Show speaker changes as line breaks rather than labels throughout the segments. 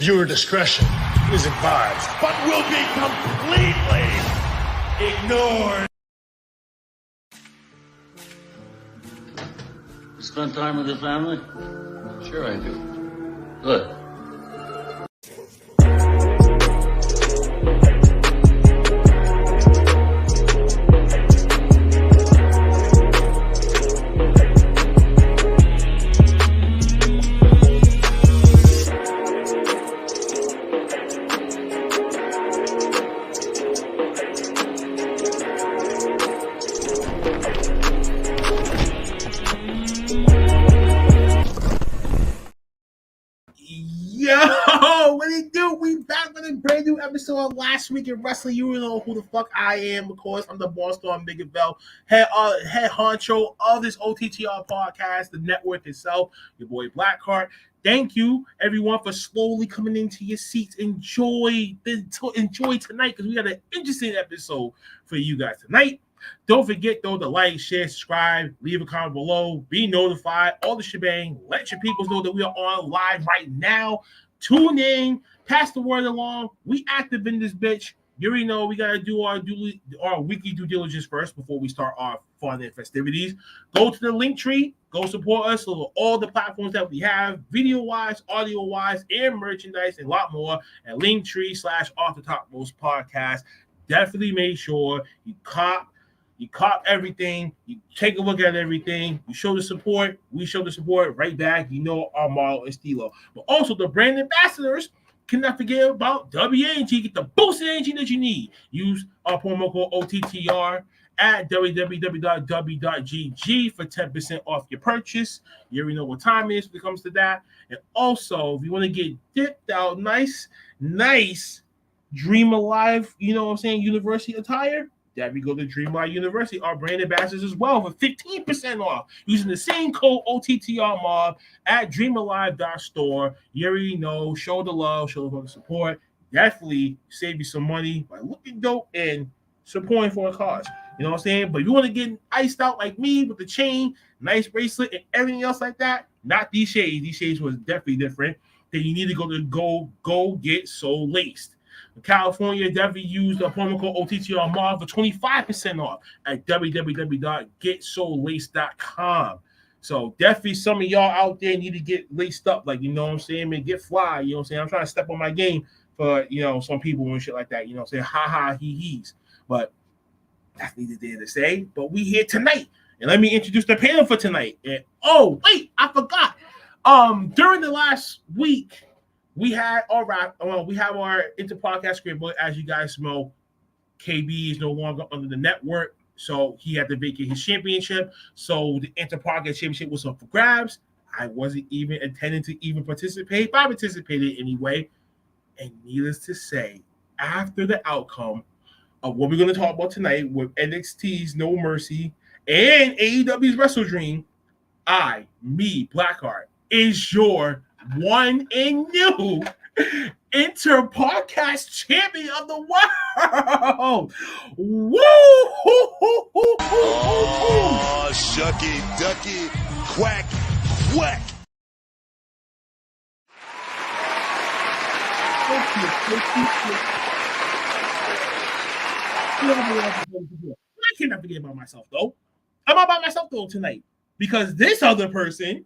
Viewer discretion is advised.
But will be completely ignored.
You spend time with your family?
Sure I do.
Good.
Yo, what it do? We back with a brand new episode of Last Week in Wrestling. You know who the fuck I am. Of course, I'm the boss storm Big Bell, head honcho of this OTTR podcast, the network itself, your boy Blackheart. Thank you, everyone, for slowly coming into your seats. Enjoy tonight, because we got an interesting episode for you guys tonight. Don't forget, though, to like, share, subscribe, leave a comment below, be notified, all the shebang. Let your people know that we are on live right now. Tune in, pass the word along. We active in this bitch. You already know we got to do our weekly due diligence first before we start our fun and festivities. Go to the link tree. Go support us on all the platforms that we have, video-wise, audio-wise, and merchandise, and a lot more at Linktree/Off the Topmost Podcast. Definitely make sure you cop everything. You take a look at everything. You show the support. We show the support right back. You know our Marlowe and Stilo. But also the brand ambassadors, cannot forget about WANG. Get the boost of energy that you need. Use our promo code OTTR at www.w.gg for 10% off your purchase. You already know what time it is when it comes to that. And also, if you want to get dipped out nice Dream Alive, you know what I'm saying, university attire, that we go to Dreamlive University, our brand ambassadors as well, for 15% off using the same code OTTR Mob at dreamalive.store. You already know, show the love, show the support. Definitely save you some money by looking dope and supporting for a cause. You know what I'm saying? But if you want to get iced out like me with the chain, nice bracelet, and everything else like that, not these shades. These shades was definitely different. Then you need to go get Solaced. California, definitely use the promo code OTTR Mob for 25% off at www.getsolaced.com. So definitely some of y'all out there need to get laced up, like, you know what I'm saying, man, get fly, you know what I'm saying. I'm trying to step on my game for, you know, some people and shit like that, you know what I'm saying, ha he's. But that's neither there to say. But we here tonight, and let me introduce the panel for tonight. And oh wait, I forgot. During the last week, we have our inter-podcast script, but as you guys know, KB is no longer under the network, so he had to vacate his championship. So the inter-podcast championship was up for grabs. I wasn't even intending to even participate, but I participated anyway. And needless to say, after the outcome of what we're going to talk about tonight with NXT's No Mercy and AEW's Wrestle Dream, Blackheart, is your one and new inter-podcast champion of the world. Woo!
Oh, shucky ducky, quack, quack.
I cannot forget about myself, though. I'm all by myself, though, tonight, because this other person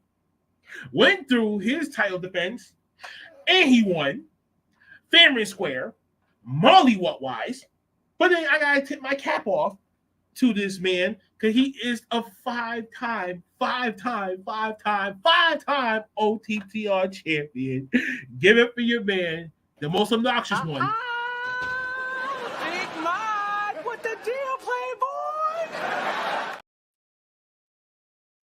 went through his title defense, and he won fair and square, Molly-what-wise. But then I gotta tip my cap off to this man, because he is a five-time OTTR champion. Give it for your man, the most obnoxious one.
Big Mike, what the deal, Playboy?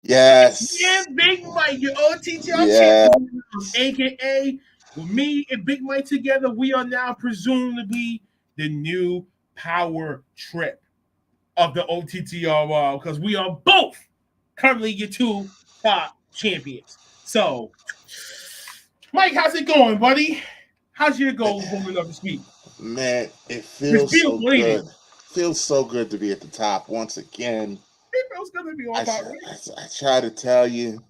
Yes.
Yeah, Big Mike, your OTTR champion, a.k.a. with me and Big Mike together, we are now presumed to be the new power trip of the OTTR world, because we are both currently your two top champions. So, Mike, how's it going, buddy? How's your goal going up this week?
Man, it feels so good. Feels so good to be at the top once again.
It feels good to be on top.
I try to tell you,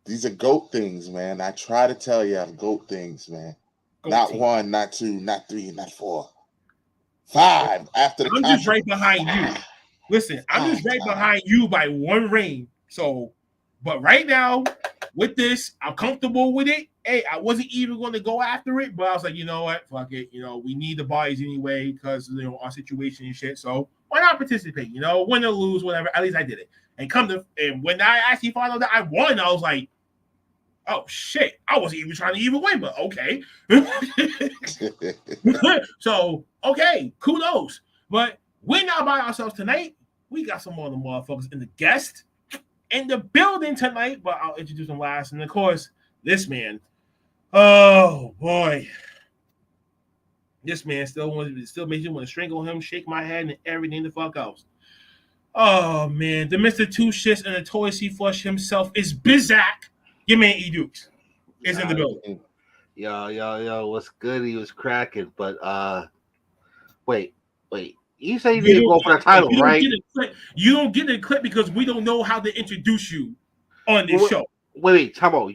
these are GOAT things, man. I try to tell you I'm GOAT things, man. Not 1, not 2, not 3, not 4. 5 after the
I'm just right behind you. Listen, I'm just right behind you by 1 ring. So, but right now, with this, I'm comfortable with it. Hey, I wasn't even going to go after it, but I was like, you know what? Fuck it. You know, we need the bodies anyway because, you know, our situation and shit. So why not participate? You know, win or lose, whatever. At least I did it. And when I actually found out that I won, I was like, oh shit, I wasn't even trying to even win, but okay. So, okay, kudos. But we're not by ourselves tonight. We got some more of the motherfuckers in the guest in the building tonight, but I'll introduce them last. And of course, this man. Oh boy. This man still makes you want to strangle him, shake my head, and everything the fuck else. Oh man, the Mr. Two Shits and the Toy C Flush himself is Bizak. Your man E Dukes is in the building.
Yo, what's good? He was cracking, but wait. You say you need to go for the title, right?
You don't get a clip because we don't know how to introduce you on this show.
Wait, time out.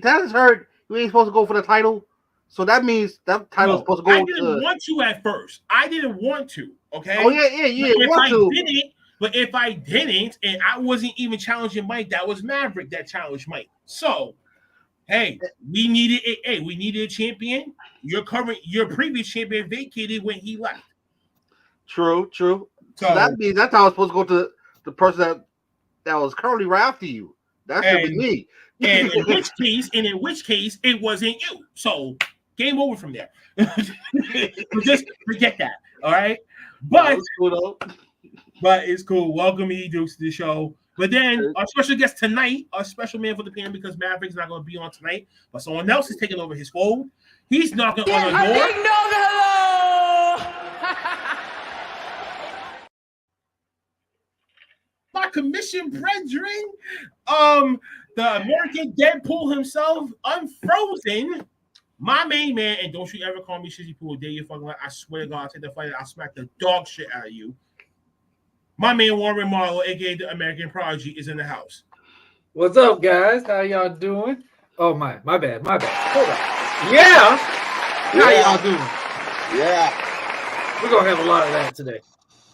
That is heard you ain't supposed to go for the title. So that means that title is supposed to go.
I didn't want to at first. I didn't want to. Okay.
Oh yeah.
But if I didn't, and I wasn't even challenging Mike, that was Maverick that challenged Mike. So, hey, we needed a champion. Your previous champion vacated when he left.
True. So that means that's how it's supposed to go to the person that was currently right after you. That should be me.
And in which case, it wasn't you. So game over from there. Just forget that. All right. But it's cool. Welcome E Dukes to the show. But then our special guest tonight, our special man for the PM, because Maverick's not going to be on tonight, but someone else is taking over his fold. He's knocking on the door.
Hello.
My commission brethren, the American Deadpool himself, Unfrozen, my main man, and don't you ever call me Shizzy Pool, dare you fucking like, I swear to God, I'll take the fight, I'll smack the dog shit out of you. My man Warren Marlowe, aka the American Prodigy, is in the house.
What's up, guys? How y'all doing? Oh my bad. Hold on. Yeah. How y'all doing?
Yeah.
We're gonna have a lot of that today.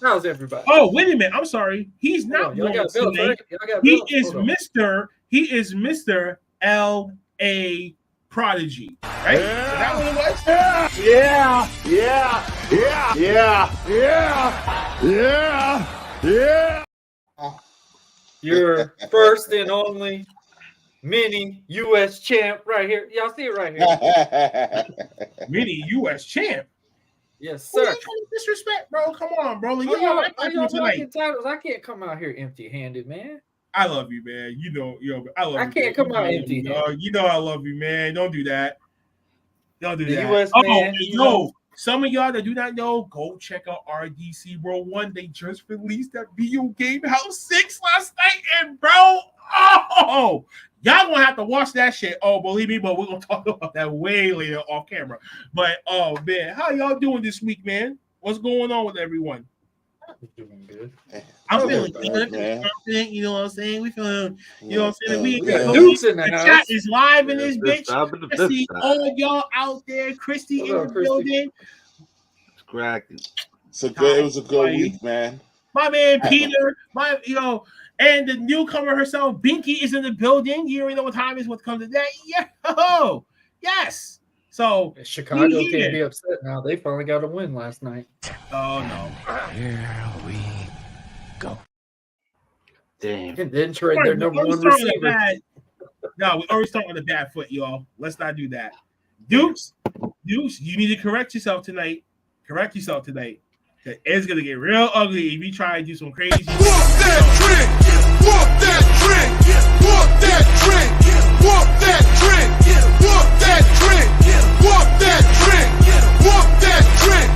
How's everybody?
Oh, wait a minute. I'm sorry. He's not Warren today. He is Mr. L.A. Prodigy. Right? Is that what it
Yeah. Your first and only mini U.S. champ right here. Y'all see it right here.
Mini U.S. champ.
Yes, sir.
Disrespect, bro. Come on, bro.
Y'all liking titles? I can't come out here empty-handed, man.
I love you, man. You know, I love you.
I can't come out empty-handed.
You know I love you, man. Don't do that. Don't do that.
US man,
some of y'all that do not know, go check out RDC World 1. They just released that video game House 6 last night, and bro, y'all gonna have to watch that shit. Oh, believe me, but we're gonna talk about that way later off camera. But oh man, how y'all doing this week, man? What's going on with everyone?
I'm doing good.
I'm feeling good, man. You know what I'm saying? We feeling, you know what I'm saying? We
got Dukes in the house.
Chat is live in this bitch. I see all y'all out there. Christy in the building.
It's cracking.
It was a good week, man.
My man Peter, and the newcomer herself, Binky, is in the building. You already know what time is what comes to that. Yeah, yes. So
Chicago can't be upset now. They finally got a win last night.
Oh no!
Here we go.
Damn! And then trade their number one receiver.
No, we already start on the bad foot, y'all. Let's not do that. Dukes, you need to correct yourself tonight. It's gonna get real ugly if you try to do some crazy.
Walk that trick! Walk that trick! Walk that trick! Walk that trick! Walk that trick! Walk that trick! Walk that trick!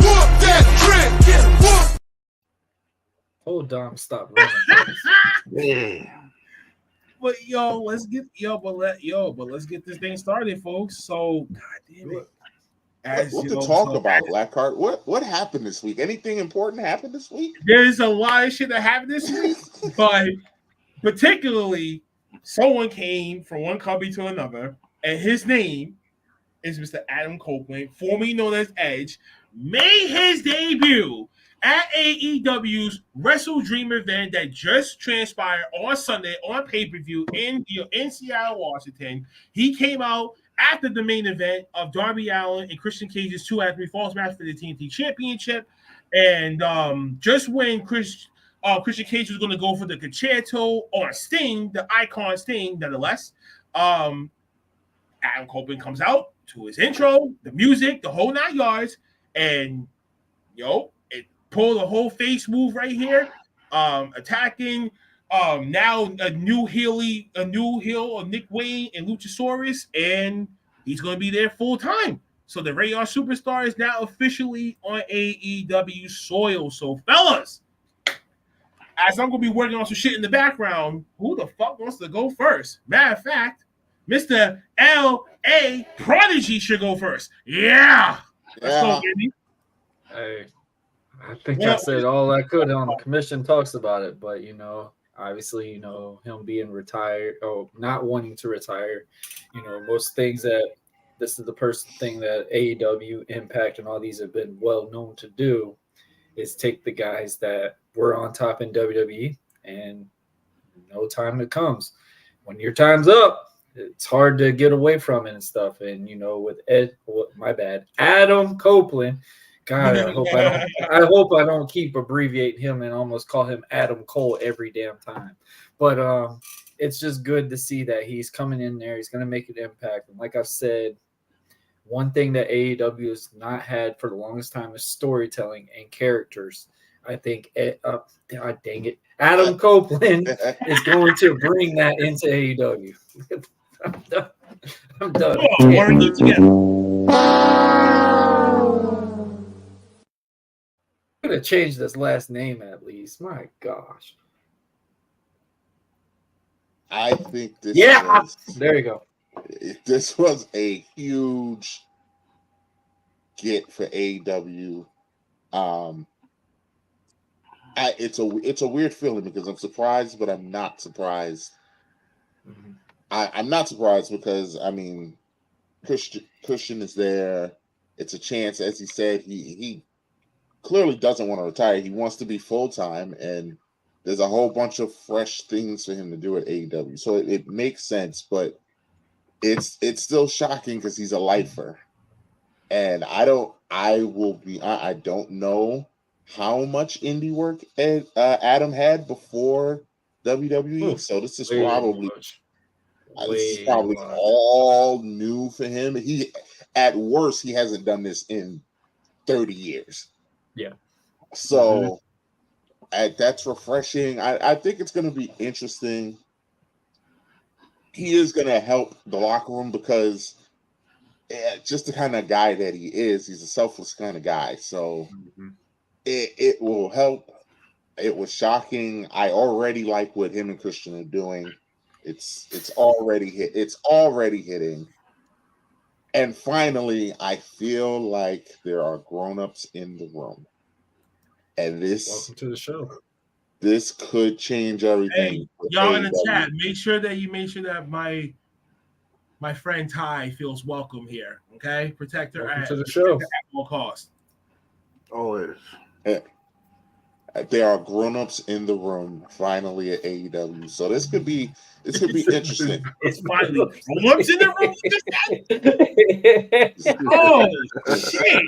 Walk that trick! Walk.
Hold on, stop running.
Yeah.
But let's get get this thing started, folks. So, god damn it.
What to talk about, Blackheart? What happened this week? Anything important happened this week?
There's a lot of shit that happened this week, but particularly someone came from one company to another, and his name is Mr. Adam Copeland, formerly known as Edge, made his debut at AEW's Wrestle Dream event that just transpired on Sunday on pay-per-view in Seattle, Washington. He came out after the main event of Darby Allin and Christian Cage's 2-3 falls match for the TNT Championship. And just when Christian Cage was going to go for the concerto on Sting, the icon Sting, nonetheless, Adam Copeland comes out to his intro, the music, the whole 9 yards, and it pulled a whole face move right here, attacking now a new heel of Nick Wayne and Luchasaurus, and he's going to be there full time. So the Radar Superstar is now officially on AEW soil. So fellas, as I'm going to be working on some shit in the background, who the fuck wants to go first? Matter of fact, Mr. L.A. Prodigy should go first. Yeah. Let's go, Andy.
Hey, I think I said all I could on the commission talks about it, but obviously, him being retired or not wanting to retire, most things that this is the thing that AEW, Impact, and all these have been well known to do is take the guys that were on top in WWE and no time it comes. When your time's up, it's hard to get away from it and stuff. And, with Adam Copeland, God, I hope I don't keep abbreviating him and almost call him Adam Cole every damn time. But it's just good to see that he's coming in there. He's going to make an impact. And like I said, one thing that AEW has not had for the longest time is storytelling and characters. I think, God dang it, Adam Copeland is going to bring that into AEW. I'm done. I'm going to change this last name at least. My gosh.
I think this
there you go.
This was a huge get for AEW. It's a weird feeling because I'm surprised, but I'm not surprised. Mm-hmm. I'm not surprised because Christian is there. It's a chance, as he said, he clearly doesn't want to retire. He wants to be full time, and there's a whole bunch of fresh things for him to do at AEW. So it makes sense, but it's still shocking because he's a lifer, and I don't know how much indie work Adam had before WWE. So this is probably all new for him. He, at worst, he hasn't done this in 30 years.
Yeah.
So that's refreshing. I think it's going to be interesting. He is going to help the locker room because just the kind of guy that he is, he's a selfless kind of guy. So it will help. It was shocking. I already like what him and Christian are doing. It's already hitting. And finally, I feel like there are grown-ups in the room. And
welcome to the show.
This could change everything.
Hey, y'all in the chat, make sure that my friend Ty feels welcome here. Okay, protect her at all costs.
Always.
There are grown-ups in the room finally at AEW, so this could be interesting.
It's finally grown-ups in the room. Oh shit!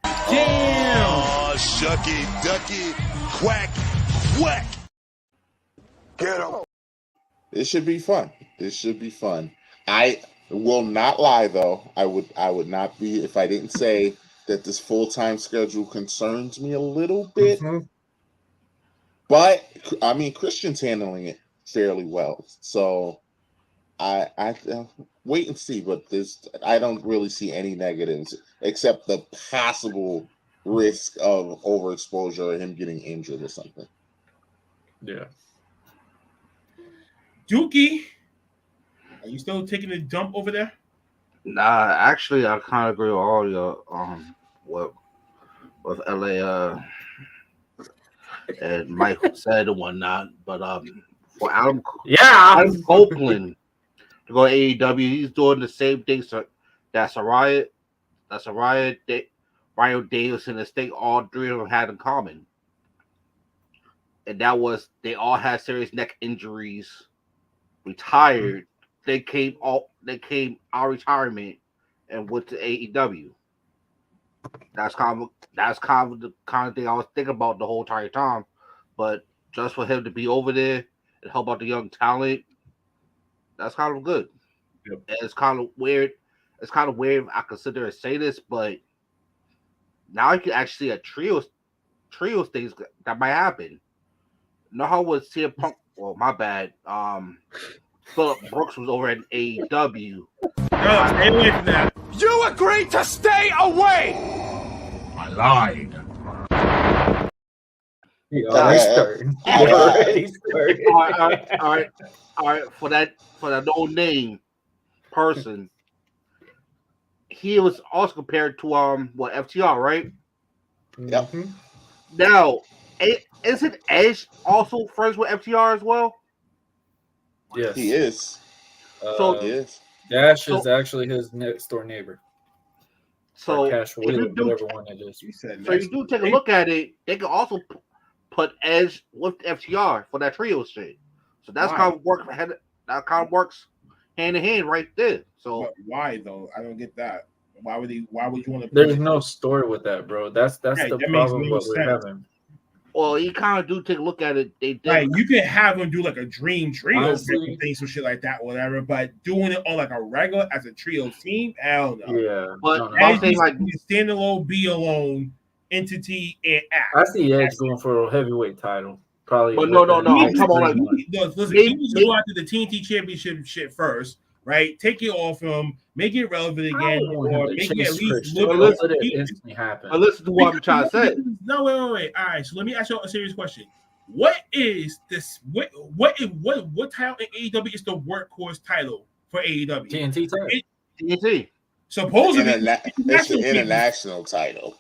Damn!
Oh, shucky, ducky, quack, quack. Get him.
It should be fun. I will not lie though. I would not be if I didn't say that this full-time schedule concerns me a little bit. Mm-hmm. But Christian's handling it fairly well. So I wait and see, but I don't really see any negatives except the possible risk of overexposure or him getting injured or something.
Yeah.
Dookie, are you still taking a dump over there?
Nah, actually, I kind of agree with all your with LA and Michael said and whatnot. But for Adam Copeland to go to AEW, he's doing the same thing That's a riot. That's a riot. Ryo Davis and the State, all three of them had in common, and that was they all had serious neck injuries. Retired. They came out of retirement and went to AEW. That's kind of the kind of thing I was thinking about the whole entire time. But just for him to be over there and help out the young talent, that's kind of good.
Yep.
And it's kind of weird. It's kind of weird I consider it say this, but now you can actually see a trios things that might happen. You know how with CM Punk? Well, my bad. Phillip Brooks was over at AEW.
No, stay away from that.
You agreed to stay away!
I lied.
He already started.
All right. For that no name person, he was also compared to FTR, right?
Yep.
Now, isn't Edge also friends with FTR as well?
Yes,
He is.
So
He is.
Dash is actually his next door neighbor.
So
Or Cash Wheeler, whatever one it is.
You said
So you do take a look at it. They can also put Edge with FTR for that trio shit. So that's
Why?
kind of work. That kind of works hand in hand right there. So
But why though? I don't get that. Why would you want to?
There's no story with that, bro. That's
Right,
the
that makes
problem
no
what we're
sense.
having.
well, you kind of do take a look at it. They did.
Like you can have them do like a dream trio
Honestly.
things or shit like that, whatever. But doing it on like a regular as a trio team, hell no.
Yeah,
But
no, no.
I'm
Edge
saying
needs
like
to be a standalone, be alone entity and act.
I see Edge going for a heavyweight title. Probably.
But no,
next
come on,
3 months.
Listen,
Maybe-
he needs to go after the TNT Championship shit first, right? Take it off him, make it relevant
I
again,
don't want him
or
to
make it
chase
at least
Christian.
look.
Well,
Let it instantly happen.
but listen to what I'm trying to say.
No, wait. All right, so let me ask you a serious question. What is this? What title in AEW is the workhorse title for AEW?
TNT title.
TNT.
Supposedly,
It's the international title.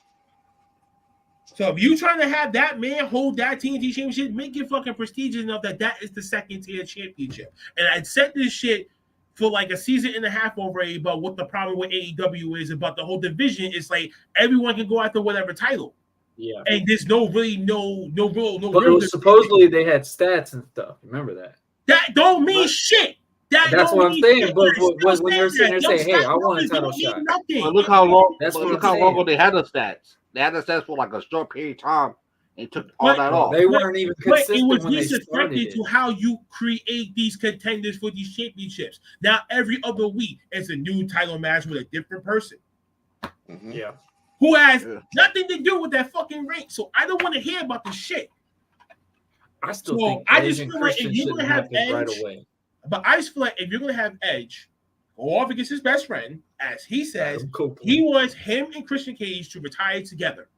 So if you trying to have that man hold that TNT championship, make it fucking prestigious enough that is the second tier championship. And I said this shit for like a season and a half already about what the problem with AEW is about the whole division. It's like everyone can go after whatever title.
Yeah.
And there's no
But
real
supposedly they had stats and stuff. Remember that?
That don't mean shit.
That's
don't
what I'm
mean
saying.
shit.
But
Still
when they're sitting there
saying
saying,
that.
"Hey, I want a
Don't
title
mean
shot,"
nothing.
But look how long.
That's
But
what
look
I'm
how long
saying.
ago they had the stats. They had the stats for like a short period of time and took all that off.
They weren't even
But it
consistent
was
when they
disrespected
started
to
it.
how you create these contenders for these championships. Now, every other week, it's a new title match with a different person
Mhm.
Yeah.
who has
Yeah.
nothing to do with that fucking rank. So I don't want to hear about this shit.
I still
So,
think
I
Edge
just
and
feel like if
Christian
you're
shouldn't
gonna have
happen right
Edge-
away.
But I just feel like if you're going to have Edge go off against his best friend, as he says,
Adam Copeland.
he wants him and Christian Cage to retire together.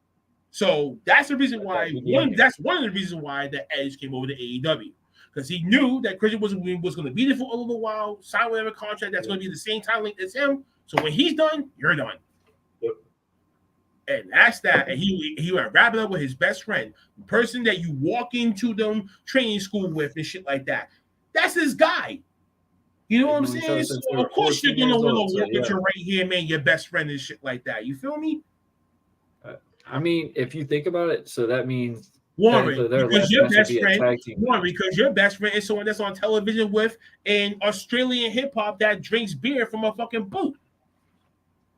So that's the reason why. That's one of the reasons why the Edge came over to AEW, because he knew that Christian was going to be there for a little while, sign whatever contract that's going to be the same time length as him. So when he's done, you're done.
Yep.
And that's that. And he would wrap it up with his best friend, the person that you walk into them training school with and shit like that. That's his guy. You know what I'm
They've known each other
saying?
since
So
they were
of course you're
14
gonna
years
want
old,
to
so
work with
yeah.
your right hand man, your best friend and shit like that. You feel me?
I mean, if you think about it, so that means
Warren,
technically their
because
last
your
match would
best
be a
friend,
tag team
Warren,
match.
because your best friend is someone that's on television with an Australian hip hop that drinks beer from a fucking boot.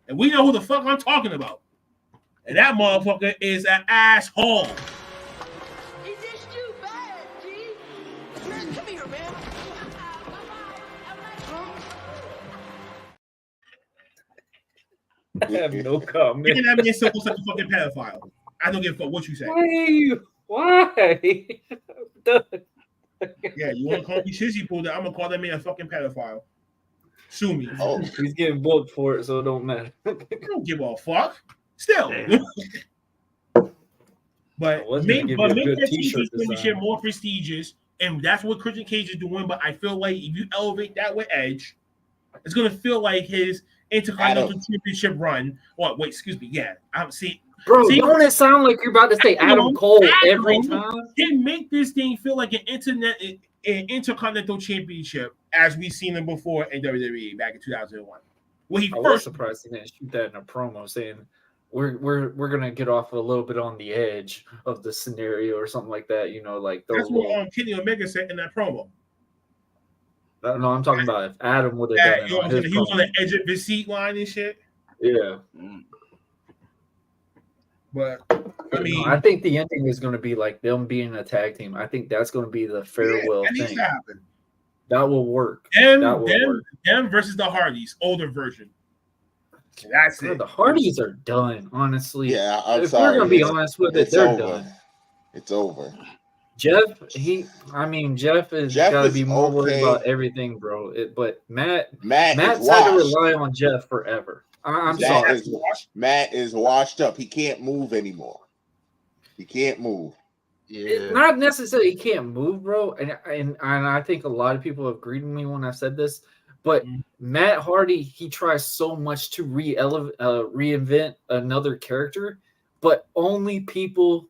And we know who the fuck I'm talking about. And that motherfucker is an asshole.
Is this too bad, G? Man, come here, man.
I have no comment.
Making that man sound like a fucking pedophile. I don't give a fuck what you say.
Why?
Yeah, you want to call me sissy pulled? I'm gonna call that man a fucking pedophile. Sue me.
Oh,
He's getting booked for it, so it don't matter.
I don't give a fuck. Still. But
I was
make
gonna give you a good
that
t-shirt
TNT championship
design.
more prestigious, and that's what Christian Cage is doing. But I feel like if you elevate that with Edge, it's gonna feel like his Intercontinental Championship run. Or wait, excuse me, yeah, I'm see.
Bro,
See,
don't it sound like you're about to say Adam Cole every time?
Can make this thing feel like an Intercontinental Championship as we've seen them before in WWE back in 2001. When he
I was
first,
surprised he didn't shoot that in a promo saying we're gonna get off a little bit on the edge of the scenario or something like that. You know, like throw
that's
a
what
little.
Kenny Omega said in that promo.
No, I'm talking about if Adam would have
That
done it on his
he was on
promo.
the edge of his seat line and shit.
Yeah.
But I mean,
I think the ending is going to be like them being a tag team. I think that's going to be the farewell
that needs
thing.
to happen.
That will work.
Them versus the Hardys, older version. That's it.
The Hardys are done, honestly.
Yeah, I'm
if
sorry.
we're gonna be honest with it, they're done.
It's over.
Jeff is got to be more worried about everything, bro. But Matt had to rely on Jeff forever. I'm sorry.
Matt is washed up. He can't move anymore. He can't move.
Yeah. Not necessarily he can't move, bro. And I think a lot of people have agreed with me when I said this. But Matt Hardy, he tries so much to reinvent another character, but only people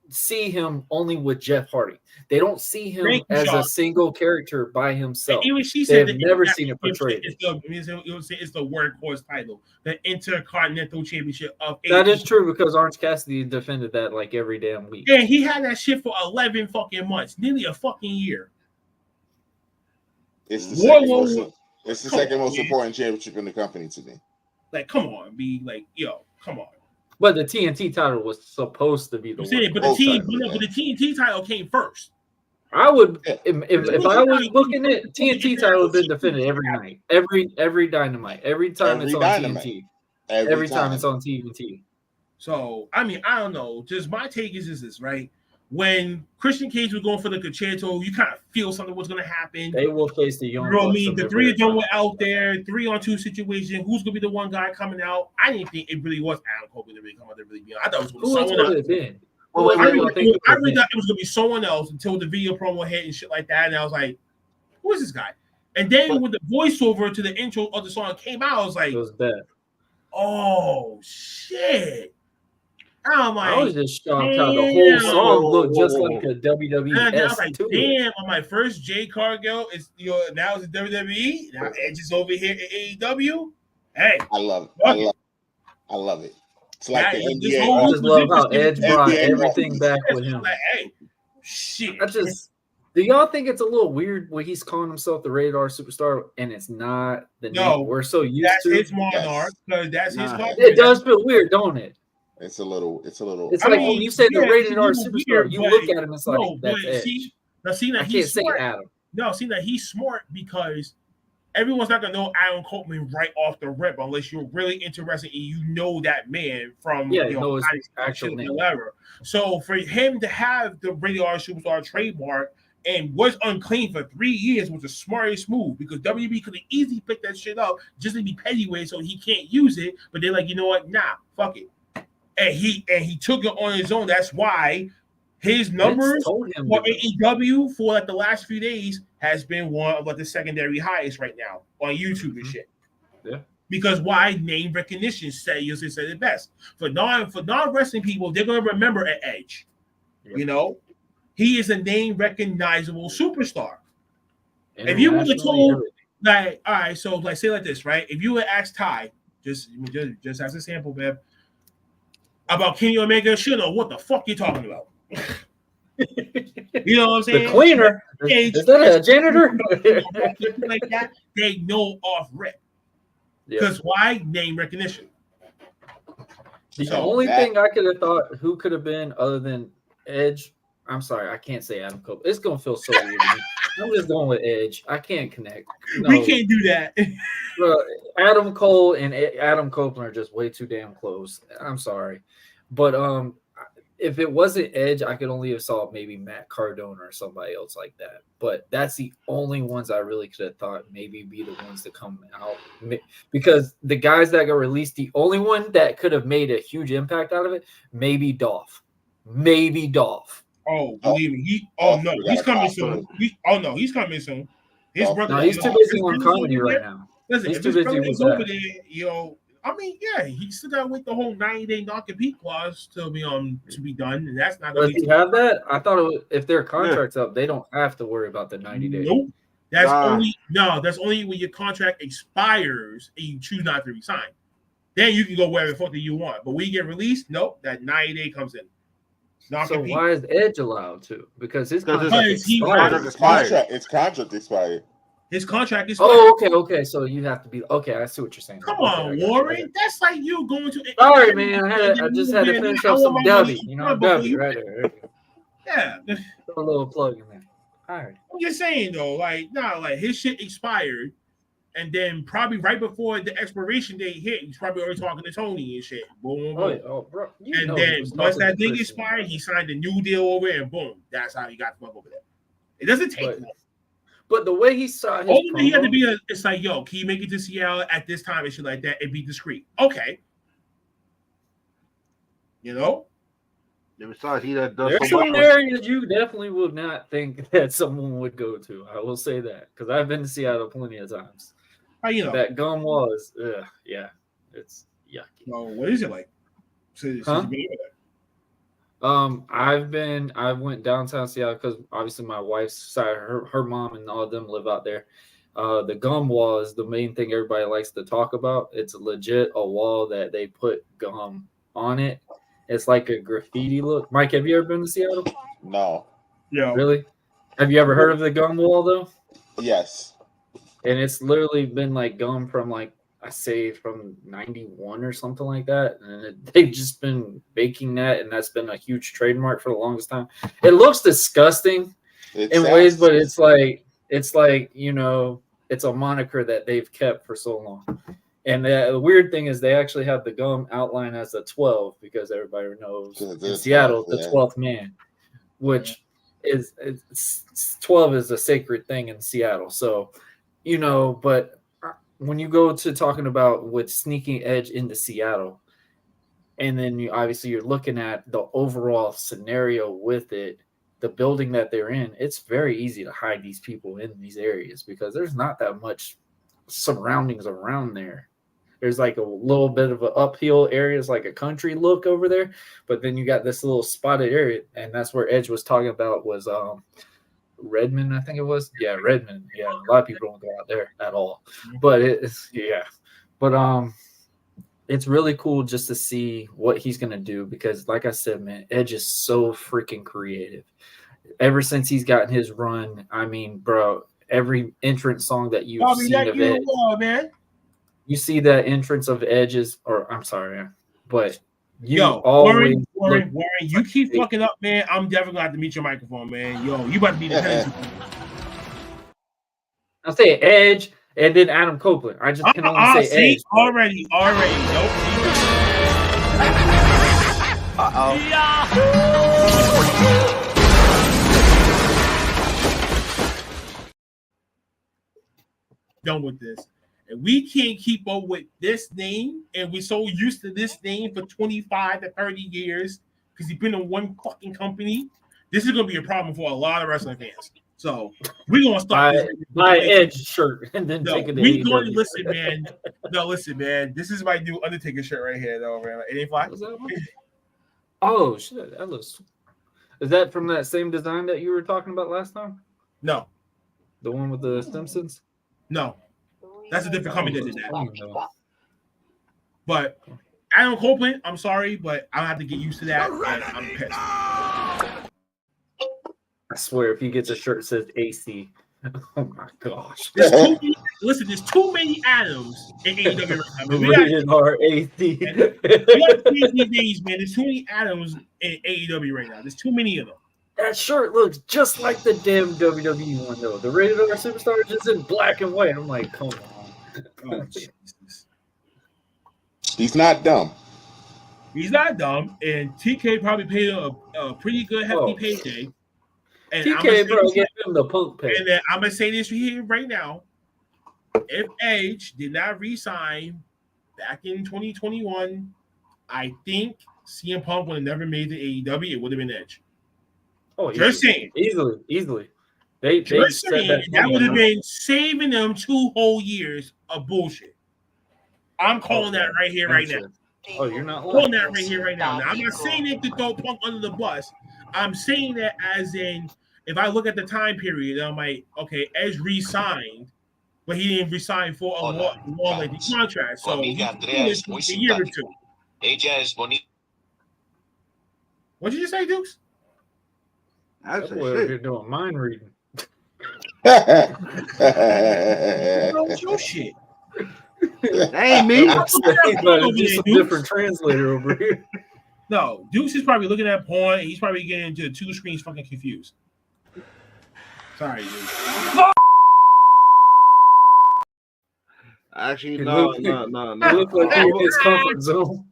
see him only with Jeff Hardy. They don't see him as a single character by himself.
Even she said
they've never seen it portrayed.
It's the workhorse title, the Intercontinental Championship of.
That is true because Orange Cassidy defended that like every damn week.
Yeah, he had that shit for 11 fucking months, nearly a fucking year.
It's the second most important championship in the company to me.
Like, come on, come on.
But the TNT title was supposed to be the one.
But the TNT title came first.
I would, if I was booking it, TNT title would have been defended every night, every Dynamite, every time it's on TNT, every time it's on TNT.
So I mean, I don't know. Just my take is this, right? When Christian Cage was going for the concerto, you kind of feel something was going to happen.
They will face the Young
Bucks. You know what I mean? The three of them were out there, 3-on-2 situation. Who's going to be the one guy coming out? I didn't think it really was Adam Cole going to really come out there really be. I thought it was going to be someone else. I really thought it was going to be someone else until the video promo hit and shit like that. And I was like, who is this guy? And then when the voiceover to the intro of the song came out, I was like,
it was bad.
Oh, shit. I'm like,
I was just shocked how the whole song looked just like a WWE.
And I was like, damn, on my first Jay Cargill, it's now it's WWE. Now Edge is over here at AEW. Hey,
I love it. I love it. It's like the NBA.
I just love how Edge brought everything back with him.
Like, hey, shit.
Do y'all think it's a little weird when he's calling himself the Rated R Superstar and it's not the name we're so used to?
That's his monarch. That's his monarch.
It does feel weird, don't it?
It's a little.
It's like when you say the Rated R Superstar, you look at him and it's like that's Edge.
I
can't say Adam.
No, see that he's smart because everyone's not gonna know Adam Copeland right off the rip unless you're really interested and you know that man from
know his actual name.
So for him to have the Rated R Superstar trademark and was unclean for 3 years was the smartest move because WB could have easily picked that shit up just to be petty with so he can't use it. But they're like, you know what? Nah, fuck it. And he took it on his own. That's why his numbers for AEW for like the last few days has been one of like the secondary highest right now on YouTube and shit.
Yeah.
Because why? Name recognition said it best. For non-wrestling people, they're gonna remember an Edge. Yep. You know, he is a name recognizable superstar. If you would have told like, all right, so like say like this, right? If you would ask Ty, just as a sample, man. About Kenny Omega, she'll know what the fuck you're talking about. You know what I'm saying?
The cleaner. Is that a janitor?
Like that, they know off rip. Because why? Name recognition.
The only thing I could have thought who could have been other than Edge, I'm sorry, I can't say Adam Cole. It's gonna feel so weird to me. I'm just going with Edge. I can't connect.
No. We can't do that.
Adam Cole and Adam Copeland are just way too damn close. I'm sorry. But if it wasn't Edge, I could only have saw maybe Matt Cardona or somebody else like that. But that's the only ones I really could have thought maybe be the ones to come out. Because the guys that got released, the only one that could have made a huge impact out of it, maybe Dolph. Maybe Dolph.
Oh, believe me. He's coming soon. He's coming soon. His brother.
No, he's too busy on comedy right now.
Listen,
he's
if
too
his
busy
brother's
with
over
that.
there, I mean, yeah, he still got to wait the whole 90-day non-compete clause to be done, and that's not.
Does he have that? I thought if their contract's up, they don't have to worry about the 90 days.
Nope. That's only when your contract expires and you choose not to resign. Then you can go wherever the fuck that you want. But when you get released, nope, that 90-day comes in.
So why is Edge allowed to? Because his contract
His contract expired.
His contract is.
Oh, okay. So you have to be okay. I see what you're saying.
Come on, Warren. That's like you going to.
Sorry, man. I just had to finish up some W. You know, W right there.
Yeah.
Put a little plug in there. All right.
I'm just saying though, like his shit expired, and then probably right before the expiration date hit, he's probably already talking to Tony and shit. Boom, boom.
Oh, bro.
And then once that thing expired, he signed a new deal over it, and boom, that's how he got the fuck over there. It doesn't take long.
But the way he saw his
only he had to be it's like, yo, can you make it to Seattle at this time and shit like that and be discreet? Okay. You know?
Besides, he does
there's some areas you definitely would not think that someone would go to. I will say that because I've been to Seattle plenty of times.
How you know?
That gum was, yeah, it's yucky.
Well, what is it like?
Huh? I went downtown Seattle because obviously my wife's side, her mom and all of them live out there. The gum wall is the main thing everybody likes to talk about. It's legit a wall that they put gum on it. It's like a graffiti look. Mike, have you ever been to Seattle?
No.
Yeah.
Really? Have you ever heard of the gum wall though?
Yes.
And it's literally been like gum from like I say from 91 or something like that. And they've just been baking that, and that's been a huge trademark for the longest time. It looks disgusting in ways, but it's like, you know, it's a moniker that they've kept for so long. And the weird thing is they actually have the gum outline as a 12 because everybody knows in Seattle, the 12th man, which is 12 is a sacred thing in Seattle. So, you know, but when you go to talking about with sneaking Edge into Seattle, and then you're looking at the overall scenario with it, the building that they're in, it's very easy to hide these people in these areas because there's not that much surroundings around there. There's like a little bit of an uphill area, it's like a country look over there, but then you got this little spotted area, and that's where Edge was talking about was Redmond, I think it was. Yeah, Redmond. Yeah, a lot of people don't go out there at all. But it's it's really cool just to see what he's gonna do because, like I said, man, Edge is so freaking creative. Ever since he's gotten his run, I mean, bro, every entrance song that you've seen of Edge,
man.
You see that entrance of Edge's, or I'm sorry, but you always
Warren, you keep fucking up, man. I'm definitely gonna have to meet your microphone, man. Yo, you about to be the penalty.
I'll say Edge and then Adam Copeland. I just can only say Edge.
Already. Nope. Done with this. And we can't keep up with this name, and we're so used to this name for 25 to 30 years because he's been in one fucking company. This is going to be a problem for a lot of wrestling fans. So we're going to start
my Edge shirt and then take it.
We're going to listen, man. No, listen, man. This is my new Undertaker shirt right here, though, man. It ain't fly.
Oh shit, that looks. Is that from that same design that you were talking about last time?
No,
the one with the Simpsons.
No. That's a different company that did that. But Adam Copeland, I'm sorry, but I'll have to get used to that. And I'm pissed.
I swear, if he gets a shirt that says AC, oh my gosh.
There's too many Adams in AEW right now.
We got AC.
These days, man. There's too many Adams in AEW right now. There's too many of them.
That shirt looks just like the damn WWE one, though. The Rated R Superstar is just in black and white. I'm like, come on.
Oh, Jesus.
He's not dumb.
He's not dumb, and TK probably paid a pretty good hefty payday. And
TK, bro, get him the punk pay.
And then I'm gonna say this here right now: if Edge did not re-sign back in 2021, I think CM Punk would have never made the AEW. It would have been Edge.
Oh,
just saying,
easily. They
said that would have been saving them 2 whole years of bullshit. I'm calling that right here, right now.
Oh, you're not
calling that right here, right now. Now, I'm not saying it to throw Punk under the bus. I'm saying that as in if I look at the time period, I'm like, okay, Edge re-signed, but he didn't resign for a long lengthy contract. So he's doing this for a year or two. What did you say, Dukes?
That boy over here doing mind reading.
What's your shit?
That ain't me.
Just a different translator over here.
No, Dukes is probably looking at porn. He's probably getting into two screens fucking confused. Sorry, Dukes.
Actually, no.
Look like you're in his comfort zone.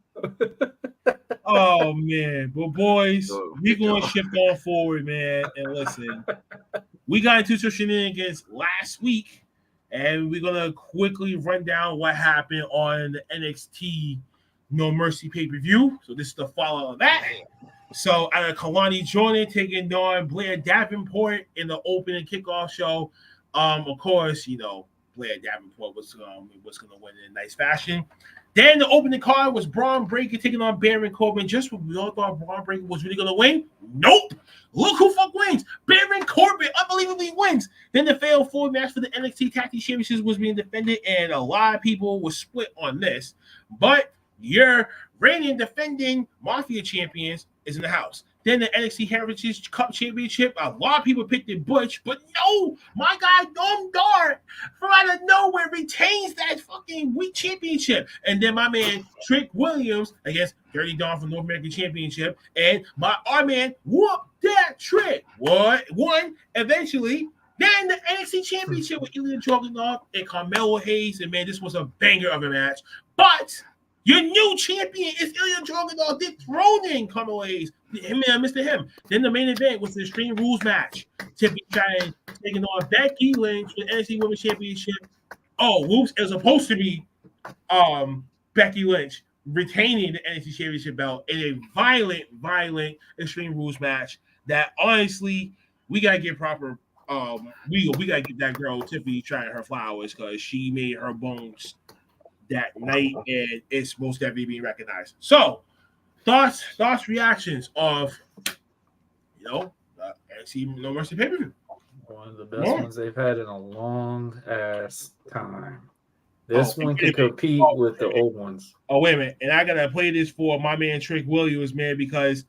Oh man, but boys, we gonna shift on forward, man. And listen, we got into some shenanigans last week, and we're gonna quickly run down what happened on the NXT No Mercy pay-per-view. So this is the follow of that. So out of Kalani Jordan taking on Blair Davenport in the opening kickoff show. Of course, you know, Blair Davenport was gonna win in a nice fashion. Then the opening card was Braun Breaker taking on Baron Corbin. Just when we all thought Braun Breaker was really gonna win, nope. Look who fuck wins. Baron Corbin unbelievably wins. Then the failed 4 match for the NXT Tag Team Championships was being defended, and a lot of people were split on this. But your reigning defending Mafia champions is in the house. Then the NXT Heritage Cup Championship, a lot of people picked it Butch, but no, my guy Dom Dar from out of nowhere retains that fucking week championship. And then my man Trick Williams against Dirty Don from North American Championship, and our man whoop that Trick. What won eventually? Then the NXT Championship with Ilya Dragunov and Carmelo Hayes, and man, this was a banger of a match. But your new champion is Ilya Dragunov dethroning Carmelo Hayes. Mr. Him. Then the main event was the Extreme Rules match. Tiffany Stratton taking on Becky Lynch for the NXT Women's Championship. Oh, whoops. It was supposed to be Becky Lynch retaining the NXT Championship belt in a violent Extreme Rules match that honestly, we got to get proper we got to get that girl Tiffany Stratton her flowers because she made her bones that night, and it's most definitely being recognized. So, thoughts, reactions of, NXT No Mercy pay-per-view.
One of the best ones they've had in a long ass time. This one can compete with the old ones.
Oh, wait a minute. And I got to play this for my man Trick Williams, man, because,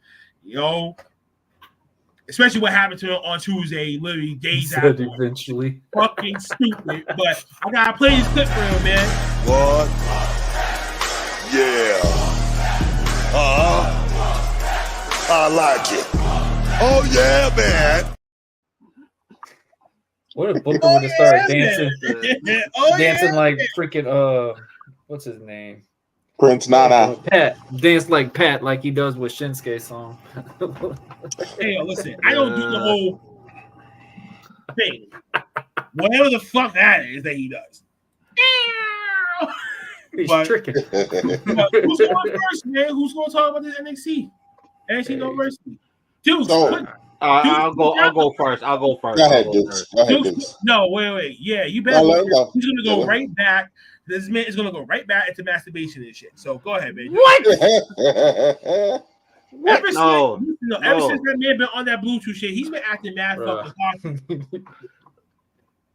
especially what happened to him on Tuesday, literally days after.
Eventually.
Fucking stupid. But I got to play this clip for him, man.
What? Yeah. I like it. Oh, yeah, man.
What if Booker would have started dancing? Dancing like freaking, what's his name?
Prince Nana.
Pat. Dance like Pat, like he does with Shinsuke's song.
Hey, listen, I don't do the whole thing. Whatever the fuck that is that he does.
He's tricking.
Who's going first, man? Who's going to talk about this NXT? NXT No Mercy. Dude,
I'll go first.
Go ahead, Dukes.
No, wait. Yeah, you better. He's going to go right back. This man is going to go right back into masturbation and shit. So go ahead, man.
What?
Ever since that man been on that Bluetooth shit, he's been acting mad fucking hard.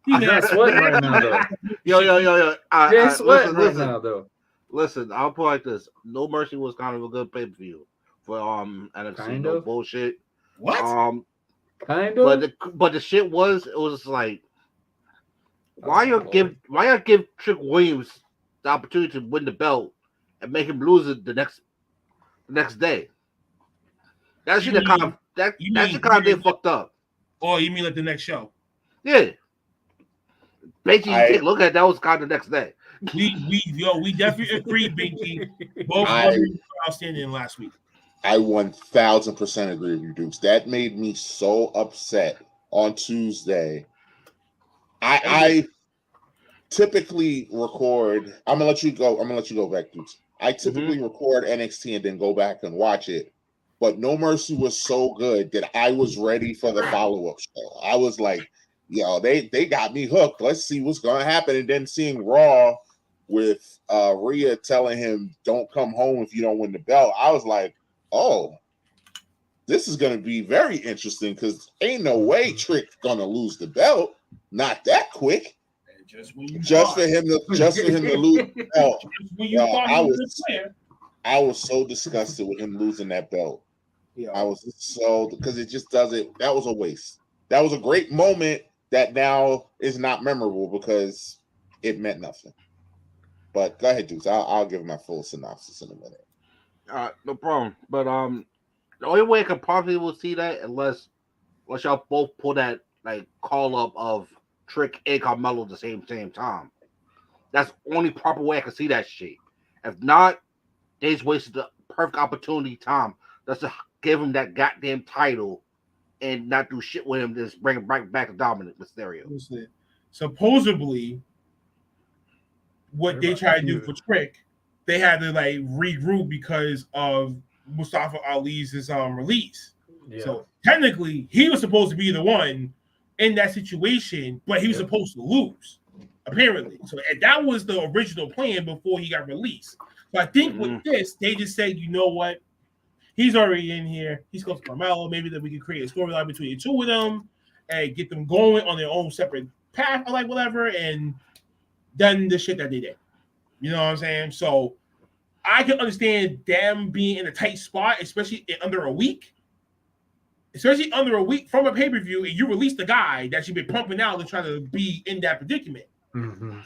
He's not sweating right now, though.
Yo.
He's sweating right now, though.
Listen, I'll put it like this. No Mercy was kind of a good pay-per-view for NXT.
Kind
no
of
bullshit.
What?
Kind of.
But the shit was like, why you give Trick Williams the opportunity to win the belt and make him lose it the next day? That shit kind of they fucked up.
Oh, you mean like the next show?
Yeah. Basically, you take a look at that was kind of the next day.
We definitely agree, Binky. Both of them were outstanding last week.
I 1000% agree with you, Dukes. That made me so upset on Tuesday. I typically record. I'm gonna let you go back, Dukes. I typically record NXT and then go back and watch it. But No Mercy was so good that I was ready for the follow-up show. I was like, they got me hooked. Let's see what's gonna happen. And then seeing Raw with Rhea telling him, "Don't come home if you don't win the belt," I was like, oh, this is going to be very interesting because ain't no way Trick going to lose the belt. Not that quick.
Just when you
Just for him to lose the belt.
When you thought he was a player.
I was so disgusted with him losing that belt.
Yeah.
I was so because it just doesn't. That was a waste. That was a great moment that now is not memorable because it meant nothing. But go ahead, dudes. I'll give my full synopsis in a minute.
No problem. But the only way I could probably will see that unless y'all both pull that like call up of Trick and Carmelo at the same time. That's the only proper way I can see that shit. If not, they just wasted the perfect opportunity time just to give him that goddamn title and not do shit with him. Just bring him back to Dominic Mysterio.
Supposedly, what they tried to do for Trick, they had to like regroup because of Mustafa Ali's release.
Yeah.
So technically, he was supposed to be the one in that situation, but he was supposed to lose, apparently. So and that was the original plan before he got released. So I think with this, they just said, you know what? He's already in here. He's close to Carmelo. Maybe that we can create a storyline between the two of them and get them going on their own separate path or like whatever, and done the shit that they did. You know what I'm saying? So I can understand them being in a tight spot, especially in under a week. Especially under a week from a pay-per-view, and you release the guy that you've been pumping out to try to be in that predicament.
Mm-hmm.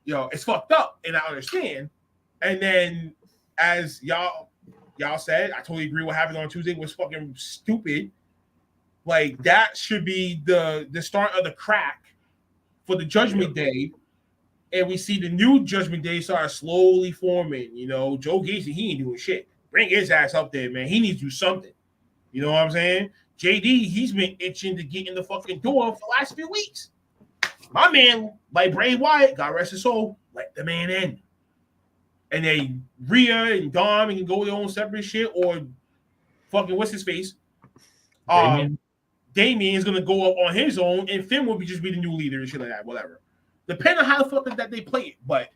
You know, it's fucked up, and I understand. And then, as y'all said, I totally agree. What happened on Tuesday was fucking stupid. Like that should be the start of the crack for the Judgment Day, and we see the new Judgment Day start slowly forming. You know, Joe Gacy, he ain't doing shit. Bring his ass up there, man. He needs to do something. You know what I'm saying? JD, he's been itching to get in the fucking door for the last few weeks. My man, like Bray Wyatt, God rest his soul, let the man in. And then Rhea and Dom can go their own separate shit, or fucking what's his face? Damien is gonna go up on his own, and Finn will just be the new leader and shit like that, whatever. Depending on how the fuck that they play it, but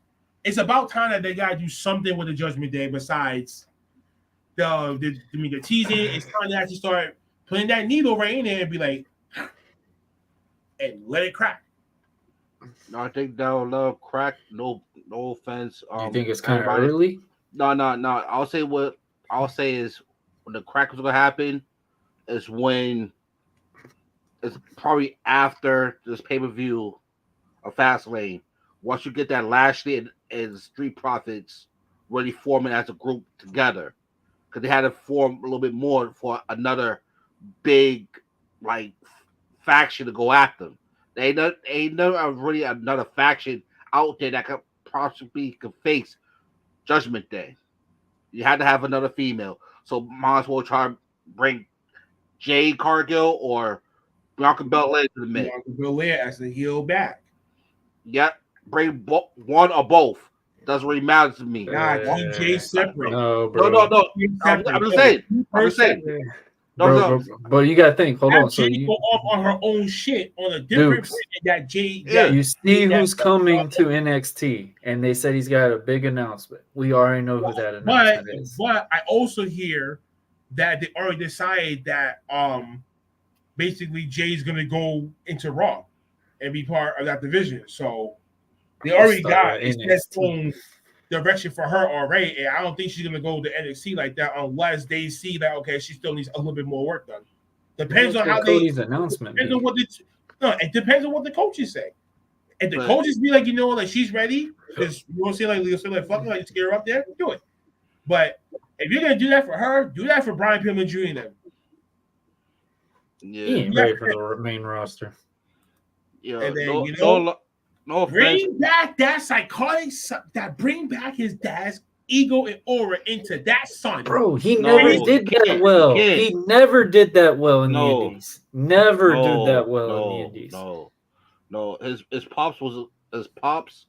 it's about time that they gotta do something with the Judgment Day besides the teasing. It's time to actually start putting that needle right in there and be like, and let it crack.
No, I think that'll love crack. No offense.
You think it's kind of early?
No. I'll say is when the crack is gonna happen is when it's probably after this pay-per-view of Fastlane. Once you get that Lashley and Street Profits really forming as a group together, because they had to form a little bit more for another big like faction to go after them. Ain't no really another faction out there that could possibly face Judgment Day. You had to have another female, so might as well try to bring Jade Cargill or Bianca Belair to the mix.
Bianca Belair as the heel back.
Yep, bring one or both. Doesn't really matter to me.
Nah, keep Jade separate.
No, bro.
No. I'm just saying.
Bro, but you gotta think. Hold on. So
you go off on her own shit on a different planet that Jade.
Yeah.
You see who's coming to NXT, and they said he's got a big announcement. We already know who that announcement is.
But I also hear that they already decided that basically Jay's gonna go into Raw and be part of that division. So they already got its own direction for her already, and I don't think she's gonna go to NXT like that unless they see that okay, she still needs a little bit more work done. Depends on how
Cody's announcement.
Depends on what it depends on what the coaches say. If the coaches be like, you know, like she's ready, because you want to say like fuck, like scare her up there, do it. But if you're gonna do that for her, do that for Brian Pillman Jr. Then.
Yeah,
he ain't ready for the main roster.
Yeah,
and then,
no
bring back that psychotic, that bring back his dad's ego and aura into that son.
Bro, he never did that well. He never did that well in the Indies. Never did that well in the Indies.
No. His pops was his pops.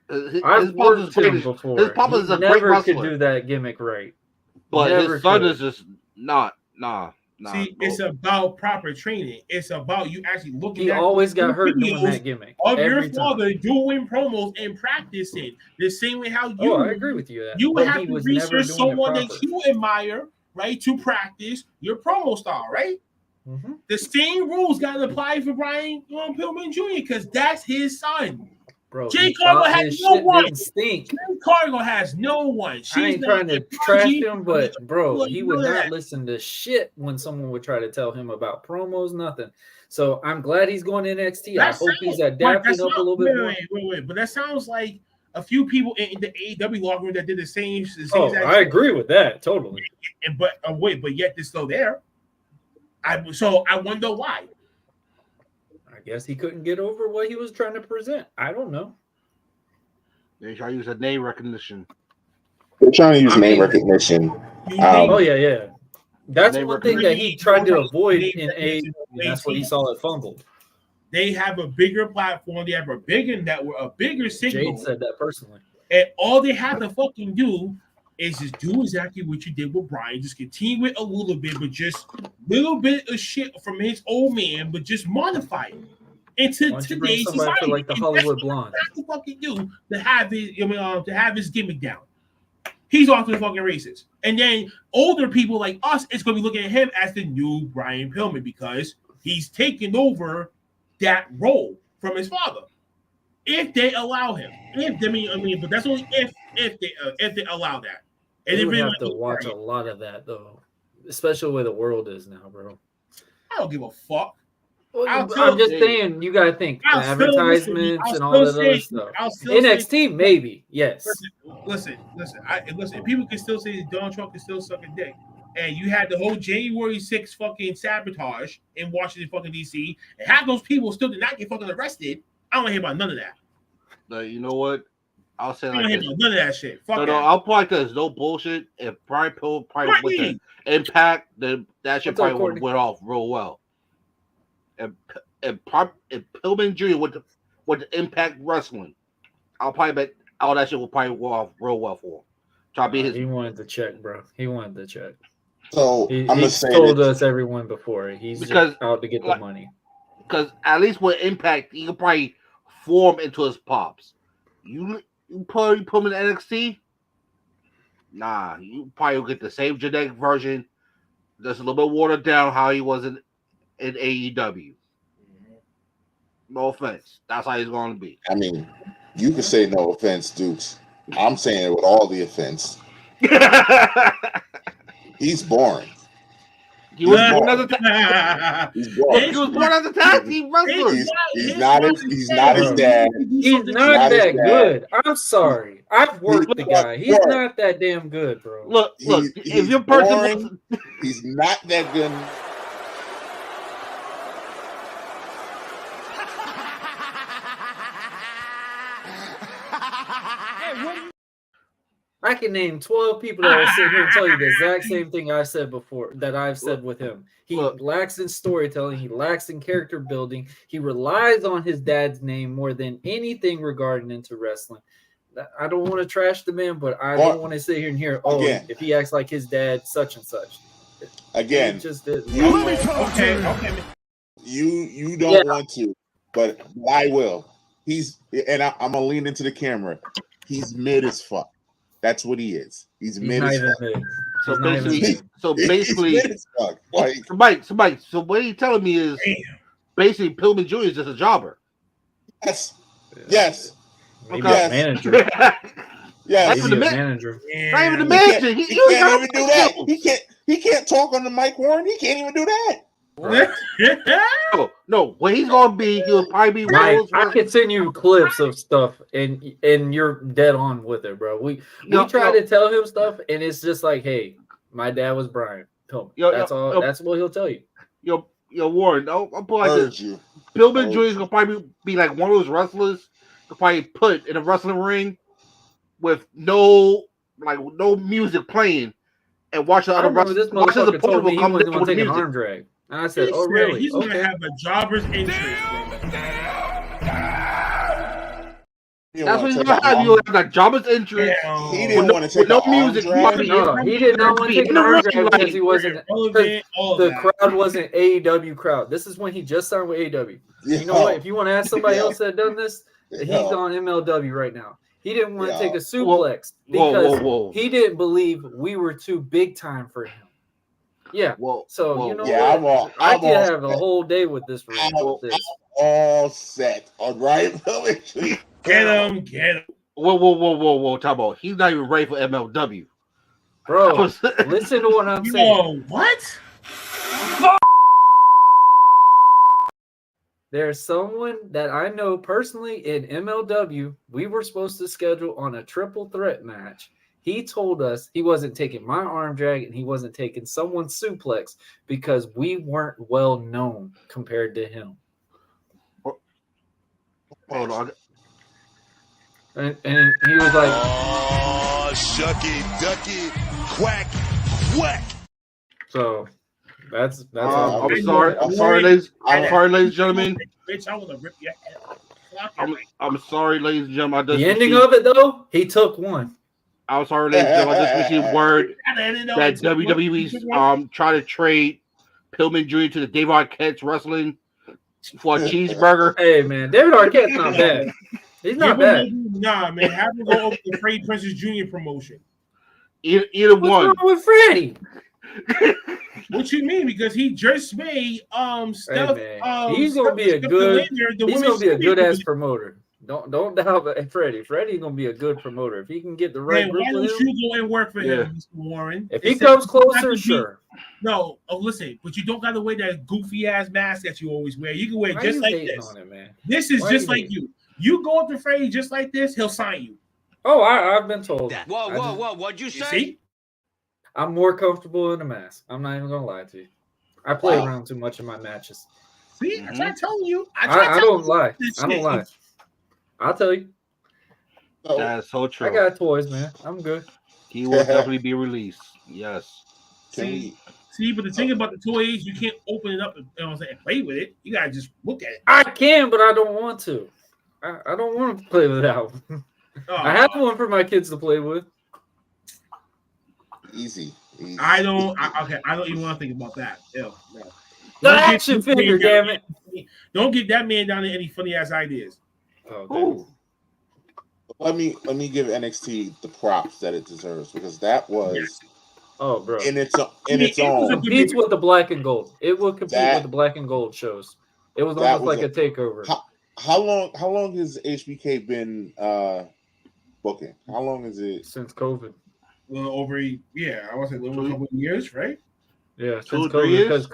I've worked him before.
His papa is a great
never
wrestler.
Could do that gimmick right.
But
never
his son
could.
is just nah.
See, it's about proper training. It's about you actually looking.
He always got hurt doing that gimmick.
Of your father doing promos and practicing the same way how you.
I agree with you.
You would have to research someone that you admire, right, to practice your promo style, right? Mm-hmm. The same rules got to apply for Brian Pillman Jr. because that's his son.
Bro,
Jay Cargill has no one.
Stink.
Jay Cargill has no one.
I ain't trying to trash him, but bro, he would not listen to shit when someone would try to tell him about promos, nothing. So I'm glad he's going to NXT. I hope he's adapted up a little bit more.
Wait. But that sounds like a few people in the AEW locker room that did the same.
I agree with that totally.
But yet they're still there. I wonder why.
I guess he couldn't get over what he was trying to present. I don't know.
They try to use a name recognition.
They're trying to use name recognition.
Yeah. That's one thing that he tried to avoid in AEW. That's what he saw it fumbled.
They have a bigger platform. They have a bigger network, a bigger signal.
Jade said that personally.
And all they have to fucking do is just do exactly what you did with Brian. Just continue it a little bit, but just a little bit of shit from his old man, but just modify it into today's society.
Like the Hollywood Blonde.
That's what to fucking do to have his gimmick down. He's off to the fucking races. And then older people like us is going to be looking at him as the new Brian Pillman because he's taking over that role from his father. If they allow him. But that's only if they allow that. And
they really have to watch a lot of that though, especially where the world is now, bro.
I don't give a fuck.
Well, I'm just saying, you gotta think the advertisements and all that other stuff. NXT, maybe, yes.
Listen. People can still say Donald Trump can still suck a dick, and you had the whole January 6th fucking sabotage in Washington fucking DC, and half those people still did not get fucking arrested. I don't want to hear about none of that.
You know what? I'll say like this.
None of that shit. Fuck
no, I'll put like this. No bullshit. If Brian Pillman probably went to Impact, then that shit probably would have went off real well. If Pillman Jr. went to Impact Wrestling, I'll probably bet all that shit will probably go off real well for him.
He wanted the check, bro. He wanted the check.
So
he told us everyone before. He's just out to get the money.
Because at least with Impact, he could probably form into his pops. You put him in NXT? Nah, you probably will get the same genetic version, just a little bit watered down how he was in AEW. No offense. That's how he's going to be.
I mean, you can say no offense, Dukes. I'm saying it with all the offense. He's boring.
He was born as a tag team wrestler.
He's not his dad.
He's not that good. I'm sorry. I've worked the guy. He's not that damn good, bro.
Look. If your person,
he's not that good.
I can name 12 people that will sit here and tell you the exact same thing I said before that I've said with him. He lacks in storytelling. He lacks in character building. He relies on his dad's name more than anything regarding into wrestling. I don't want to trash the man, but I don't want to sit here and hear, if he acts like his dad, such and such.
Again,
just
you don't want to, but I will. I'm gonna lean into the camera. He's mid as fuck. That's what he is. He's mid as fuck.
So basically, somebody. So what he's telling me is basically Pillman Jr. is just a jobber.
Yes.
Maybe a manager.
Yes.
Not even the
manager.
Not even the manager.
He can't even do that. He can't talk on the mic, Warren. He can't even do that.
Right. No. What he's gonna be, he'll probably be.
I can send you clips of stuff, and you're dead on with it, bro. We try to tell him stuff, and it's just like, hey, my dad was Brian Pillman. That's all. That's what he'll tell you.
Yo, Warren. I'll put like this. Pillman Jr. is gonna probably be like one of those wrestlers to probably put in a wrestling ring with no music playing, and watch the other wrestlers.
This motherfucker told me he wasn't gonna take an arm drag. And I said, "Oh, really?
He's gonna have a jobber's interest."
That's what he's gonna have. You have a jobber's interest.
He didn't want to take
no music.
No, he did not want to take an arm drag because he wasn't. The crowd wasn't AEW crowd. This is when he just signed with AEW. You know what? If you want to ask somebody else that done this, he's on MLW right now. He didn't want to take a suplex because he didn't believe we were too big time for him. Yeah.
Well,
So
well,
you know
Yeah,
what?
I'm
I can
all
have a
set.
whole day with this rant.
I'm
With this.
all set on Ryan Military.
Get him.
whoa, talk about. He's not even ready for MLW.
Bro, listen to what I'm saying.
Yo, what?
There's someone that I know personally in MLW. We were supposed to schedule on a triple threat match. He told us he wasn't taking my arm drag and he wasn't taking someone's suplex because we weren't well known compared to him.
Hold on.
And he was like,
Oh, shucky, ducky, quack, quack.
so that's all.
I'm sorry, ladies and gentlemen.
Bitch, I want to rip your head off.
I'm sorry, ladies and gentlemen.
The ending of it though, he took one.
I'm sorry, ladies and gentlemen. I just received word that WWE's trying to trade Pillman Jr. to the Dave Arquette's wrestling for a cheeseburger.
Hey man, David Arquette's not bad. He's not bad.
Nah, man, have him go over the Freddie Princess Jr. promotion.
Either one.
What's wrong with Freddie?
What you mean? Because he just made stuff.
Hey, he's gonna be a good. He's gonna be a good ass promoter. Don't doubt Freddie. Freddie's gonna be a good promoter if he can get the right
Man,
group
why
with
don't
him.
you go and work for him, Mr. Warren?
If he comes closer, sure.
No, listen, but you don't got to wear that goofy ass mask that you always wear. You can wear
Why
just
you
like
hating
this.
on it, man?
This is
Why
just
you
like
hating?
you. You go up to Freddie just like this, he'll sign you.
Oh, I've been told.
Whoa, what'd you say?
See?
I'm more comfortable in a mask. I'm not even gonna lie to you. I play around too much in my matches.
See, I tried telling you.
I don't lie. I don't lie. I'll tell you.
That's so true.
I got toys, man. I'm good.
He will definitely be released. Yes.
See, but the thing about the toys, you can't open it up and play with it. You gotta just look at it.
I can, but I don't want to. I don't want to play with that one. I have one for my kids to play with.
Easy.
I don't even want to think about that. Ew, no.
The action figure, damn it.
Don't get that man down to any funny ass ideas.
Oh,
let me give NXT the props that it deserves because that was
bro.
in its own. It
competes with the black and gold. It will compete with the black and gold shows. It was almost like a takeover.
How long has HBK been booking? How long is it
since COVID?
Over I want to say a couple of years, right?
Yeah,
since COVID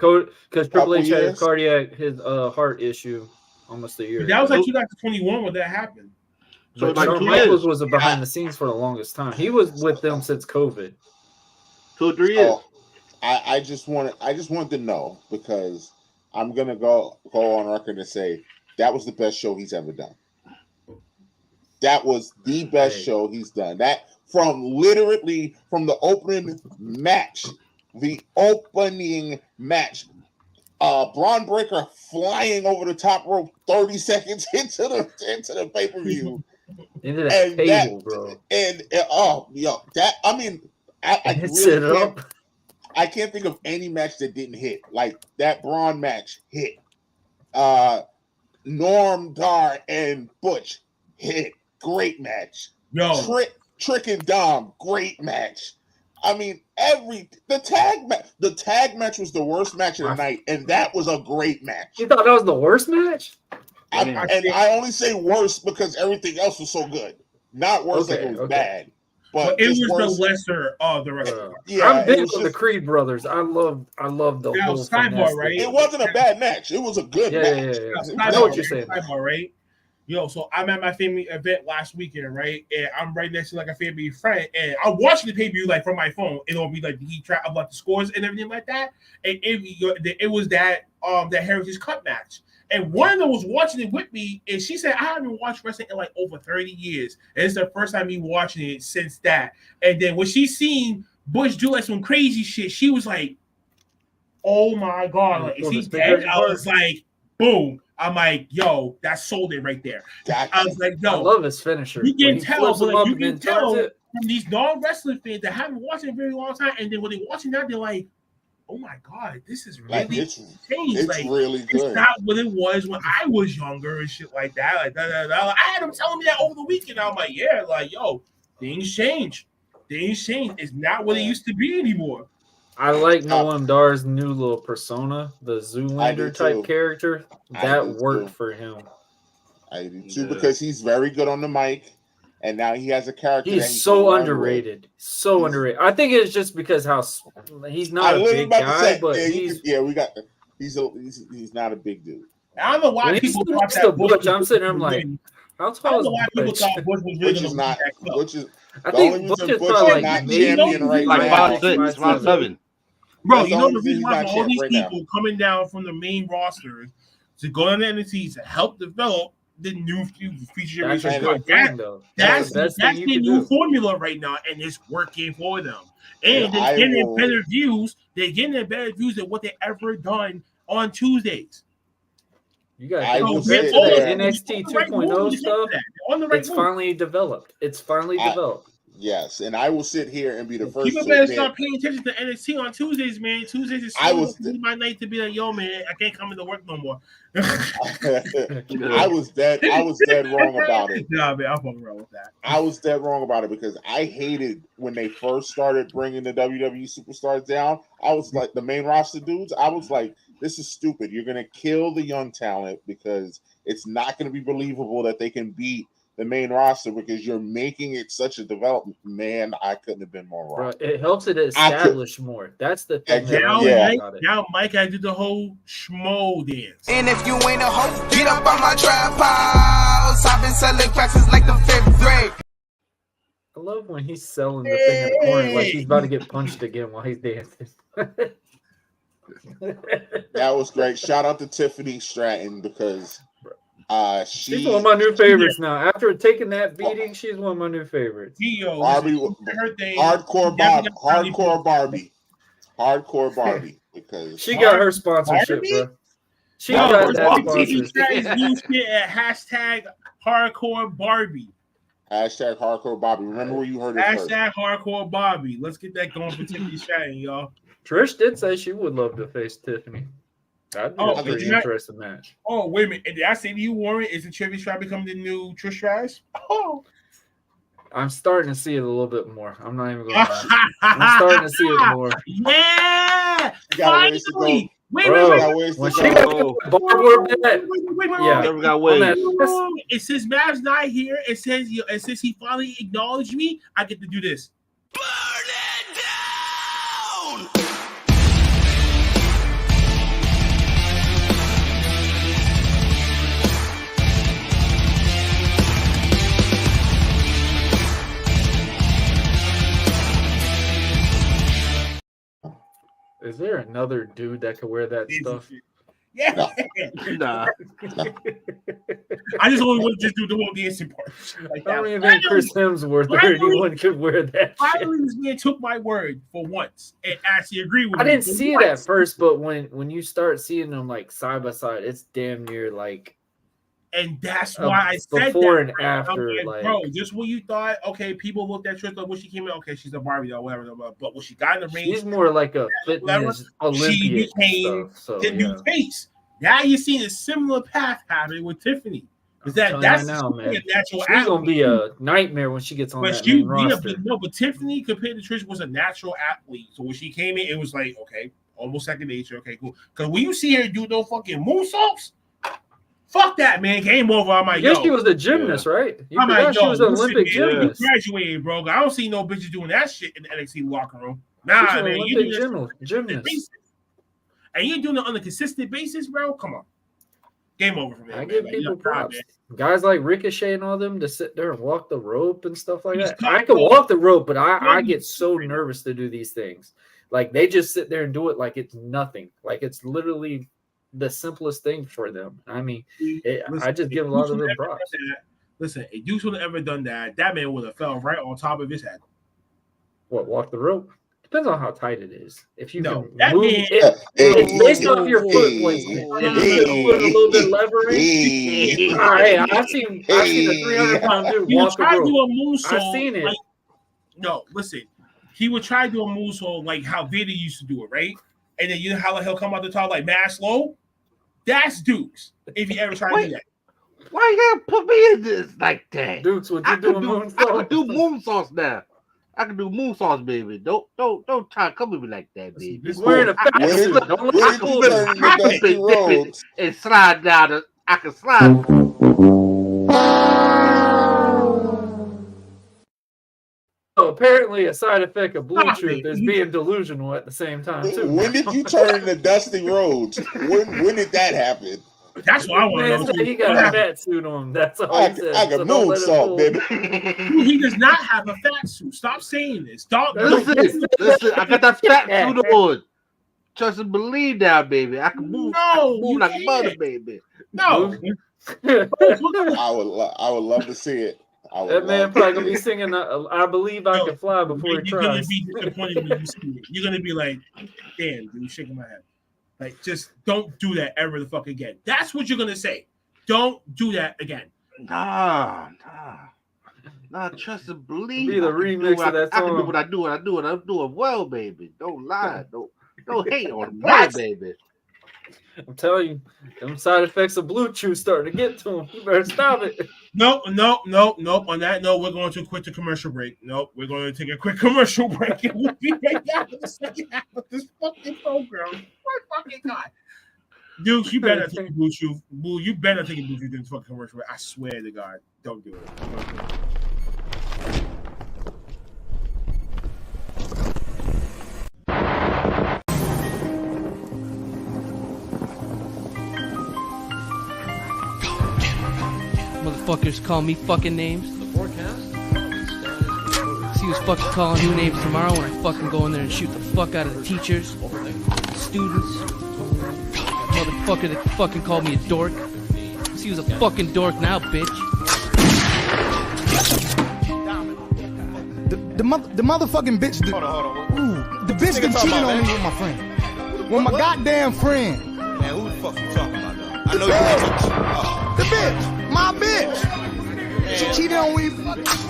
because Triple H had his heart issue almost a year.
But that was like 2021 when that happened.
So Shawn Michaels was behind the scenes for the longest time. He was with them since COVID.
2 or 3 years.
I just wanted to know because I'm gonna go on record and say that was the best show he's ever done. That was the best show he's done. That from the opening match. The opening match. Braun Breaker flying over the top rope 30 seconds into the pay-per-view.
Into that table, bro.
I can't think of any match that didn't hit. Like that Braun match hit. Norm Dar and Butch hit. Great match.
Yo.
Trick and Dom, great match. I mean, the tag match was the worst match of the night, and that was a great match.
You thought that was the worst match?
I only say worst because everything else was so good. Not worse like it was bad. But
it was the lesser of the rest.
I'm big on the Creed brothers. I love the whole
sidebar, right?
It wasn't a bad match. It was a good match.
I know what you're saying.
Sidebar, right? Yo, so I'm at my family event last weekend, right? And I'm right next to like a family friend, and I'm watching the pay-per-view like from my phone. It'll be like he track about the scores and everything like that. And it was that Heritage Cup match. And one of them was watching it with me, and she said, I haven't watched wrestling in like over 30 years. And it's the first time me watching it since that. And then when she seen Bush do like some crazy shit, she was like, oh my God, like, is he dead? I was like, boom. I'm like, yo, that sold it right there. I was like, yo,
I love his finisher.
You can tell, you can tell from these non-wrestling fans that haven't watched it in a very long time, and then when they're watching that, they're like, oh my God, this is really changed.
It's
like,
really good.
It's not what it was when I was younger and shit like that. Like, I had them telling me that over the weekend. I'm like, yeah, like, yo, things change. It's not what it used to be anymore.
I like Noam Dar's new little persona, the
I do
Zoolander
too.
type character.
I
That
do
worked
too.
for him.
I do too
Yeah.
because he's very good on the mic, and now he has a character. that
He's
he
so
can run with.
underrated. So
He's-
underrated. I think it's just because he's
I
not a
literally
big
about to
guy,
say,
but
he's not a big dude.
I don't know why
when he
people
stood
thought
next to
that Bush
Butch,
was
I'm sitting there, I'm
gonna
like,
win.
how
I
tall
don't
is
know why people
Butch?
thought Bush was really
Which
gonna
is
win
not.
that club.
Which is
I
the
think
only
Butch
reason
is
Butch
probably
is
like
not
maybe
champion right
Like
now.
5'6", 5'7".
Bro,
That's
you
the
know
only
the
reason
reason
he's
why
not
all
champ
these
right now.
people coming down from the main rosters to go on the NXT to help develop the new feature
that's
generation.
a good
That-
thing, though.
That's
the best
that's
thing you
the
can
new
do.
formula right now, and it's working for them.
And
And they're
I
getting
will-
better views. They're getting better views than what they ever done on Tuesdays.
You got
I
to
will
compared
sit
to the
there-
NXT
On the right
2.0
move to get
stuff.
to that. They're on the right
It's
move.
finally developed. It's finally
I-
developed.
Yes, and I will sit here and be the first
People
to
better
admit
start paying attention to NXT on Tuesdays, man. Tuesdays is
I was-
my night to be like, yo, man, I can't come into work no more.
I was dead wrong about it.
Nah, man, I'm fucking wrong with that.
I was dead wrong about it because I hated when they first started bringing the WWE superstars down. I was like, the main roster dudes, I was like, this is stupid. You're going to kill the young talent because it's not going to be believable that they can beat the main roster because you're making it such a development. Man, I couldn't have been more wrong.
Bro, it helps it establish more. That's the thing. that I
Now,
like
Yeah.
about it.
now Mike had to do the whole schmo dance.
And if you ain't a hoe, get up on my trap house. I've been selling cracks since like the 5th grade.
I love when he's selling the thing in the corner like he's about to get punched again while he's dancing.
That was great. Shout out to Tiffany Stratton because
She's one of my new favorites now. After taking that beating, she's one of my new favorites.
Yo,
Barbie,
her thing,
hardcore Barbie because
She got her sponsorship,
Barbie?
bro. She
Yo,
got that
TV
sponsorship.
guys use it at hashtag hardcore Barbie.
hashtag hardcore Barbie. Remember where you heard it first.
Hashtag hardcore Barbie. Let's get that going for Tiffany Stratton, y'all.
Trish did say she would love to face Tiffany. That'd be
Oh,
a pretty
did I-
interesting match.
Oh, wait a minute. And did I say to you, Warren, is the Tiffany Stratton becoming the new Trish Stratus? Oh.
I'm starting to see it a little bit more. I'm not even going to lie. I'm starting to see it more.
Yeah!
You got a ways to go.
Finally! Wait,
Bro,
wait,
You
wait,
got ways to
When she
go.
got barbed wire bat,
wait.
Yeah.
Never got
on
ways.
that-
It says Mav's not here. It says he finally acknowledged me. I get to do this.
Burn it down!
Is there another dude that could wear that stuff?
Yeah.
Nah.
I just only want to just do the whole dancing part. Like
I don't
that.
even think Chris Hemsworth or
Finally-
anyone could wear that shit.
Finally, this man took my word for once and actually agreed with
I
me.
didn't
for
see it
once.
at first, but when you start seeing them like side by side, it's damn near like
And that's why I said
before
that.
and after.
I'm
Like,
bro, just when you thought, okay, people looked at Trish like when she came in, okay, she's a Barbie or whatever, but when she got in the ring,
she's more like a fitness Olympian
became
stuff. So
the new face. Now you're seeing a similar path happening with Tiffany. Is that that's
now, man.
a natural
She's gonna
athlete.
be a nightmare when she gets on
But
that
she,
main roster.
but Tiffany compared to Trish was a natural athlete. So when she came in, it was like, okay, almost second nature. Okay, cool. Because when you see her do no fucking moonsaults, fuck that, man. Game over. I'm like,
Yes,
yo.
she was a gymnast, right? You
I'm
forgot
like,
she
yo,
was an
listen,
Olympic
man, you
gymnast.
graduated, bro. I don't see no bitches doing that shit in the NXT locker room.
She's
Nah,
an
man. You
Olympic
do this
gymnast.
and you're doing it on a consistent basis, bro. Come on. Game over for me.
I
man.
give
Like,
people
you know,
props.
man.
Guys like Ricochet and all them to sit there and walk the rope and stuff like
He's
that. I can
comfortable.
walk the rope, but I get so nervous to do these things. Like they just sit there and do it like it's nothing. Like it's literally the simplest thing for them. I mean, I just give a lot of them props.
Listen, if Deuce would have ever done that, that man would have fell right on top of his head.
What, walk the rope? Depends on how tight it is. If you
No,
can
that
move
man-
it,
Hey,
based off your foot placement. If you put a little bit of leverage,
hey,
all right, I've seen a 300-pound dude
He would
walk the
try to do
rope.
a moonsault.
I've seen it.
Like, no, listen. He would try to do a moonsault like how Vader used to do it, right? And then you know how he'll come out the top like mass low? That's Dukes. If you ever try to do that.
Why you gotta put me in this like that?
Dukes, would
I
you do a
could
moonsault?
do moonsaults now. I can do moonsaults, baby. Don't try to come with me like that, baby.
He's wearing a fat
When
suit.
did
Don't
when
let
did
him
you
fool
turn
you.
into Dusty Rhodes?
And slide down. I can slide.
So apparently, a side effect of
Stop
Bluetooth
it.
is being delusional at the same time too.
When did you turn into Dusty Rhodes? When did that happen?
That's what I want to
Man
know.
said
Too.
he got
What
a
happened?
fat suit on. That's all
I
he said.
can
So don't let him
moonsault,
fool
baby.
Dude, he does not have a fat suit. Stop saying this. Don't.
Listen. I got that fat suit on. Trust and believe now, baby. I can move.
No, you
like
can't.
butter, baby.
No.
I would love to see it.
That man probably gonna be singing "I Believe I Can Fly" before he
You're
tries.
gonna be disappointed when you see it. You're gonna be like, "Damn, dude, shaking my head." Like, just don't do that ever the fuck again. That's what you're gonna say. Don't do that again.
Nah. Trust and believe.
Be the remix of that
I can do
song.
what I do, and I'm doing well, baby. Don't lie. Don't hate on me,
What?
baby.
I'm telling you, them side effects of Bluetooth starting to get to him. You better stop it.
Nope. On that note, we're going to quit the commercial break. Nope, we're going to take a quick commercial break, and we'll be right back with the second half of this fucking program. My fucking God. Dude, you better take a Bluetooth. Boo, you better take a Bluetooth during this fucking commercial break. I swear to God. Don't do it. Don't do it.
Motherfuckers call me fucking names.
The forecast?
See who's fucking calling new names tomorrow when I fucking go in there and shoot the fuck out of the teachers, students. Motherfucker that fucking called me a dork. See who's a fucking dork now, bitch.
The motherfucking bitch.
Hold on.
Ooh, the bitch that cheated on me with my friend. With my goddamn friend.
Man, who the fuck you talking about, though? I know you ain't
The bitch. My bitch. She cheated on me.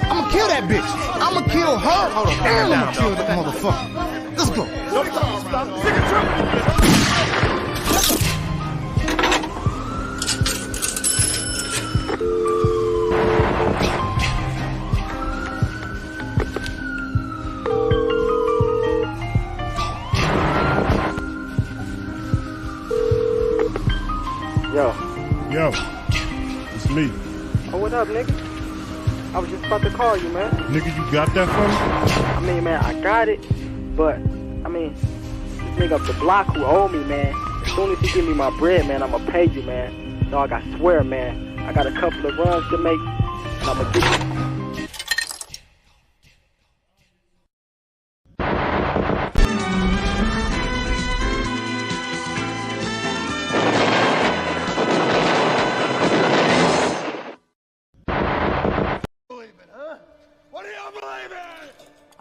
I'ma kill that bitch. I'ma kill her.
Hold on,
And I'ma
down,
kill
dog.
that motherfucker. Let's go.
Yo, it's me.
Oh, what up, nigga? I was just about to call you, man.
Nigga, you got that from me?
I mean, man, I got it, but, I mean, this nigga up the block who owe me, man, as soon as he give me my bread, man, I'ma pay you, man. Dog, I swear, man, I got a couple of runs to make, and I'ma get you.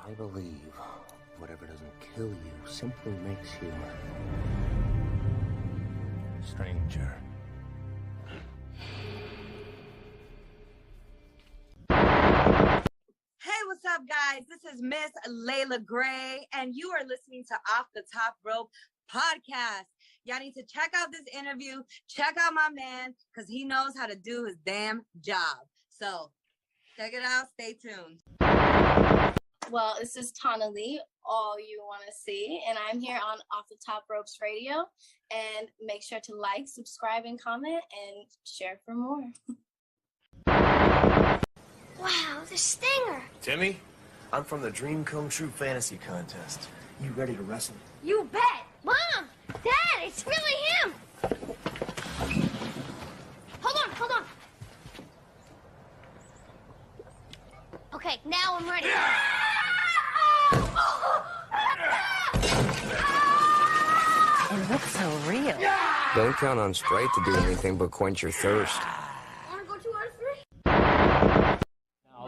I believe whatever doesn't kill you simply makes you stranger.
Hey, what's up, guys? This is Miss Layla Gray, and you are listening to Off the Top Rope Podcast. Y'all need to check out this interview. Check out my man, because he knows how to do his damn job. So, check it out. Stay tuned.
Well, this is Tana Lee, all you want to see, and I'm here on Off the Top Ropes Radio. And make sure to like, subscribe, and comment, and share for more.
Wow, the stinger.
Timmy, I'm from the Dream Come True Fantasy Contest. You ready to wrestle?
You bet. Mom, Dad, it's really him. Hold on. Okay, now I'm ready.
It looks so real.
Don't count on Sprite to do anything but quench your thirst.
Wanna go 2 out of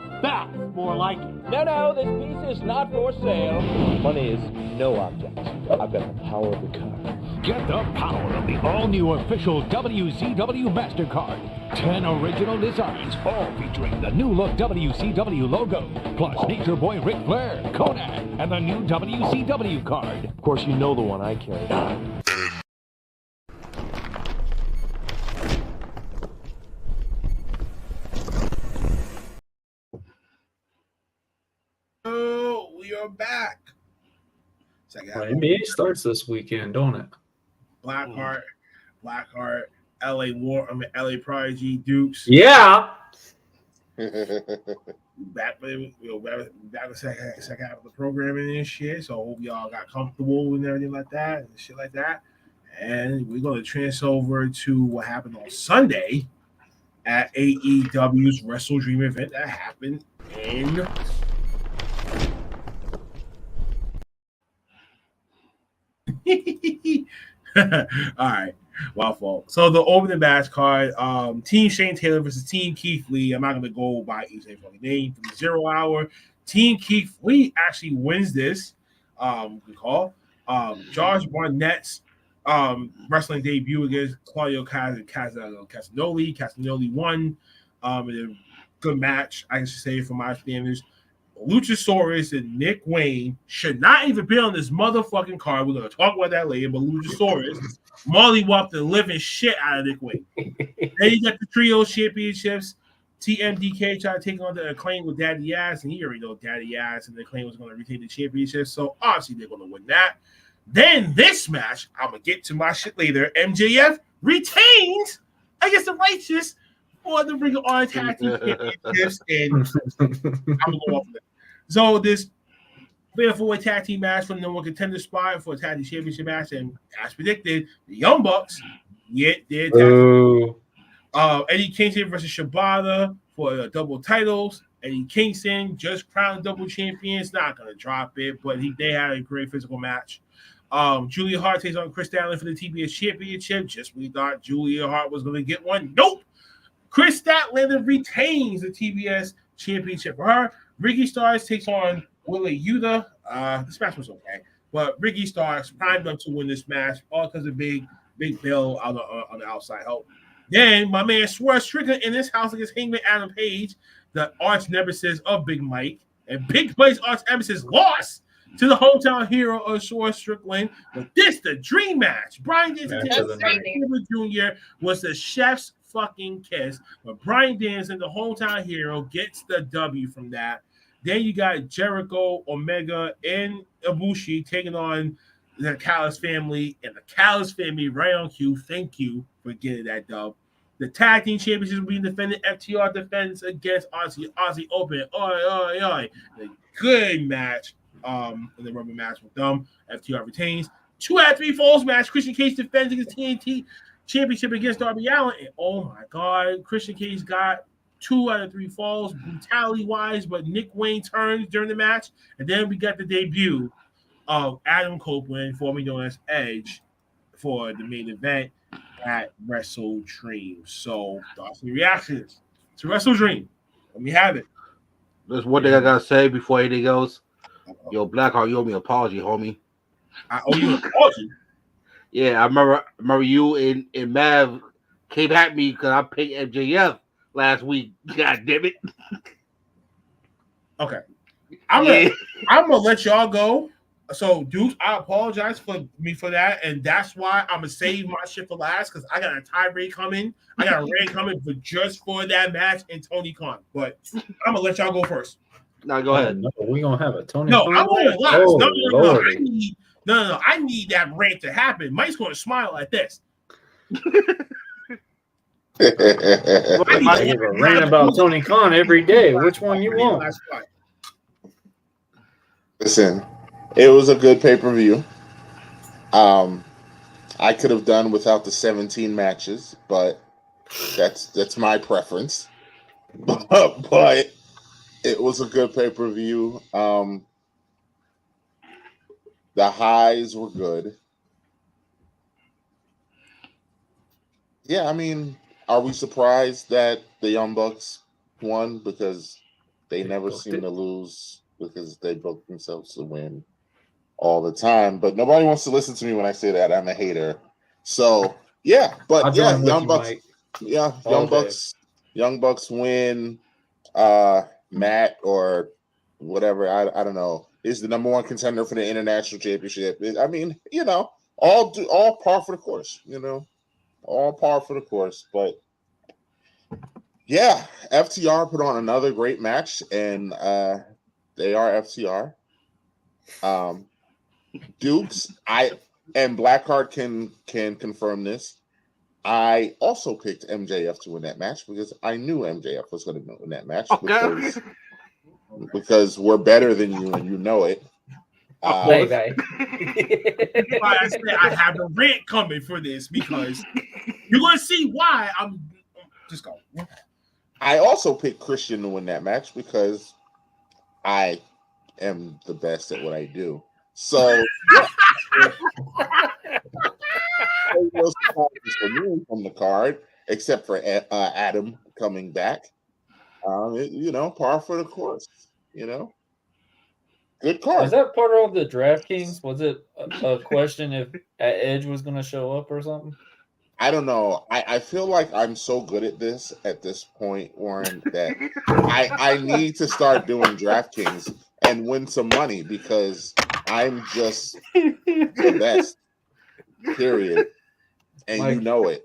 3?
That's more like it. No, this piece is not for sale. Money is no object. I've got the power of the card.
Get the power of the all-new official WCW MasterCard. 10 original designs, all featuring the new look WCW logo, plus Nature Boy Ric Flair, Kodak, and the new WCW card.
Of course, you know the one I carry.
are back.
Well, NBA starts this weekend, don't it?
Blackheart, LA Prodigy, Dukes.
Yeah.
Back with the second half of the programming and shit. So hope y'all got comfortable and everything like that and shit like that. And we're gonna transfer over to what happened on Sunday at AEW's Wrestle Dream event that happened in all right. My fault. So the opening match card, Team Shane Taylor versus Team Keith Lee. I'm not gonna go by each fucking name from the 0 hour. Team Keith Lee actually wins this. Good call. Josh Barnett's wrestling debut against Claudio Castagnoli. Castagnoli won. In a good match, I should say, for my standards. Luchasaurus and Nick Wayne should not even be on this motherfucking card. We're gonna talk about that later, but Luchasaurus mollywopped the living shit out of Nick Wayne. Then you got the trio championships. TMDK tried to take on the Acclaim with Daddy Ass, and he already know Daddy Ass, and the Acclaim was going to retain the championship. So obviously they're going to win that. Then this match, I'm gonna get to my shit later. MJF retains against the Righteous for the Ring of Honor Tag Team Championships, and I'm gonna go off of that. So this fatal tag team match for the number one contender spot for a tag team championship match, and as predicted, the Young Bucks get their tag team. Eddie Kingston versus Shibata for double titles. Eddie Kingston just crowned double champions, not gonna drop it, but they had a great physical match. Julia Hart takes on Chris Statlander for the TBS championship. Just when we thought Julia Hart was gonna get one, nope. Chris Statlander retains the TBS championship for her. Ricky Starks takes on Willa Yuta. This match was okay, but Ricky Starks primed up to win this match, all because of Big Bill on the outside help. Then my man Swerve Strickland in his house against Hangman Adam Page, the arch nemesis of Big Mike, and Big Mike's arch nemesis lost to the hometown hero of Swerve Strickland. But this the dream match. Brian Danielson Jr. was the chef's fucking kiss, but Brian Danielson, the hometown hero, gets the W from that. Then you got Jericho, Omega, and Ibushi taking on the Callis family, and the Callis family right on cue. Thank you for getting that dub. The tag team championships being defended. FTR defends against Aussie Open. A good match. In the rubber match with them. FTR retains. 2 out of 3 falls match. Christian Cage defends against TNT championship against Darby Allin. And oh my God, Christian Cage got 2 out of 3 falls brutality wise, but Nick Wayne turns during the match. And then we got the debut of Adam Copeland, formerly known as Edge, for the main event at Wrestle Dream. So that's the reactions to Wrestle Dream. Let me have it.
There's one thing I gotta say before anything goes. Yo, Blackheart, you owe me an apology, homie.
I owe you an apology.
Yeah, I remember you and Mav came at me because I picked MJF last week. God damn it.
Okay. I'm gonna let y'all go. So, dudes, I apologize for that, and that's why I'm gonna save my shit for last because I got a tirade coming. I got a raid coming just for that match and Tony Khan. But I'm gonna let y'all go first.
No, go ahead.
No, we gonna have a Tony.
No, I'm going last.
Oh,
No. I need that rant to happen. Mike's going to smile like this.
I give a rant about Tony Khan every day. Which one you want?
Listen, it was a good pay-per-view. I could have done without the 17 matches, but that's my preference. But it was a good pay-per-view. The highs were good. Yeah, I mean, are we surprised that the Young Bucks won? Because they never seem to lose because they book themselves to win all the time. But nobody wants to listen to me when I say that. I'm a hater. So, yeah. But, yeah, Young Bucks. Yeah, Young Bucks win. Matt or whatever, I don't know, is the number 1 contender for the international championship. I mean, all par for the course, all par for the course. But yeah, FTR put on another great match, and they are FTR. Dukes, and Blackheart can confirm this. I also picked MJF to win that match because I knew MJF was going to win that match because we're better than you and you know it.
Why I said I have a rant coming for this because you're going to see why. I'm just go.
I also picked Christian to win that match because I am the best at what I do. So, yeah. No surprises for me from the card, except for Adam coming back. Par for the course. Good card.
Was that part of the DraftKings? Was it a question if Edge was going to show up or something?
I don't know. I feel like I'm so good at this point, Warren, that I need to start doing DraftKings and win some money because I'm just the best. Period. And
Mike,
you know it.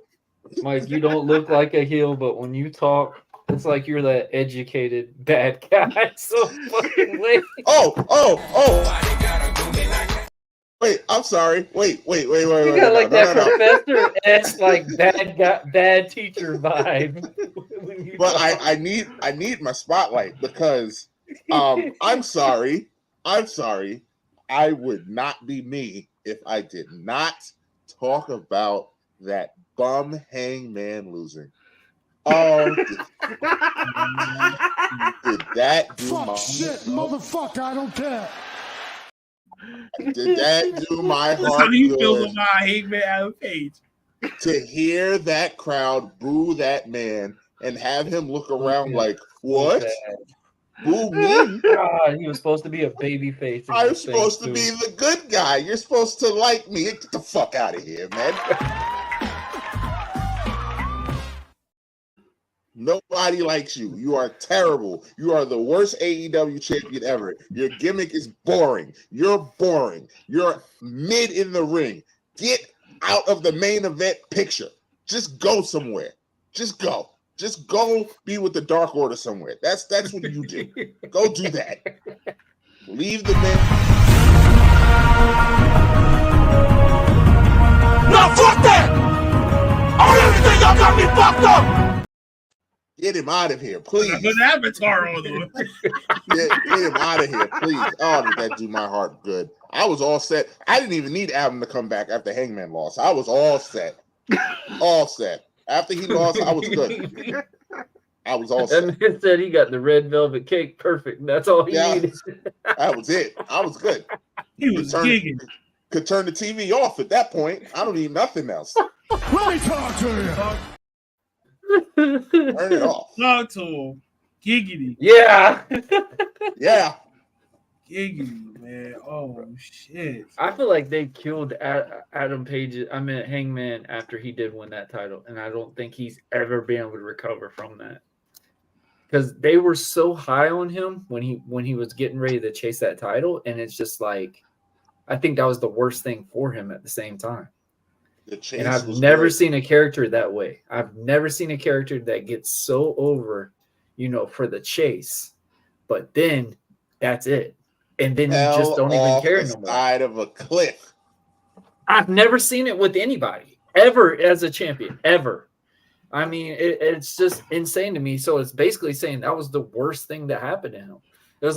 Mike, you don't look like a heel, but when you talk, it's like you're that educated bad guy. So fucking late.
Wait, I'm sorry. Wait.
You got like that Professor-esque, like bad teacher vibe.
But I need my spotlight because I'm sorry. I would not be me if I did not talk about that bum Hangman losing. Oh, did that do
Fuck shit, motherfucker, I don't care.
Did that do my heart
How do you feel
good
about Hangman Adam Page?
to hear that crowd boo that man and have him look around like, what? Boo me?
God, he was supposed to be a baby face.
I'm supposed to be the good guy. You're supposed to like me. Get the fuck out of here, man. Nobody likes you. You are terrible. You are the worst AEW champion ever. Your gimmick is boring. You're boring. You're mid in the ring. Get out of the main event picture. Just go somewhere. Just go. Just go be with the Dark Order somewhere. That's what you do. Go do that. Leave the man.
No, fuck that! On everything, y'all got me fucked up!
Get him out of here, please.
Put an avatar on them.
Get him out of here, please. Oh, did that do my heart good? I was all set. I didn't even need Adam to come back after Hangman lost. I was all set. All set. After he lost, I was good. I was all set.
And man said he got the red velvet cake perfect. That's all he needed.
That was it. I was good.
He was gigging.
Could turn the TV off at that point. I don't need nothing else.
Let me talk to you.
Turn it off.
Talk to him. Giggity.
Yeah.
Yeah.
Giggity, man. Oh, shit.
I feel like they killed Adam Page. I mean, Hangman after he did win that title. And I don't think he's ever been able to recover from that. Because they were so high on him when he was getting ready to chase that title. And it's just like, I think that was the worst thing for him at the same time. And I've never seen a character that way. I've never seen a character that gets so over, for the chase. But then that's it. And then you just don't even care no more.
Side of a cliff.
I've never seen it with anybody ever as a champion, ever. I mean, it's just insane to me. So it's basically saying that was the worst thing that happened to him. It's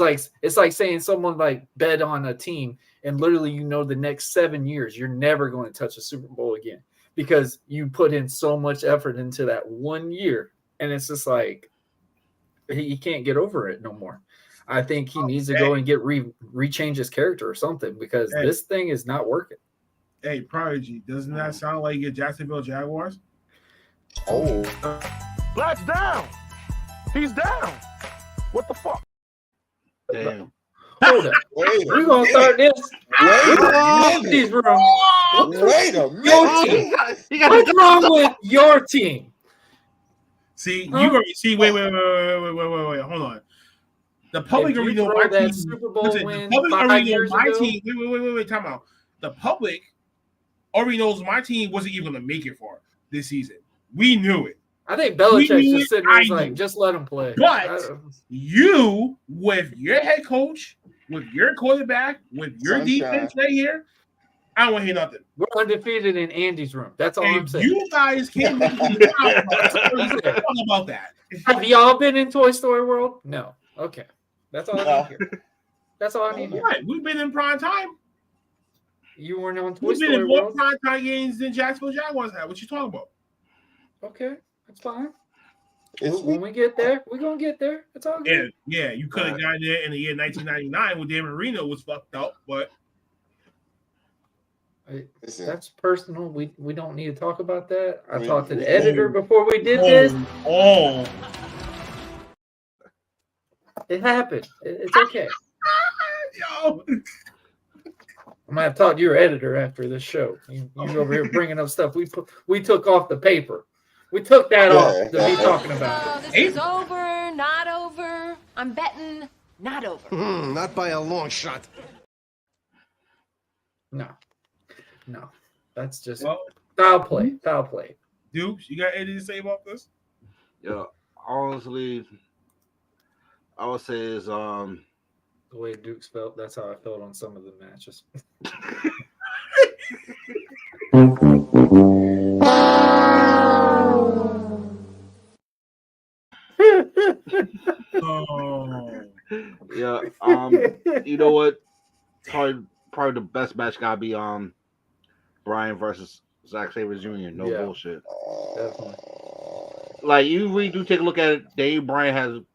like saying someone like bet on a team and literally the next 7 years you're never going to touch a Super Bowl again because you put in so much effort into that 1 year, and it's just like he can't get over it no more. I think he needs to go and get rechange his character or something because this thing is not working.
Hey, Prodigy, doesn't that sound like your Jacksonville Jaguars?
Oh,
Black's down. He's down. What the fuck?
Damn.
Hold up. We're going to start this.
Wait a minute.
Your team. What's wrong with your team?
See, wait. Hold on. The public already know my team.
Super Bowl win
the public
5
already know
years
my
ago?
team. Wait, time out. The public already knows my team wasn't even going to make it far this season. We knew it.
I think Belichick's just sitting there like, just let him play.
But you, with your head coach with your quarterback, with your
Sunshine.
defense right here, I don't want to hear nothing.
We're undefeated in Andy's room. That's all I'm
And
saying.
you guys can't make me talk about that.
Have y'all been in Toy Story World? No. Okay. That's all I need to hear. That's all I need to hear.
Right. We've been in prime time.
You weren't on Toy
We've been
Story
in more
World?
prime time games than Jacksonville Jaguars have. What you talking about?
Okay. That's fine. When we get there, we're going to get there. It's all good.
Yeah, you could have gotten there in the year 1999 when Dan Marino was fucked up, but
That's personal. We don't need to talk about that. I talked to the editor before we did this. It happened. It's okay.
Yo.
I'm gonna have to talk to your editor after this show. You over here bringing up stuff we took off the paper. We took that off to be talking about.
This is over, not over. I'm betting not over.
Not by a long shot.
No. That's just foul play. Foul play.
Dukes, you got anything to say about this?
Yeah, honestly, I would say is
the way Dukes felt. That's how I felt on some of the matches.
Yeah, you know what? Probably the best match gotta be Brian versus Zack Sabre Jr. No bullshit.
Definitely.
Like you really do take a look at it, Dave Bryan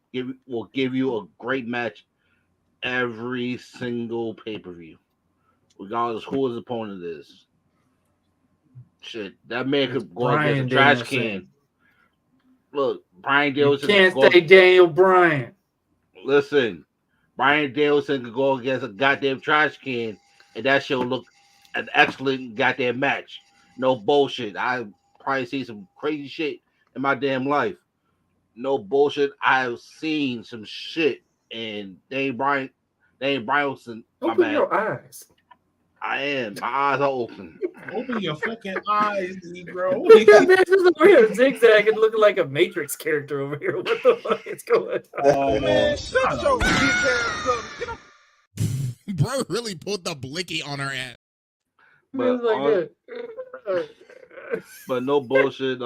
will give you a great match every single pay-per-view, regardless who his opponent is. Shit, that man could go against a trash can. Look, Brian Danielson.
You can't say Daniel Bryan.
Listen, Brian Danielson could go against a goddamn trash can, and that shit will look an excellent goddamn match. No bullshit. I probably see some crazy shit in my damn life. No bullshit. I've seen some shit, and Daniel Bryanson.
Open your eyes.
I am. My eyes are open.
Open your fucking eyes, bro.
This is over here zigzagging, looking like a Matrix character over here. What the fuck is going on?
Oh man, shut your bitch ass up.
Bro really pulled the blicky on her ass.
But no bullshit.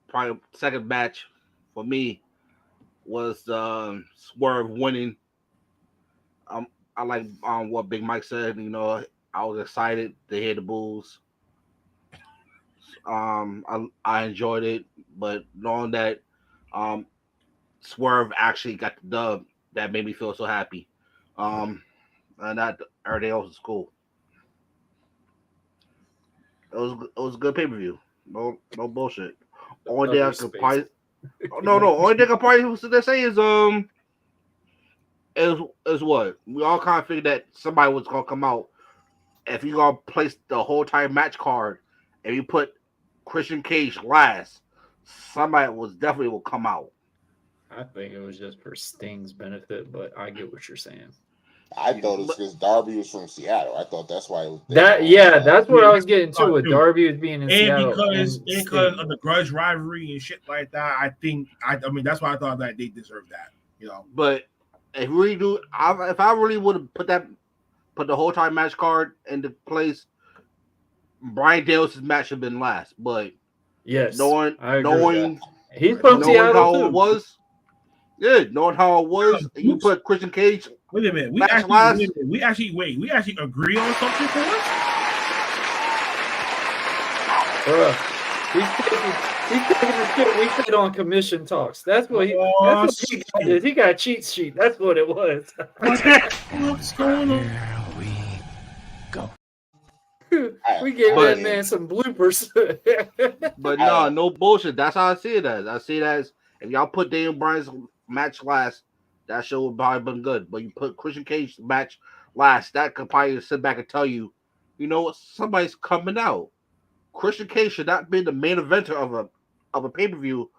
Probably second match for me was Swerve winning. I like what Big Mike said. You know, I was excited to hear the boos. I enjoyed it, but knowing that Swerve actually got the dub, that made me feel so happy. And that everything else was cool. It was a good pay-per-view. No bullshit. Only thing I could probably only thing I probably was to say is what we all kind of figured that somebody was gonna come out. If you gonna place the whole entire match card and you put Christian Cage last, somebody definitely will come out.
I think it was just for Sting's benefit, but I get what you're saying.
I thought it was because Darby was from Seattle. I thought that's why it was
that's what I was getting to with Darby was being in Seattle.
Because of the grudge rivalry and shit like that, I mean that's why I thought that they deserved that, you know.
But if we do, if I really would have put the whole time match card into place, Brian Danielson's match should have been last. But
yes,
knowing
he's from Seattle
how
too.
It was, knowing how it was, you put Christian Cage.
Wait a minute, we actually agree on something for once.
He's taking the shit we said on commission talks. That's what he did. He got a cheat sheet. That's what it was.
What's going on?
We gave that man some bloopers.
But no bullshit. That's how I see it as. I see it as if y'all put Daniel Bryan's match last, that show would probably been good. But you put Christian Cage's match last, that could probably sit back and tell you, you know what, somebody's coming out. Christian Cage should not be the main eventer of a pay-per-view.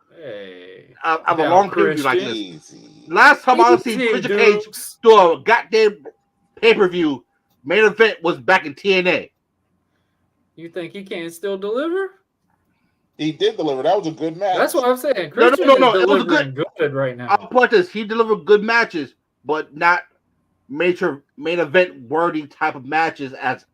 Of a long pay-per-view like this. Last time I seen Christian Cage do a goddamn pay-per-view main event was back in TNA.
You think he can still deliver?
He did deliver. That was a good match.
That's what I'm saying.
No.
Christian is
It was
delivering good right now.
I'll put this: he delivered good matches, but not major main event worthy type of matches as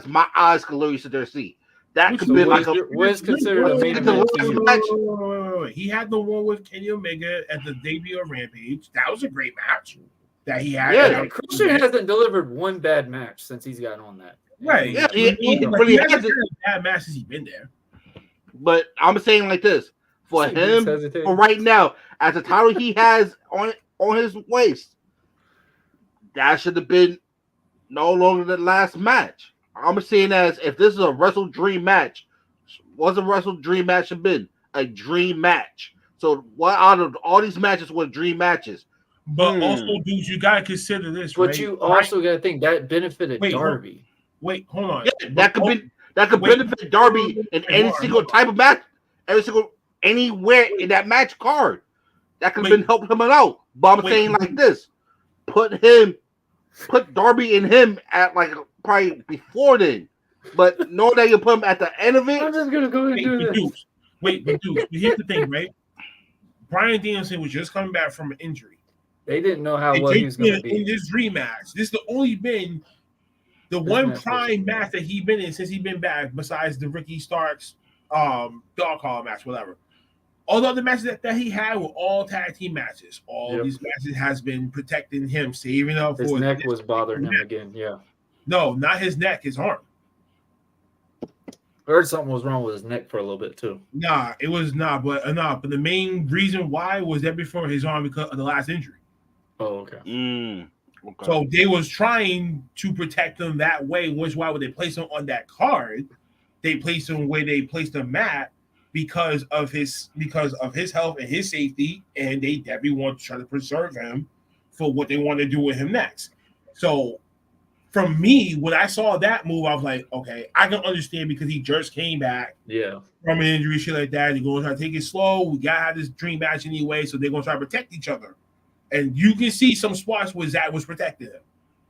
my eyes can literally sit there and see. That could be like
what's considered a main event to you?
Wait. He had the one with Kenny Omega at the debut of Rampage. That was a great match that he had.
Yeah, Christian hasn't delivered one bad match since he's gotten on that.
Right.
Yeah,
he hasn't had
it.
a bad match since he's been there.
But I'm saying like this for him, for right now, as the title he has on his waist, that should have been no longer the last match. I'm saying as if this is a Wrestle Dream match, what's a Wrestle Dream match have been? A dream match. So what out of all these matches were dream matches?
But also, dudes, you gotta consider this.
But
right?
you also gotta think that benefited Darby.
Hold on.
Yeah, that could benefit Darby in any single type of match, anywhere in that match card. That could have been helping him out. But I'm saying like this: put Darby and him at like probably before then. But know that you put him at the end of it.
I'm just gonna go ahead and do this.
But here's the thing, right? Bryan Danielson was just coming back from an injury.
They didn't know how well he was going to be
in this dream match. This is the only been the one prime match that he's been in since he's been back, besides the Ricky Starks dog call match, whatever. All the other matches that he had were all tag team matches. All these matches has been protecting him, saving up
his
for
neck was bothering him again. Yeah.
No, not his neck, his arm.
I heard something was wrong with his neck for a little bit too.
Nah, it was not. But the main reason why was that before his arm because of the last injury.
Oh, okay.
Okay.
So they was trying to protect him that way. Which why would they place him on that card? They placed him where they placed him at because of his health and his safety, and they definitely want to try to preserve him for what they want to do with him next. So, from me, when I saw that move, I was like, okay, I can understand because he just came back, from an injury, shit like that. They're going to try to take it slow. We gotta have this dream match anyway, so they're going to try to protect each other. And you can see some spots where Zach was protecting him.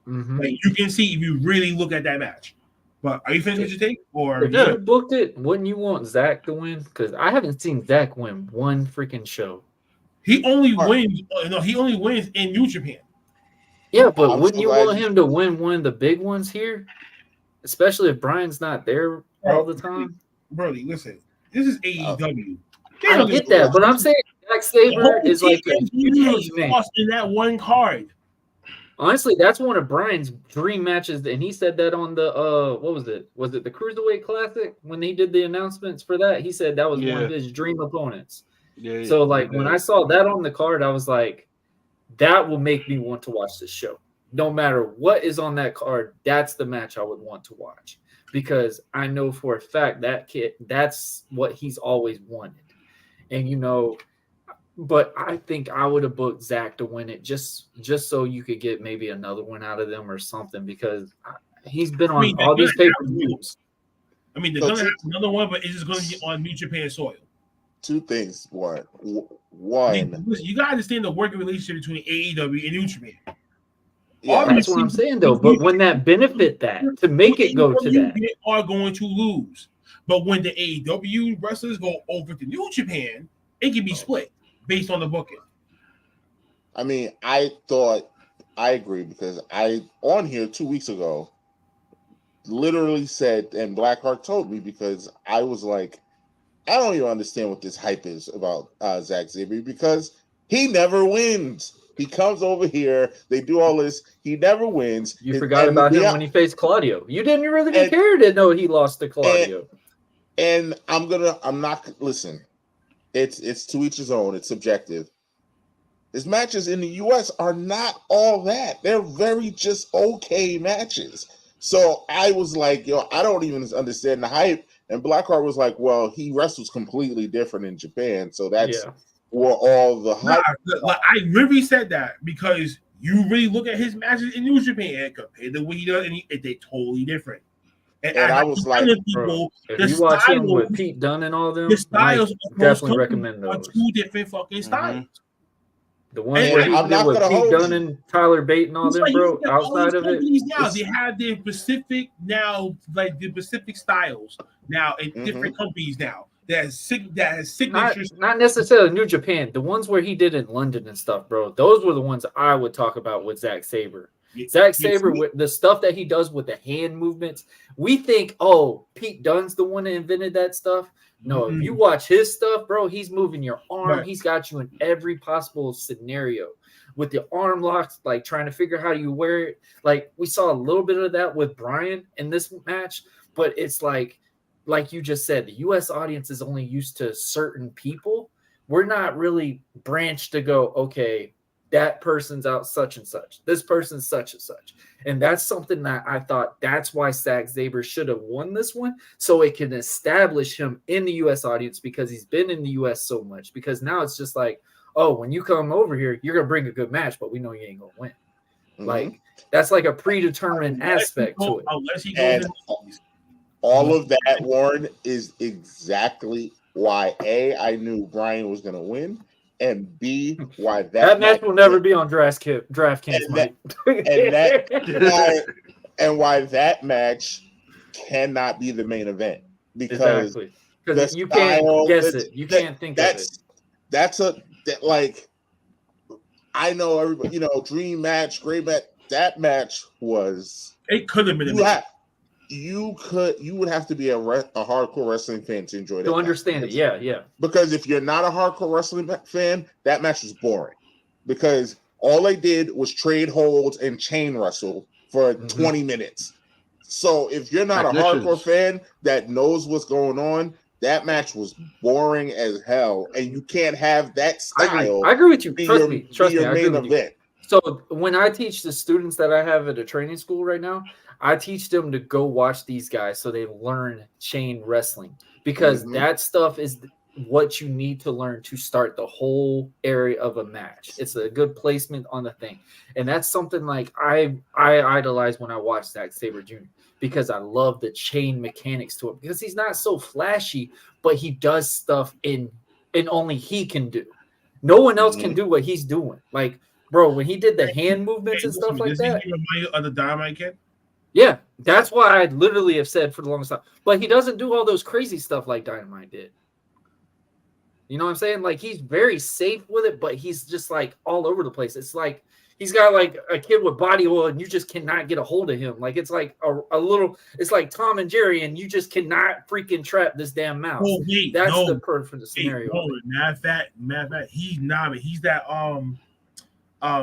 Mm-hmm.
Like you can see if you really look at that match. But are you finished with your take? Or
if you booked it, wouldn't you want Zach to win? Because I haven't seen Zach win one freaking show.
He only wins. He only wins in New Japan.
Yeah, but wouldn't you want him to win one of the big ones here? Especially if Brian's not there all the time.
Brody, listen. This is AEW.
I get that, but I'm saying Zack Sabre is like a huge man.
In that one card.
Honestly, that's one of Brian's dream matches, and he said that on the what was it? Was it the Cruiserweight Classic when he did the announcements for that? He said that was one of his dream opponents.
Yeah.
So like when I saw that on the card, I was like, that will make me want to watch this show. No matter what is on that card, that's the match I would want to watch because I know for a fact that kid, that's what he's always wanted. And but I think I would have booked Zach to win it just so you could get maybe another one out of them or something because he's been on all these pay-per-views.
I mean, they're going to have another one, but it's just going to be on New Japan soil.
Two things. One.
Listen, you got to understand the working relationship between AEW and New Japan.
Yeah, that's what I'm saying, though. But when that benefit that, to make it go to that.
They are going to lose. But when the AEW wrestlers go over to New Japan, it can be split. Based on the booking.
I mean, I agree because I on here 2 weeks ago literally said, and Blackheart told me because I was like, I don't even understand what this hype is about Zack Sabre because he never wins. He comes over here, they do all this, he never wins.
You forgot about him when he faced Claudio. You didn't really care to know he lost to Claudio.
And listen. It's to each his own. It's subjective. His matches in the U.S. are not all that. They're very just okay matches. So I was like, I don't even understand the hype. And Blackheart was like, well, he wrestles completely different in Japan. So that's where all the hype.
I really said that because you really look at his matches in New Japan compared to what he does, and they're totally different. And
I was like,
people,
if you watch him with Pete Dunne and all them,
the styles
definitely recommend those.
Two different fucking styles.
The one where he did with Pete Dunne and Tyler Bate and all them, bro. Outside of it,
now they have their Pacific now, like the Pacific styles now in different companies now. signatures.
Not necessarily New Japan. The ones where he did in London and stuff, bro. Those were the ones I would talk about with Zack Sabre. Zack Sabre, with the stuff that he does with the hand movements, we think, oh, Pete Dunne's the one that invented that stuff. No, if you watch his stuff, bro, he's moving your arm.
Right.
He's got you in every possible scenario with the arm locks, like trying to figure how you wear it. Like we saw a little bit of that with Bryan in this match, but it's like you just said, the U.S. audience is only used to certain people. We're not really branched to go, okay, that person's out such and such. This person's such and such. And that's something that I thought that's why Zack Sabre should have won this one, so it can establish him in the U.S. audience because he's been in the U.S. so much. Because now it's just like, oh, when you come over here, you're going to bring a good match, but we know you ain't going to win. Like, that's like a predetermined aspect to it.
Unless he
goes all of that, Warren, is exactly why A, I knew Bryan was going to win, and B, why
that match will never be on DraftKings, Mike.
And why that match cannot be the main event, because
you can't guess it. You can't think of it.
That's like, I know everybody, you know, dream match, great match. That match was.
It could have been.
You would have to be a hardcore wrestling fan to enjoy that.
To understand it, yeah.
Because if you're not a hardcore wrestling fan, that match was boring. Because all they did was trade holds and chain wrestle for 20 minutes. So if you're not a hardcore fan that knows what's going on, that match was boring as hell, and you can't have that style.
I agree with you. Trust me.
I agree with you.
So when I teach the students that I have at a training school right now, I teach them to go watch these guys so they learn chain wrestling, because that stuff is what you need to learn to start the whole area of a match. It's a good placement on the thing, and that's something like I idolize when I watch Zack Sabre Jr. because I love the chain mechanics to him, because he's not so flashy, but he does stuff in only he can do. No one else can do what he's doing. Like, bro, when he did the hand movements and stuff like that.
Does he remind you of the Dynamite Kid?
Yeah, that's why I literally have said for the longest time. But he doesn't do all those crazy stuff like Dynamite did. You know what I'm saying? Like, he's very safe with it, but he's just like all over the place. It's like he's got like a kid with body oil, and you just cannot get a hold of him. Like, it's like a little. It's like Tom and Jerry, and you just cannot freaking trap this damn mouse.
Oh, wait,
that's the perfect scenario.
Matter of fact, he's not. He's that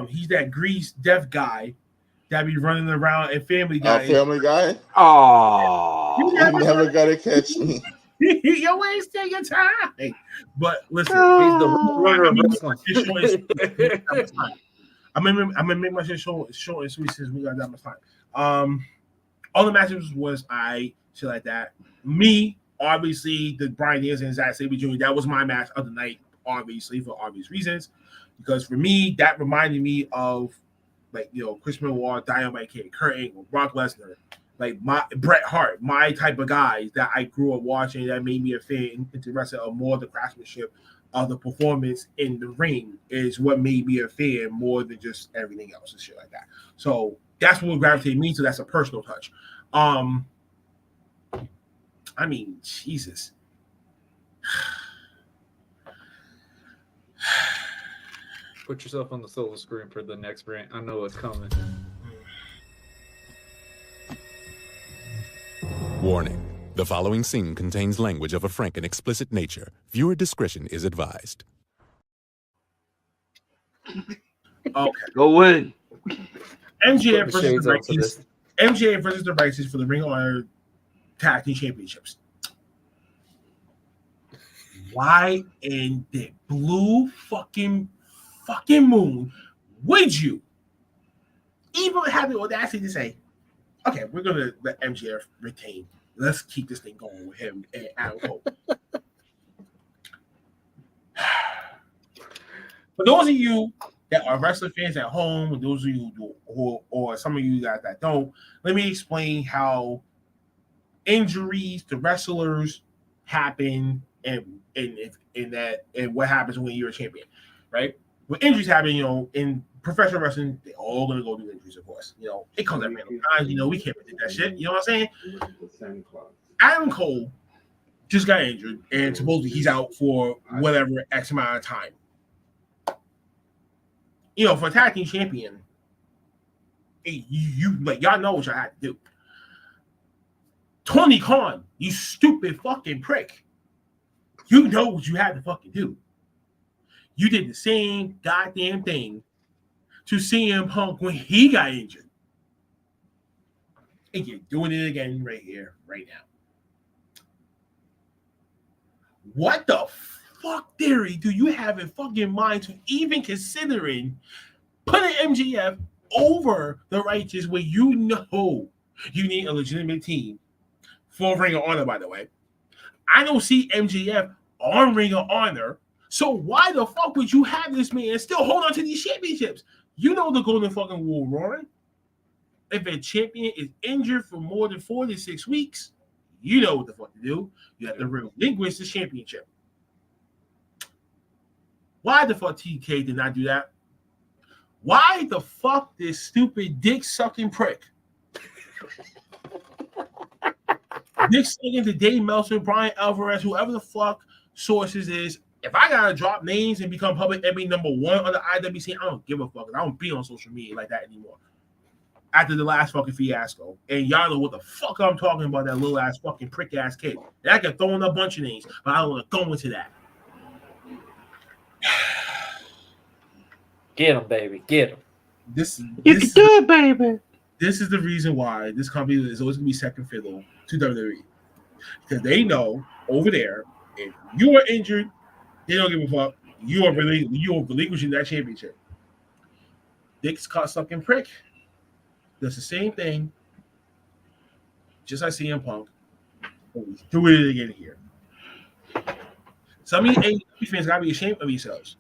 he's that grease deaf guy that be running around and Family Guy.
Family Guy?
Oh,
you never gotta catch me.
You're wasting your time. But listen,
he's the runner of wrestling.
I'm gonna make my shit short and sweet since we got that much time. All the matches was shit like that. Me, obviously, the Bryan Danielson and Zack Sabre Jr. That was my match of the night, obviously, for obvious reasons. Because for me, that reminded me of, like, you know, Chris Benoit, Dynamite Kid, Kurt Angle, Brock Lesnar, like Bret Hart, my type of guys that I grew up watching, that made me a fan, interested of more the craftsmanship of the performance in the ring is what made me a fan more than just everything else and shit like that. So that's what gravitated me to. That's a personal touch. I mean, Jesus.
Put yourself on the silver screen for the next rant. I know it's coming.
Warning. The following scene contains language of a frank and explicit nature. Viewer discretion is advised.
Okay.
Go in.
MJF versus the Rices for the Ring of Honor Tag Team Championships. Why in the blue fucking moon would you even have the audacity to say, okay, we're going to let MJF retain. Let's keep this thing going with him and Adam Cole. For those of you that are wrestling fans at home, and those of you who, or some of you guys that don't, let me explain how injuries to wrestlers happen and what happens when you're a champion, right? When injuries happen, you know, in professional wrestling, they're all going to go through injuries, of course. You know, it comes at random times. You know, we can't predict that shit. You know what I'm saying? Adam Cole just got injured, and supposedly he's out for whatever X amount of time. You know, for a tag team champion, you like y'all know what y'all had to do. Tony Khan, you stupid fucking prick. You know what you had to fucking do. You did the same goddamn thing to CM Punk when he got injured. And you're doing it again right here, right now. What the fuck theory do you have in fucking mind to even considering putting MJF over the Righteous when you know you need a legitimate team for Ring of Honor, by the way? I don't see MJF on Ring of Honor, so why the fuck would you have this man still hold on to these championships? You know the Golden fucking Rule, Roaring. If a champion is injured for more than 4 to 6 weeks, you know what the fuck to do. You have to relinquish the championship. Why the fuck TK did not do that? Why the fuck this stupid dick-sucking prick? Dick sucking to Dave Meltzer, Brian Alvarez, whoever the fuck sources is. If I gotta drop names and become public enemy number 1 on the IWC, I don't give a fuck. I don't be on social media like that anymore. After the last fucking fiasco. And y'all know what the fuck I'm talking about, that little ass fucking prick ass kid. And I can throw in a bunch of names, but I don't want to go into that.
Get him, baby. Get him.
You can do it, baby. This is the reason why this company is always going to be second fiddle to WWE. Because they know over there, if you are injured, they don't give a fuck. You are relinquishing that championship. Dick's caught sucking prick does the same thing, just like CM Punk. He's doing it again here. Some of you AEW fans gotta be ashamed of yourselves.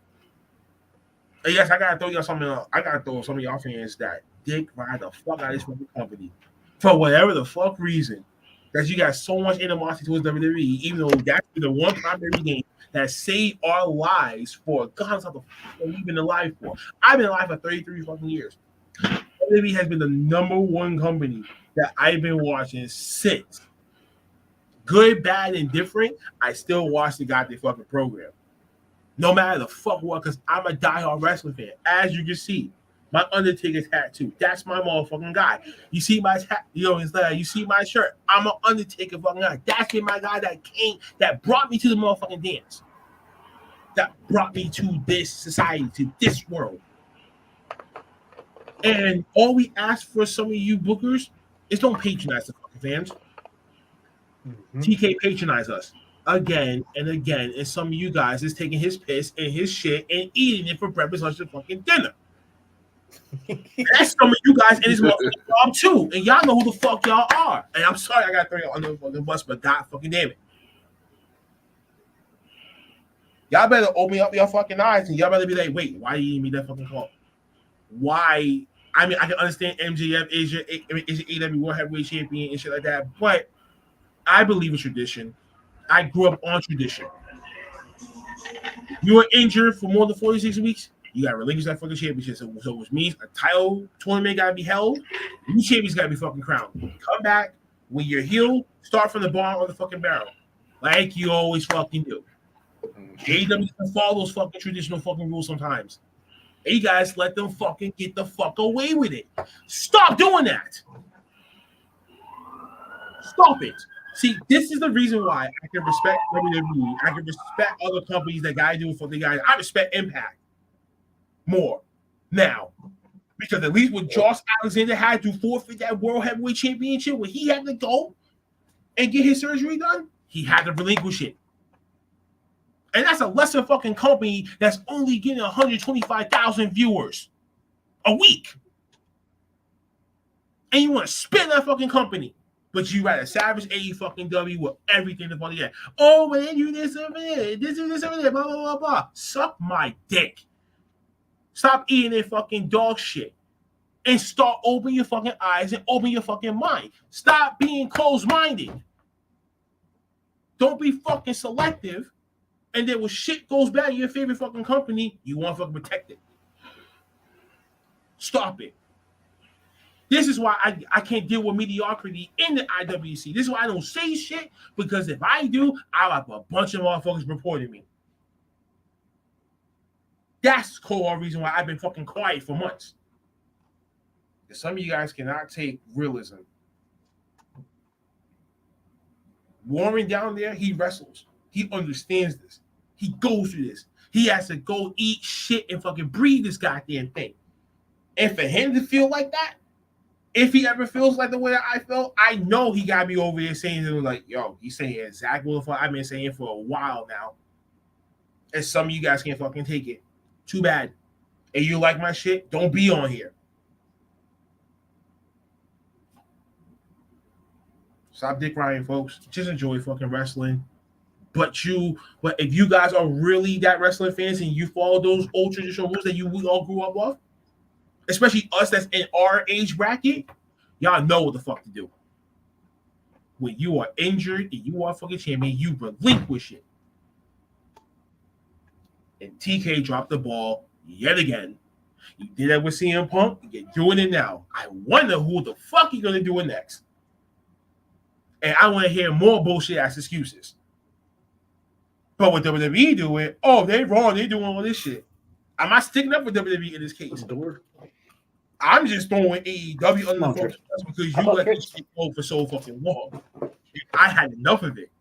And yes, I gotta throw y'all something. I gotta throw some of y'all fans that dick ride the fuck out of this fucking company for whatever the fuck reason. That you got so much animosity towards WWE, even though that's the one primary game that saved our lives for God knows how the fuck we've been alive for. I've been alive for 33 fucking years. WWE has been the number one company that I've been watching since. Good, bad, and different, I still watch the goddamn fucking program. No matter the fuck what, because I'm a diehard wrestling fan. As you can see, my Undertaker tattoo. That's my motherfucking guy. You see my you see my shirt. I'm an Undertaker fucking guy. That's been my guy that came, that brought me to the motherfucking dance. That brought me to this society, to this world. And all we ask for some of you bookers is don't patronize the fucking fans. Mm-hmm. TK patronize us again and again, and some of you guys is taking his piss and his shit and eating it for breakfast, lunch, and fucking dinner. That's some of you guys in this motherfucking job too, and y'all know who the fuck y'all are. And I'm sorry I got to throw you under the fucking bus, but God fucking damn it. Y'all better open up your fucking eyes and y'all better be like, wait, why do you need me that fucking call? Why? I mean, I can understand MJF is your AEW World Heavyweight Champion and shit like that, but I believe in tradition. I grew up on tradition. You were injured for more than 46 weeks, you got to relinquish that fucking championship. So which means a title tournament got to be held. New champions got to be fucking crowned. Come back when you're healed, start from the bottom of the fucking barrel, like you always fucking do. AEW can follow those fucking traditional fucking rules sometimes. Hey guys, let them fucking get the fuck away with it. Stop doing that. Stop it. See, this is the reason why I can respect WWE. I can respect other companies that guys do for the guys. I respect Impact more now. Because at least when Josh Alexander had to forfeit that World Heavyweight Championship, when he had to go and get his surgery done, he had to relinquish it. And that's a lesser fucking company that's only getting 125,000 viewers a week. And you want to spin that fucking company. But you rather savage AEW with everything the fucking oh, man, you this over there, this over there, blah, blah, blah, blah. Suck my dick. Stop eating that fucking dog shit. And start opening your fucking eyes and open your fucking mind. Stop being closed-minded. Don't be fucking selective. And then when shit goes bad in your favorite fucking company, you want to fucking protect it. Stop it. This is why I can't deal with mediocrity in the IWC. This is why I don't say shit, because if I do, I'll have a bunch of motherfuckers reporting me. That's the core reason why I've been fucking quiet for months. Because some of you guys cannot take realism. Warren down there, he wrestles. He understands this. He goes through this. He has to go eat shit and fucking breathe this goddamn thing. And for him to feel like that, if he ever feels like the way that I felt, I know he got me over here saying it like, yo, he's saying exactly what I've been saying for a while now. And some of you guys can't fucking take it. Too bad. And you like my shit, don't be on here. Stop dick riding, folks. Just enjoy fucking wrestling. But if you guys are really that wrestling fans and you follow those old traditional rules that we all grew up with, especially us that's in our age bracket, y'all know what the fuck to do. When you are injured and you are fucking champion, you relinquish it. And TK dropped the ball yet again. You did that with CM Punk. You're doing it now. I wonder who the fuck you're going to do it next. And I want to hear more bullshit ass excuses. But with WWE doing, oh, they wrong. They doing all this shit. I'm not sticking up with WWE in this case. I'm just throwing AEW under the focus because you let this shit go for so fucking long. I had enough of it.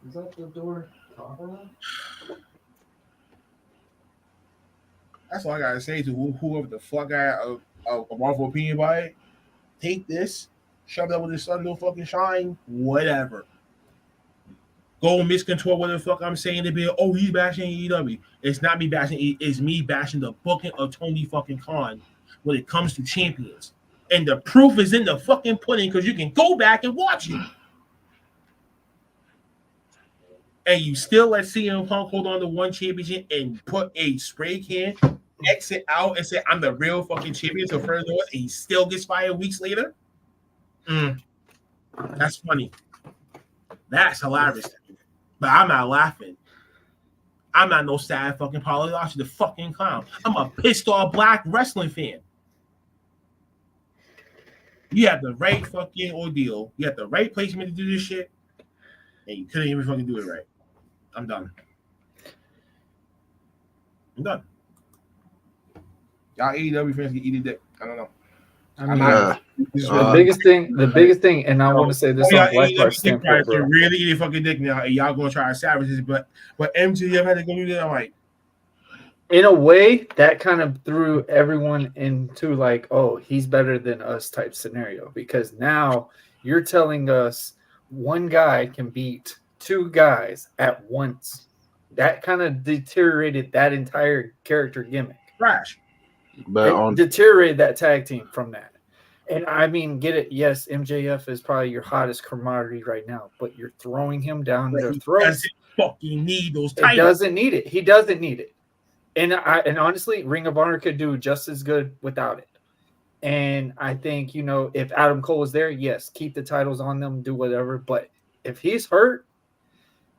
Is that the door?
That's all I gotta say to whoever the fuck got a wrongful opinion by it. Take this, shove it up with the sun, no fucking shine, whatever. Go miscontrol what the fuck I'm saying to be, oh, he's bashing AEW. It's not me bashing, it's me bashing the booking of Tony fucking Khan when it comes to champions. And the proof is in the fucking pudding because you can go back and watch it. And you still let CM Punk hold on to one championship and put a spray can, exit out and say, I'm the real fucking champion to further north, and he still gets fired weeks later? That's funny. That's hilarious. But I'm not laughing. I'm not no sad fucking polylogy, the fucking clown. I'm a pissed off black wrestling fan. You have the right fucking ordeal. You have the right placement to do this shit, and you couldn't even fucking do it right. I'm done. Y'all AEW fans can eat a dick. I don't know.
I mean, the biggest thing, and I want to say this on Blackheart standpoint, bro.
You're really eating fucking dick now, and y'all gonna try to savage this, but MJF had to go do that. I'm like,
in a way, that kind of threw everyone into like, oh, he's better than us type scenario, because now you're telling us one guy can beat two guys at once. That kind of deteriorated that entire character gimmick.
Trash.
But deteriorated that tag team from that. And I mean, get it. Yes, MJF is probably your hottest commodity right now, but you're throwing him down their throats.
Doesn't fucking need those titles.
He doesn't need it. He doesn't need it. And honestly, Ring of Honor could do just as good without it. And I think, if Adam Cole is there, yes, keep the titles on them, do whatever. But if he's hurt,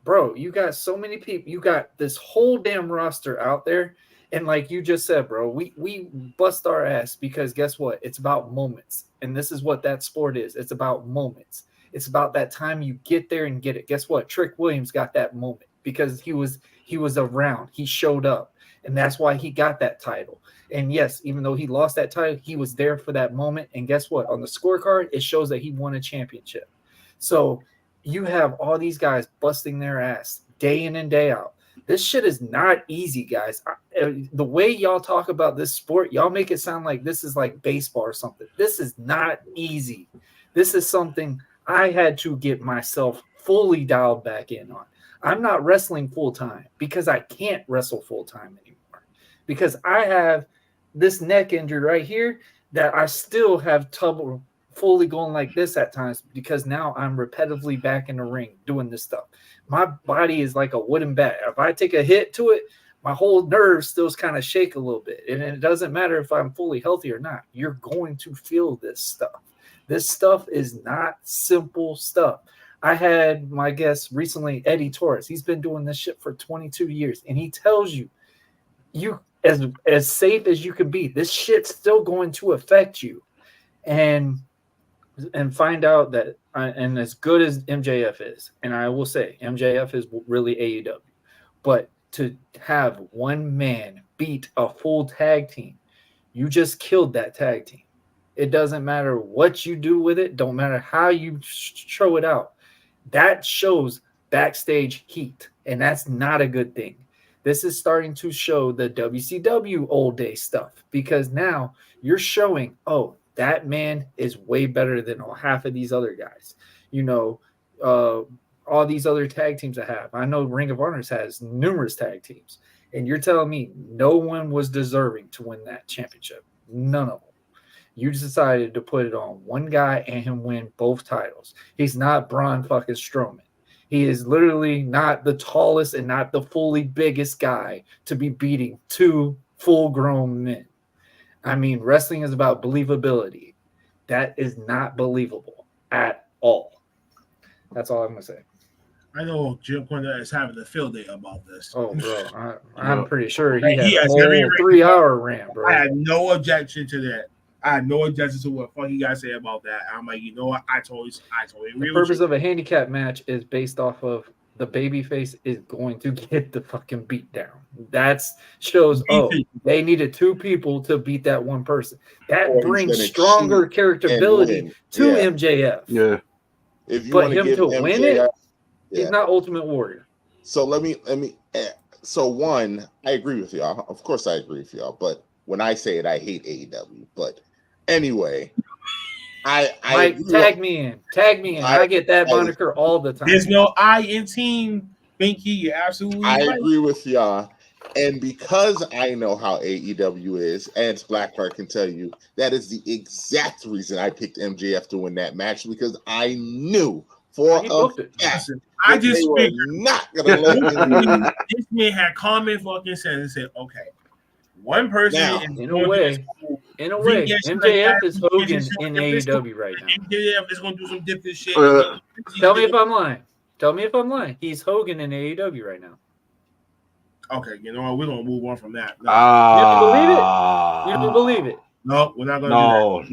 bro, you got so many people. You got this whole damn roster out there. And like you just said, bro, we bust our ass because guess what? It's about moments. And this is what that sport is. It's about moments. It's about that time you get there and get it. Guess what? Trick Williams got that moment because he was around. He showed up. And that's why he got that title. And yes, even though he lost that title, he was there for that moment. And guess what? On the scorecard, it shows that he won a championship. So you have all these guys busting their ass day in and day out. This shit is not easy, guys. The way y'all talk about this sport, y'all make it sound like this is like baseball or something. This is not easy. This is something I had to get myself fully dialed back in on. I'm not wrestling full-time because I can't wrestle full-time anymore. Because I have this neck injury right here that I still have trouble fully going like this at times because now I'm repetitively back in the ring doing this stuff. My body is like a wooden bat. If I take a hit to it, my whole nerves still kind of shake a little bit. And it doesn't matter if I'm fully healthy or not. You're going to feel this stuff. This stuff is not simple stuff. I had my guest recently, Eddie Torres. He's been doing this shit for 22 years. And he tells you, as safe as you can be. This shit's still going to affect you, and find out that and as good as MJF is, and I will say MJF is really AEW, but to have one man beat a full tag team, you just killed that tag team. It doesn't matter what you do with it, don't matter how you throw it out. That shows backstage heat, and that's not a good thing. This is starting to show the WCW old day stuff, because now you're showing, oh, that man is way better than half of these other guys. You know, all these other tag teams I have. I know Ring of Honor has numerous tag teams, and you're telling me no one was deserving to win that championship. None of them. You decided to put it on one guy and him win both titles. He's not Braun fucking Strowman. He is literally not the tallest and not the fully biggest guy to be beating two full-grown men. I mean, wrestling is about believability. That is not believable at all. That's all I'm going to say.
I know Jim Cornette is having a field day about this.
Oh, bro. I'm pretty sure he
has
a whole 3-hour rant, bro.
I had no objection to that. I had no objection to what fuck you guys say about that. I'm like, you know what? I totally agree.
The purpose of a handicap match is based off of the babyface is going to get the fucking beat down. That shows, they needed two people to beat that one person. That brings stronger characterability to MJF.
Yeah. If you
but
want
him
give
to
MJF,
win it, he's not Ultimate Warrior.
So let me. So one, I agree with y'all. Of course, I agree with y'all. But when I say it, I hate AEW. But anyway,
Mike, tag me in. I get that moniker all the time.
There's no I in team, Binky. You're absolutely
I
right.
agree with y'all. And because I know how AEW is, and Blackheart can tell you, that is the exact reason I picked MJF to win that match, because I knew for a fact
I just
they were not going to let me.
This man had common fucking sense and said, okay, one person
Now,
in a way, MJF is Hogan in AEW right now.
MJF is going to do some different shit.
Tell me if I'm lying. He's Hogan in AEW right now.
Okay, you know what? We're going to move on from that.
No. You don't believe it?
No, we're not going to do that.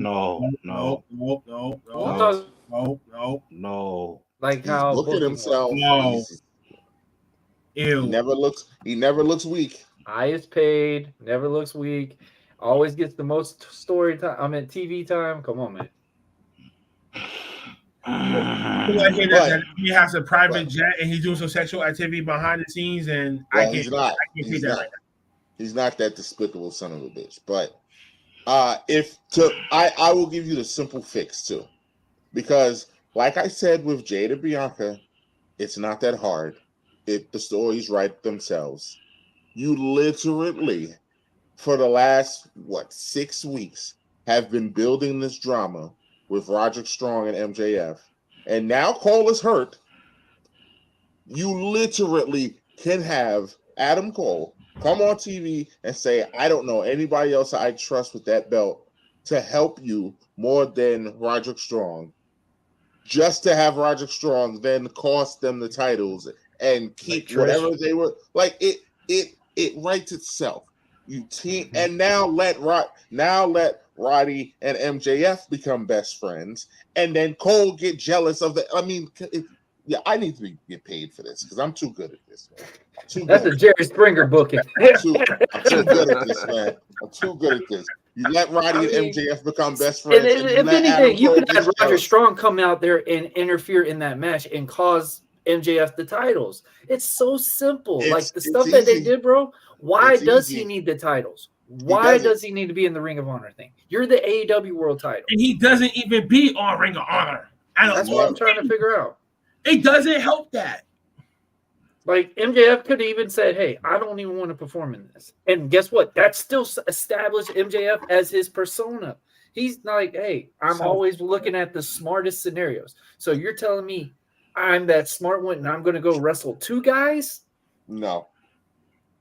No.
Like how
look at himself.
No.
He never looks weak.
Highest paid, never looks weak, always gets the most story time. I mean, TV time. Come on, man.
I hear that he has a private jet and he's doing some sexual activity behind the scenes, and
he's not that despicable son of a bitch. But I will give you the simple fix too, because like I said with Jada Bianca, it's not that hard if the stories write themselves. You literally, for the last 6 weeks, have been building this drama with Roderick Strong and MJF, and now Cole is hurt. You literally can have Adam Cole come on TV and say, I don't know anybody else I trust with that belt to help you more than Roderick Strong, just to have Roderick Strong then cost them the titles and keep whatever they were. Like it writes itself. You team and now let Roddy and MJF become best friends, and then Cole get jealous of the. I mean, I need to get paid for this because I'm too good at this, man.
That's a Jerry Springer booking.
I'm too good at this, man. I'm too good at this. You let Roddy and MJF become best friends.
And if anything, you could have Roger Strong come out there and interfere in that match and cause MJF the titles. It's so simple. Like the stuff that they did, bro. Why does he need the titles? Why does he need to be in the Ring of Honor thing? You're the AEW World Title.
And he doesn't even be on Ring of Honor.
That's what I'm trying to figure out.
It doesn't help that.
Like MJF could have even said, hey, I don't even want to perform in this. And guess what? That still established MJF as his persona. He's like, hey, I'm always looking at the smartest scenarios. So you're telling me I'm that smart one and I'm going to go wrestle two guys?
No.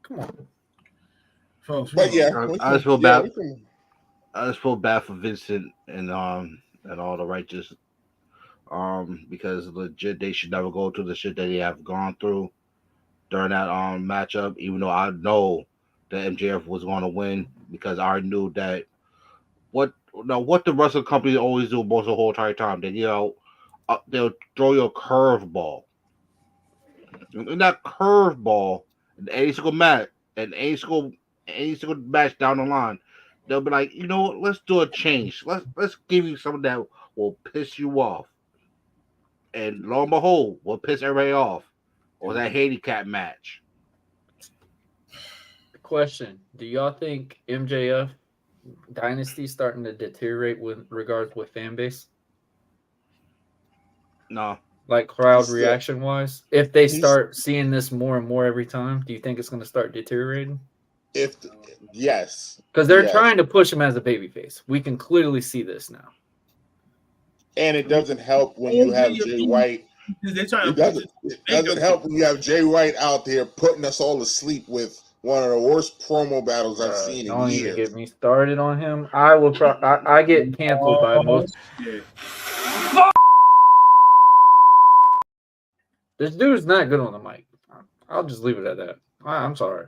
Come on.
Folks,
but yeah,
I just feel bad. I just feel bad for Vincent and all the righteous, because legit they should never go through the shit that they have gone through during that matchup. Even though I know that MJF was going to win because I already knew that what the wrestling company always do most of the whole entire time. That they'll throw you a curveball, and that curveball, in any single match, and any single match down the line, they'll be like, you know what, let's do a change. Let's give you something that will piss you off. And lo and behold, what pissed everybody off was that handicap match.
Question: do y'all think MJF Dynasty starting to deteriorate with regards with fan base?
No.
Like crowd reaction wise, if they start seeing this more and more every time, do you think it's going to start deteriorating?
Yes,
because they're trying to push him as a babyface. We can clearly see this now.
And it doesn't help when you have Jay White. It doesn't help when you have Jay White out there putting us all to sleep with one of the worst promo battles I've seen in
Don't
years.
even get me started on him. I will. I get canceled by most. This dude's not good on the mic. I'll just leave it at that. I'm sorry.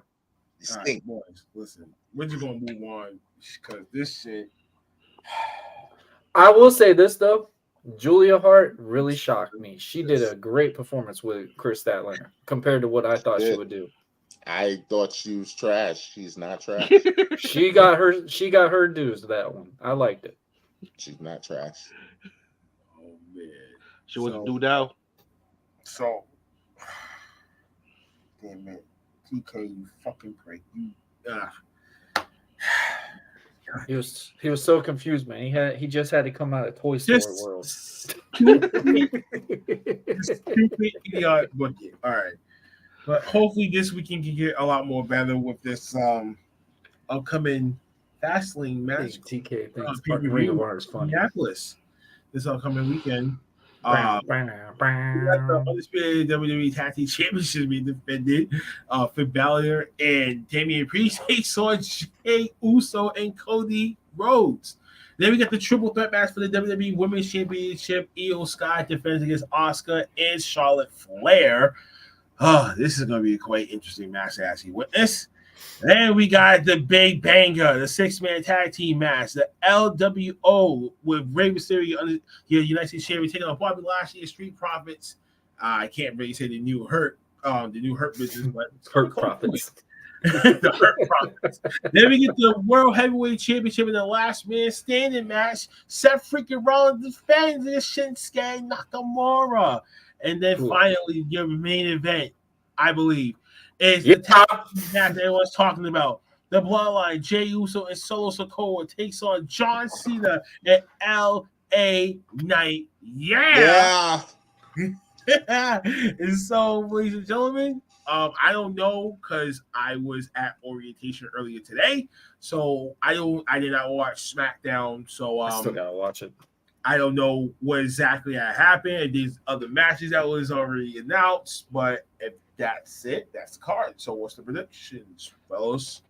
All right, boys, listen. We're just gonna move on because this shit.
I will say this though, Julia Hart really shocked me. She did a great performance with Chris Statlander compared to what I thought she would do.
I thought she was trash. She's not trash.
She got her dues that one. I liked it.
She's not trash.
Oh man,
she was a dude now.
So, damn it, TK, you fucking prick.
He was so confused, man. He just had to come out of Toy Story world.
Stupid idiotic booking. All right, but hopefully this weekend can get a lot more better with this upcoming Fastlane match.
TK thinks Ring of Honor is funny.
Minneapolis this upcoming weekend. The Undisputed WWE Tag Team Championship being defended. Finn Balor and Damian Priest takes on Jey Uso and Cody Rhodes. Then we got the triple threat match for the WWE Women's Championship. Io Sky defends against Asuka and Charlotte Flair. Oh, this is going to be a quite interesting match to actually witness. Then we got the big banger, the six-man tag team match, the LWO with Rey Mysterio under the United States Champion taking on Bobby Lashley and Street Profits. I can't really say the new Hurt business, but
Hurt Profits.
The Hurt Profits. Then we get the World Heavyweight Championship in the last man standing match. Seth freaking Rollins defends against Shinsuke Nakamura. And then finally, your main event, I believe, is the top match that everyone's talking about. The Bloodline, Jey Uso and Solo Sikoa takes on John Cena and LA Knight. Yeah. And so, ladies and gentlemen, I don't know because I was at orientation earlier today, so I did not watch SmackDown. So
I still gotta watch it.
I don't know what exactly had happened. These other matches that was already announced, but if that's it, that's the card. So what's the predictions, fellas?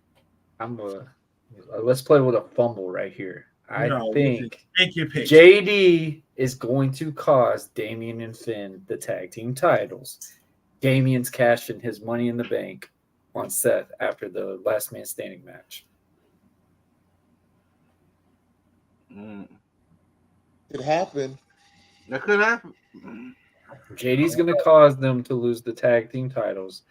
Let's play with a fumble right here. I think
your
JD is going to cost Damian and Finn the tag team titles. Damian's cashing his money in the bank on Seth after the last man standing match.
It happened.
That could happen.
JD's going to cause them to lose the tag team titles.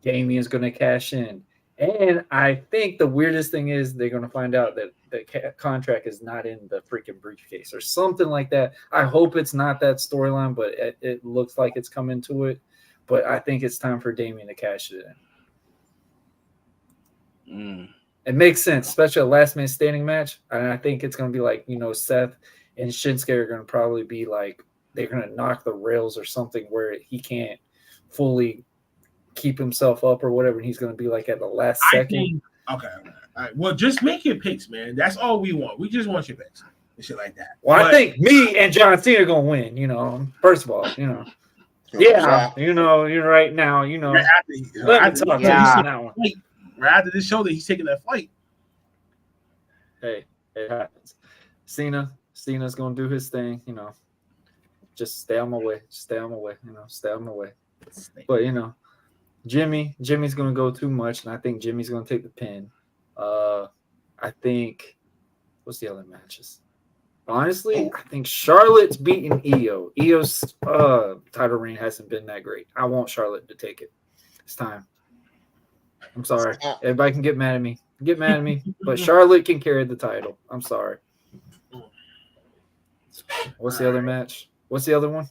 Damian's going to cash in. And I think the weirdest thing is they're going to find out that the contract is not in the freaking briefcase or something like that. I hope it's not that storyline, but it looks like it's coming to it. But I think it's time for Damian to cash it in. It makes sense, especially a last man standing match. And I think it's going to be like, Seth and Shinsuke are going to probably be like, they're going to knock the rails or something where he can't fully keep himself up or whatever. And he's going to be like at the last second.
Okay. All right. Well, just make your picks, man. That's all we want. We just want your picks and shit like that.
Well, I think me and John Cena are going to win, first of all, Yeah, you're right now, Let me talk to you on that one.
Right after this show that he's taking that flight.
Hey, it happens. Cena's gonna do his thing, Just stay on my way. Stay on my way. Stay on my way. But Jimmy's gonna go too much, and I think Jimmy's gonna take the pin. I think what's the other matches? Honestly, I think Charlotte's beating Io. Io's title reign hasn't been that great. I want Charlotte to take it. It's time. I'm sorry. Everybody can get mad at me. But Charlotte can carry the title. I'm sorry. What's the other match? What's the other one?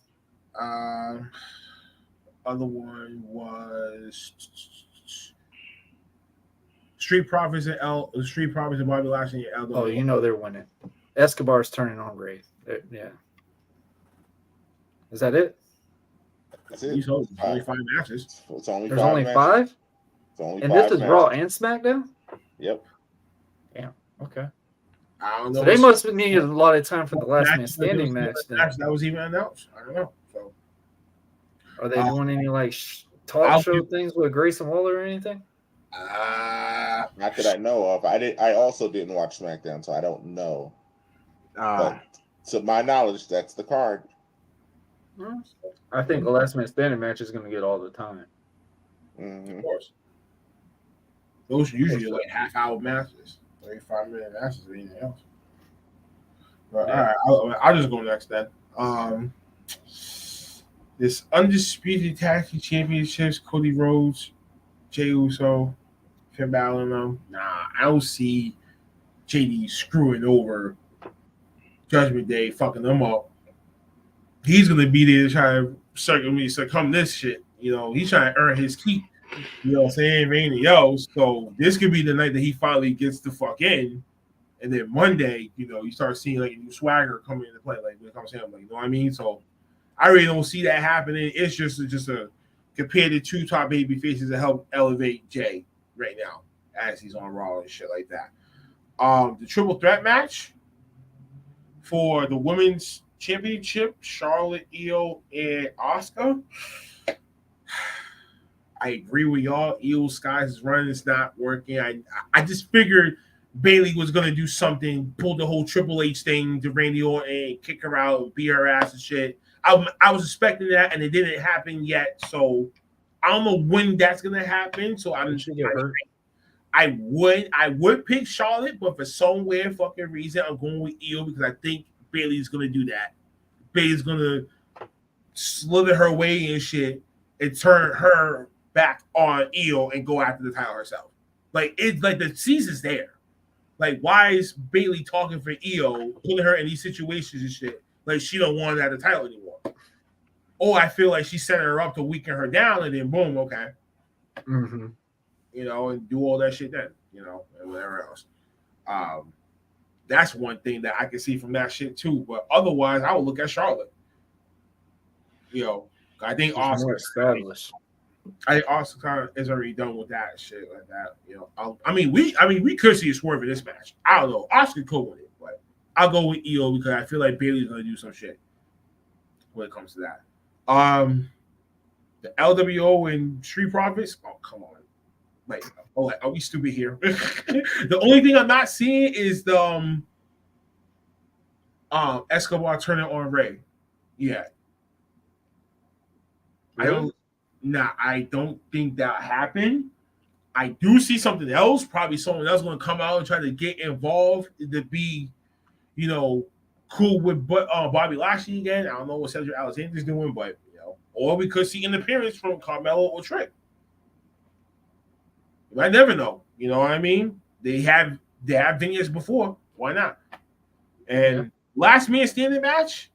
Other one was Street Profits and Bobby Lashley and LWO.
Oh, you know they're winning. Escobar's turning on Ray. Yeah. Is that it?
That's it.
Only 5 matches.
It's only
There's
5
only
matches.
5?
It's only
and
5
this is
matches.
Raw and SmackDown?
Yep.
Damn. Okay.
I don't know.
So they must have needed a lot of time for the last man standing match.
That was even announced. I don't know. So,
are they doing any like talk show things with Grayson Waller or anything?
Not that I know of. I also didn't watch SmackDown, so I don't know. But to my knowledge, that's the card.
I think the last man standing match is going to get all the time.
Of course. Those are usually like half-hour matches, 35-minute matches, or anything else. But all right, I'll just go next then. This undisputed tag team championships: Cody Rhodes, Jey Uso, Finn Balor. I don't see JD screwing over Judgment Day, fucking them up. He's gonna be there to try to succumb this shit. You know, he's trying to earn his keep. You know what I'm saying? If anything else. So this could be the night that he finally gets the fuck in. And then Monday, you know, you start seeing like a new swagger coming into play. Like, you know what I'm saying? Like, you know what I mean? So I really don't see that happening. It's just a compared to 2 top baby faces to help elevate Jay right now as he's on Raw and shit like that. The triple threat match for the women's championship, Charlotte, Io, and Asuka. I agree with y'all. Io Sky's run is not working. I just figured Bayley was gonna do something, pull the whole Triple H thing to Randy Orton and kick her out, beat her ass and shit. I was expecting that, and it didn't happen yet. So I don't know when that's gonna happen. So I would pick Charlotte, but for some weird fucking reason, I'm going with Io because I think Bayley's gonna do that. Bayley's gonna slither her way and shit and turn her back on Io and go after the title herself. Like, it's like the season's there. Like, why is Bayley talking for Io, putting her in these situations and shit? Like, she don't want to have the title anymore. Oh, I feel like she's setting her up to weaken her down, and then boom, okay.
Mm-hmm.
You know, and do all that shit then, you know, and whatever else. That's one thing that I can see from that shit too. But otherwise, I would look at Charlotte. You know, I think Austin
more established.
I think Austin kind of is already done with that shit like that. You know, we could see a swerve in this match. I don't know. Austin could win it, but I'll go with Io because I feel like Bayley's gonna do some shit when it comes to that. The LWO and Street Profits. Oh, come on. Like, are we stupid here? The only thing I'm not seeing is the Escobar turning on Ray. Yeah.
Really?
I don't think that happened. I do see something else. Probably someone else going to come out and try to get involved to be, you know, cool with Bobby Lashley again. I don't know what Cedric Alexander's doing, but, you know, or we could see an appearance from Carmelo or Trick. I never know. You know what I mean? They have vignettes before. Why not? And last man standing match.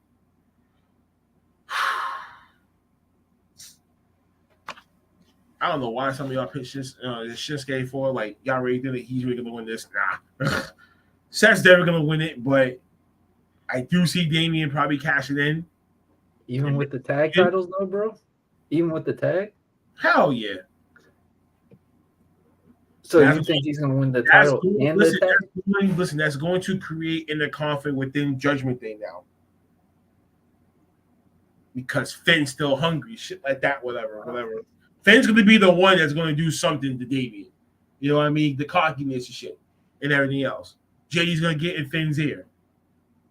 I don't know why some of y'all picked Shinsuke for. Like, y'all already did it. He's really gonna win this. Nah. Seth's never gonna win it, but I do see Damian probably cashing in.
Even with the tag titles, though, bro. Even with the tag.
Hell yeah.
So you think he's going to win the title and the tag?
Listen, that's going to create inner conflict within Judgment Day now. Because Finn's still hungry, shit like that, whatever. Finn's going to be the one that's going to do something to Damian. You know what I mean? The cockiness and shit and everything else. JD's going to get in Finn's ear.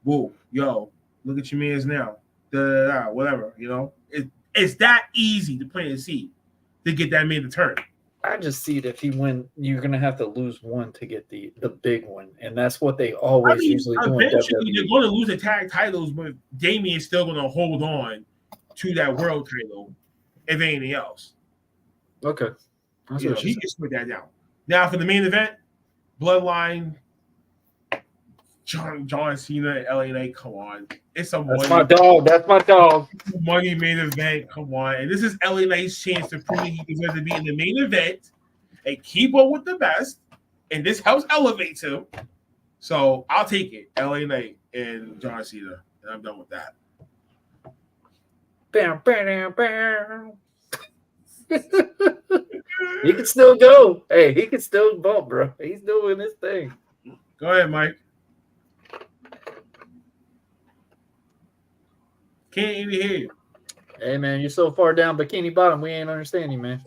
Whoa, yo, look at your mans now. Whatever, you know? It's that easy to plant a seed. to get that main turn.
I just see it if he win, you're gonna have to lose one to get the big one, and that's what they always usually do in
Eventually, they're
WWE.
going to lose the tag titles, but Damien's still going to hold on to that world title, if anything else.
Okay, that's
You know,
what
he can split that down. Now for the main event, Bloodline, John Cena, and LA Knight. Come on, it's a
That's my dog. That's my dog.
money main event. Come on, and this is LA Knight's chance to prove that he deserves to be in the main event and keep up with the best. And this helps elevate him. So I'll take it. LA Knight and John Cena, and I'm done with that.
Bam, bam, bam. He can still go. Hey, he can still bump, bro. He's doing his thing.
Go ahead, Mike. Can't even hear you.
Hey, man, you're so far down Bikini Bottom, we ain't understanding, man.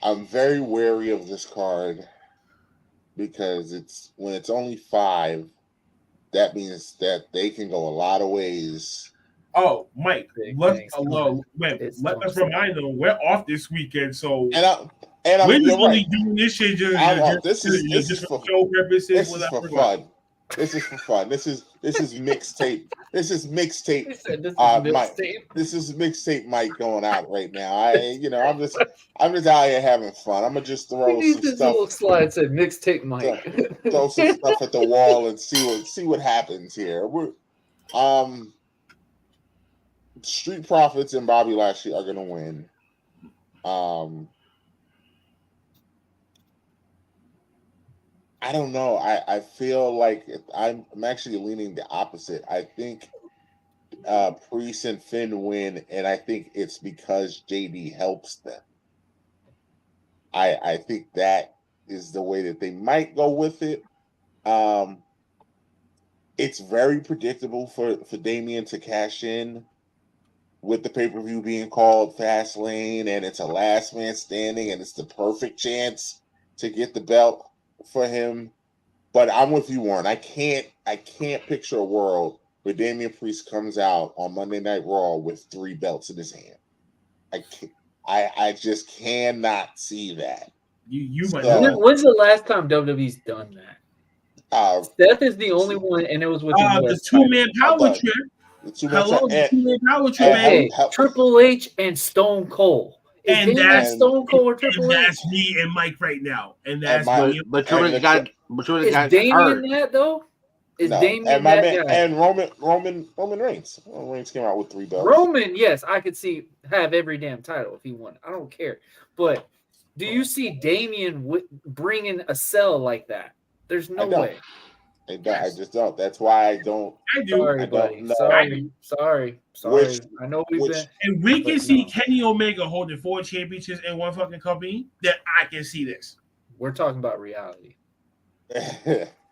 I'm very wary of this card because when it's only 5, that means that they can go a lot of ways.
Oh, Mike, let us remind them we're off this weekend, so we're just only doing this shit just for show purposes.
This is for fun. This is for fun. This is mixtape. This is mixtape. Mike. This is mixtape Mike going out right now. I'm just out here having fun. I'm gonna just throw some stuff.
Little slide said mixtape Mike.
Throw some stuff at the wall and see what happens here. Street Profits and Bobby Lashley are gonna win. I don't know. I feel like I'm actually leaning the opposite. I think Priest and Finn win, and I think it's because JD helps them. I think that is the way that they might go with it. It's very predictable for Damian to cash in with the pay-per-view being called Fastlane, and it's a last man standing, and it's the perfect chance to get the belt for him. But I'm with you, Warren. I can't picture a world where Damian Priest comes out on Monday Night Raw with 3 belts in his hand. I just cannot see that.
When's the last time WWE's done that? Seth is the only one, and it was with
the 2-man power trip. The 2-man power trip, man.
Triple H and Stone Cold.
And that's
Stone Cold or Triple H.
That's me and Mike right now. And that's
but you got
Is Damian that though? Is Damian that guy?
And Roman Reigns. Reigns came out with 3 belts.
Roman, yes, I could see have every damn title if he won. I don't care. But do you see Damian bringing a cell like that? There's no way.
I just don't. That's why I don't.
I do.
Sorry, buddy. Sorry. I know we've been.
And we can see Kenny Omega holding 4 championships in one fucking company. That I can see this.
We're talking about reality.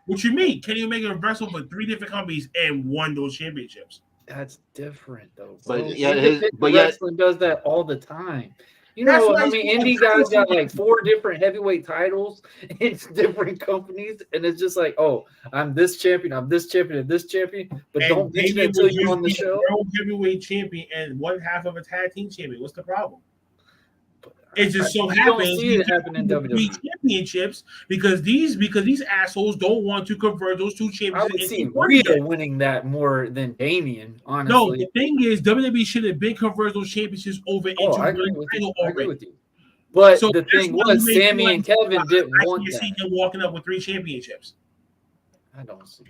What you mean? Kenny Omega wrestled for 3 different companies and won those championships.
That's different, though.
But
wrestling does that all the time. You know, I mean, indie guys got like 4 different heavyweight titles in different companies, and it's just like, oh, I'm this champion, I'm this champion, and this champion, but
and
don't mention it until you're on the show.
World heavyweight champion and 1/2 of a tag team champion. What's the problem? It just so happens
don't see it happen in WWE
championships because these assholes don't want to convert those 2 championships.
I would see Rhea winning that more than Damian. Honestly,
no. The thing is, WWE should have been converted those championships over into one title already. I agree with you.
But so the thing was, Sammy and Kevin didn't want that.
I see him walking up with 3 championships.
I don't see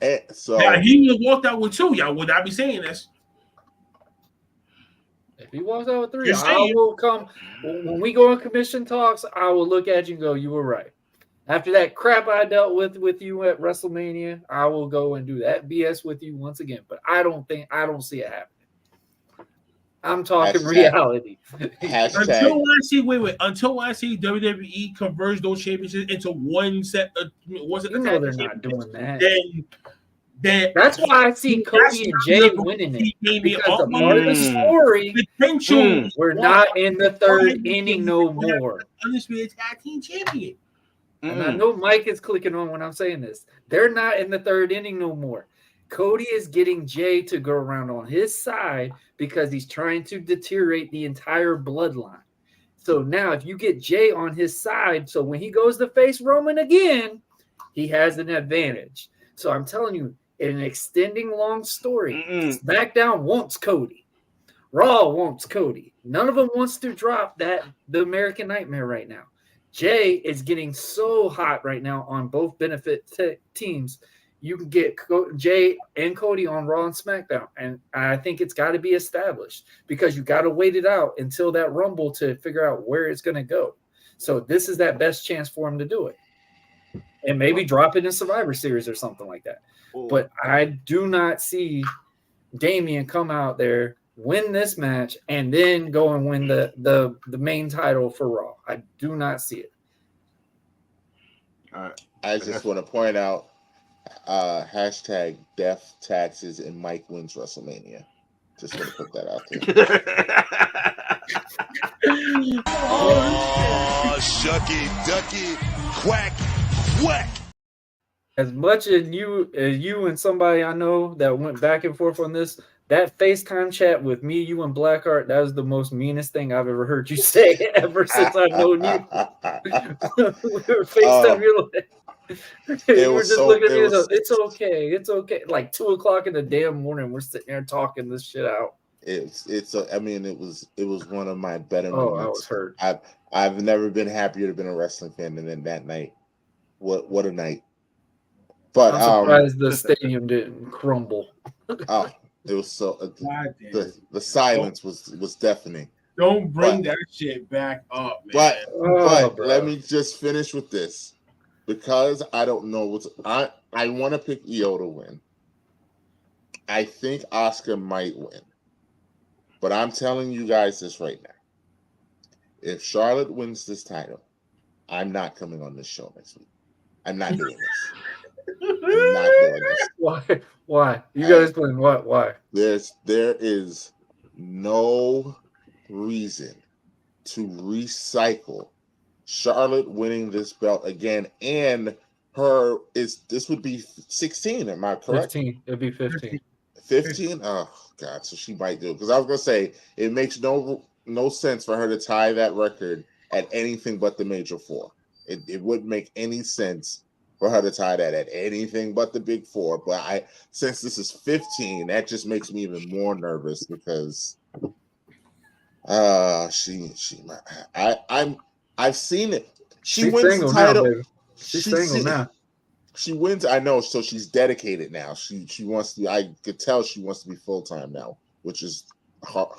it.
So
now, he would have walked out with 2. Y'all would not be saying this.
If he walks out with 3, I will come. When we go on commission talks, I will look at you and go, you were right. After that crap I dealt with you at WrestleMania, I will go and do that BS with you once again. But I don't see it happening. I'm talking reality.
Until I see WWE converge those championships into one set.
They're not doing that.
That's
why I see Cody and Jay winning it. Because a part of the story, we're not in the 3rd inning no more.
Undisputed tag team champion.
And I know Mike is clicking on when I'm saying this. They're not in the 3rd inning no more. Cody is getting Jay to go around on his side because he's trying to deteriorate the entire bloodline. So now if you get Jay on his side, so when he goes to face Roman again, he has an advantage. So I'm telling you, in an extending long story, SmackDown wants Cody. Raw wants Cody. None of them wants to drop the American Nightmare right now. Jay is getting so hot right now on both benefit teams. You can get Jay and Cody on Raw and SmackDown. And I think it's got to be established because you got to wait it out until that Rumble to figure out where it's going to go. So this is that best chance for him to do it. And maybe drop it in Survivor Series or something like that. But I do not see Damian come out there, win this match, and then go and win the main title for Raw. I do not see it.
All right.
I just want to point out hashtag death, taxes, and Mike wins WrestleMania. Just want to put that out there.
Oh, shucky, ducky, quack, quack.
As much as you and somebody I know that went back and forth on this, that FaceTime chat with me, you, and Blackheart, that was the most meanest thing I've ever heard you say ever since I've known you. We were FaceTime, you were just looking at me and it's okay. It's okay. Like 2:00 in the damn morning, we're sitting there talking this shit out.
It was one of my better
moments.
moments.
I was hurt.
I've never been happier to have been a wrestling fan than that night. What a night. But
I'm surprised the stadium didn't crumble.
Oh, it was so the silence was deafening.
Don't bring that shit back up, man.
But let me just finish with this, because I don't know I want to pick Io to win. I think Asuka might win, but I'm telling you guys this right now: if Charlotte wins this title, I'm not coming on this show next week. I'm not doing this. I'm not doing this.
Why? You guys explain what? Why?
There is no reason to recycle Charlotte winning this belt again, and this would be 16. Am I correct?
15. It'd be 15.
15? Oh God! So she might do it, because I was gonna say it makes no sense for her to tie that record at anything but the Major Four. It wouldn't make any sense for her to tie that at anything but the Big Four. But since this is 15, that just makes me even more nervous, because I've seen it. She wins the title.
Now, she's single now.
She wins. I know. So she's dedicated now. She wants to. I could tell she wants to be full time now, which is hard.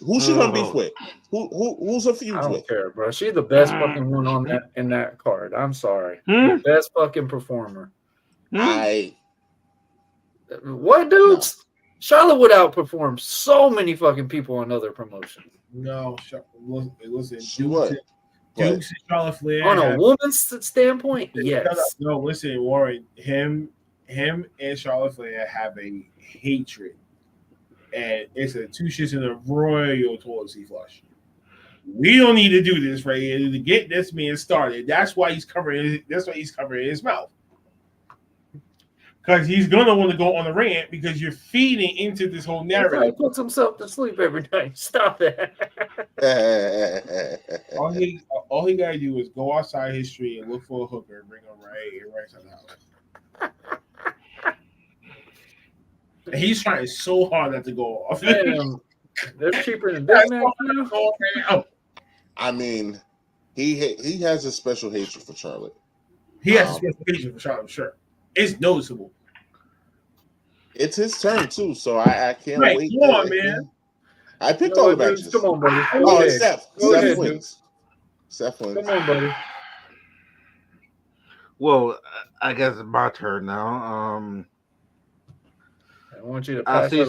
Who's she gonna beef with? Who's her feud with?
I don't care, bro. She's the best fucking one on that in that card. I'm sorry, the best fucking performer. What, dudes? No. Charlotte would outperform so many fucking people on other promotions.
No, listen.
She would.
Dukes and Charlotte Flair
on a woman's standpoint, yes.
No, listen, Warren. Him and Charlotte Flair have a hatred. And it's a two shits in a royal toilet flush. We don't need to do this right here to get this man started. That's why he's covering his mouth. Because he's gonna want to go on a rant, because you're feeding into this whole narrative.
He puts himself to sleep every night. Stop that.
all he gotta do is go outside his street and look for a hooker and bring him right to the house. He's trying so hard not to go off.
Damn. They're cheaper than Big Mac.
I mean, he has a special hatred for Charlotte.
He has a special hatred for Charlotte, sure. It's noticeable.
It's his turn too, so I can't wait.
Come on, man.
I picked all the matches.
Come on, buddy.
Oh, Seth wins. Seth wins.
Come on, buddy.
Well, I guess it's my turn now.
I want you to
I see.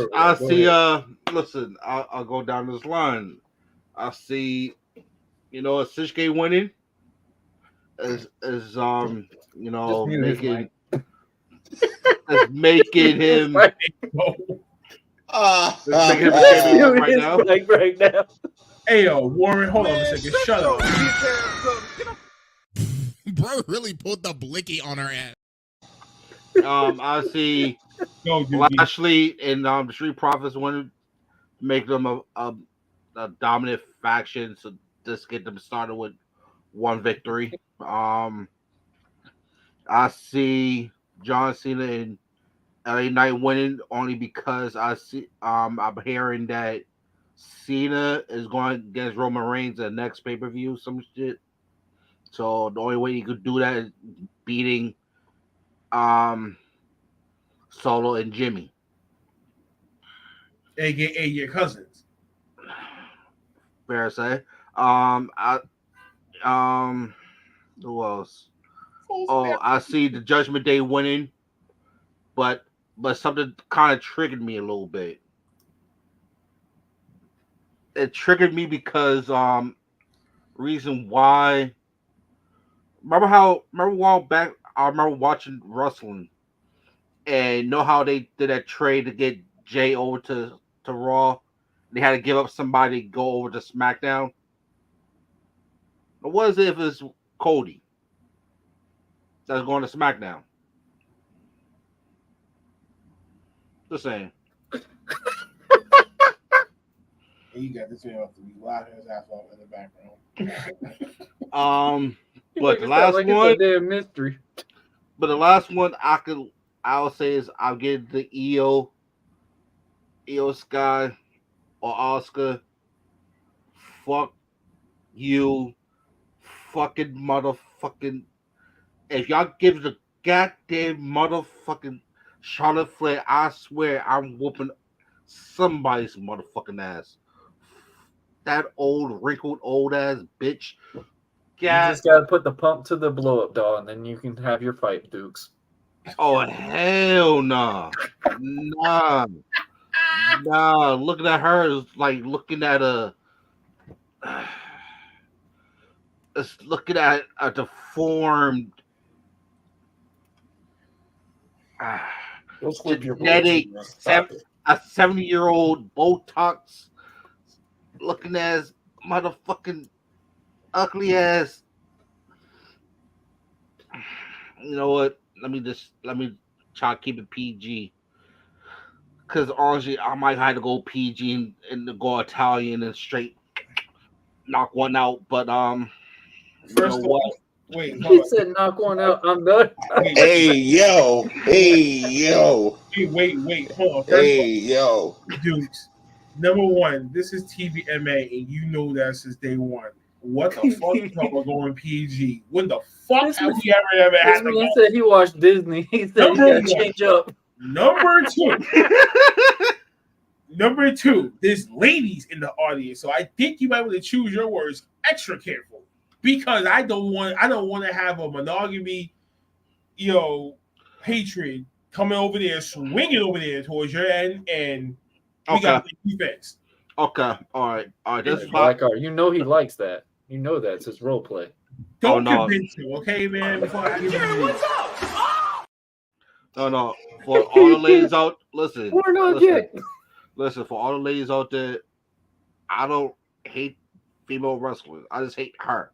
Listen,
I'll go down this line. I see, Sishke winning is making him
right now.
Hey, yo, Warren, hold on a second. Shut up.
Bro really pulled the blicky on her ass.
I see
Go, Doogie.
Lashley and the Street Profits want to make them a dominant faction, so just get them started with one victory. I see John Cena and LA Knight winning only because I'm hearing that Cena is going against Roman Reigns at the next pay per view, some shit. So the only way you could do that is beating Solo and Jimmy,
AKA your cousins.
fair to say. Who else? Oh, I see the Judgment Day winning, but something kind of triggered me a little bit. It triggered me because reason why. Remember a while back I remember watching wrestling and know how they did that trade to get Jay over to Raw. They had to give up somebody to go over to SmackDown. But what is it if it's Cody that's going to SmackDown? Just saying.
And you got this man off to be laughing his ass off in the background.
But the last
like
one,
it's a damn mystery.
But the last one I'll say is I'll get the Io Sky or Oscar. Fuck you, fucking motherfucking. If y'all give the goddamn motherfucking Charlotte Flair, I swear I'm whooping somebody's motherfucking ass. That old wrinkled old ass bitch.
You just gotta put the pump to the blow up doll, and then you can have your fight, Dukes.
Oh hell nah. Nah. Looking at her is like looking at it's looking at a deformed genetic a 70-year-old Botox looking ass motherfucking ugly ass. You know what? Let me try to keep it PG. Cause honestly, I might have to go PG and go Italian and straight knock one out. But you know what?
Wait,
he said knock one out. I'm done.
Hey yo.
Wait, hold on.
Yo.
Dukes. Number one, this is TVMA, and you know that since day one. What the fuck is about going PG? When the fuck have we ever had?
He said he watched Disney. He said he got to change up.
Number two, there's ladies in the audience, so I think you might want to choose your words extra careful because I don't want to have a monogamy, hatred coming over there, swinging over there towards your end, and we got the defense.
Okay, all right.
That's Black Art. You know he likes that. You know that's his role play.
Don't convince him, okay, man? Before I give
what's up?
No. For all the ladies out, listen.
We're not yet.
Listen, for all the ladies out there, I don't hate female wrestlers. I just hate her.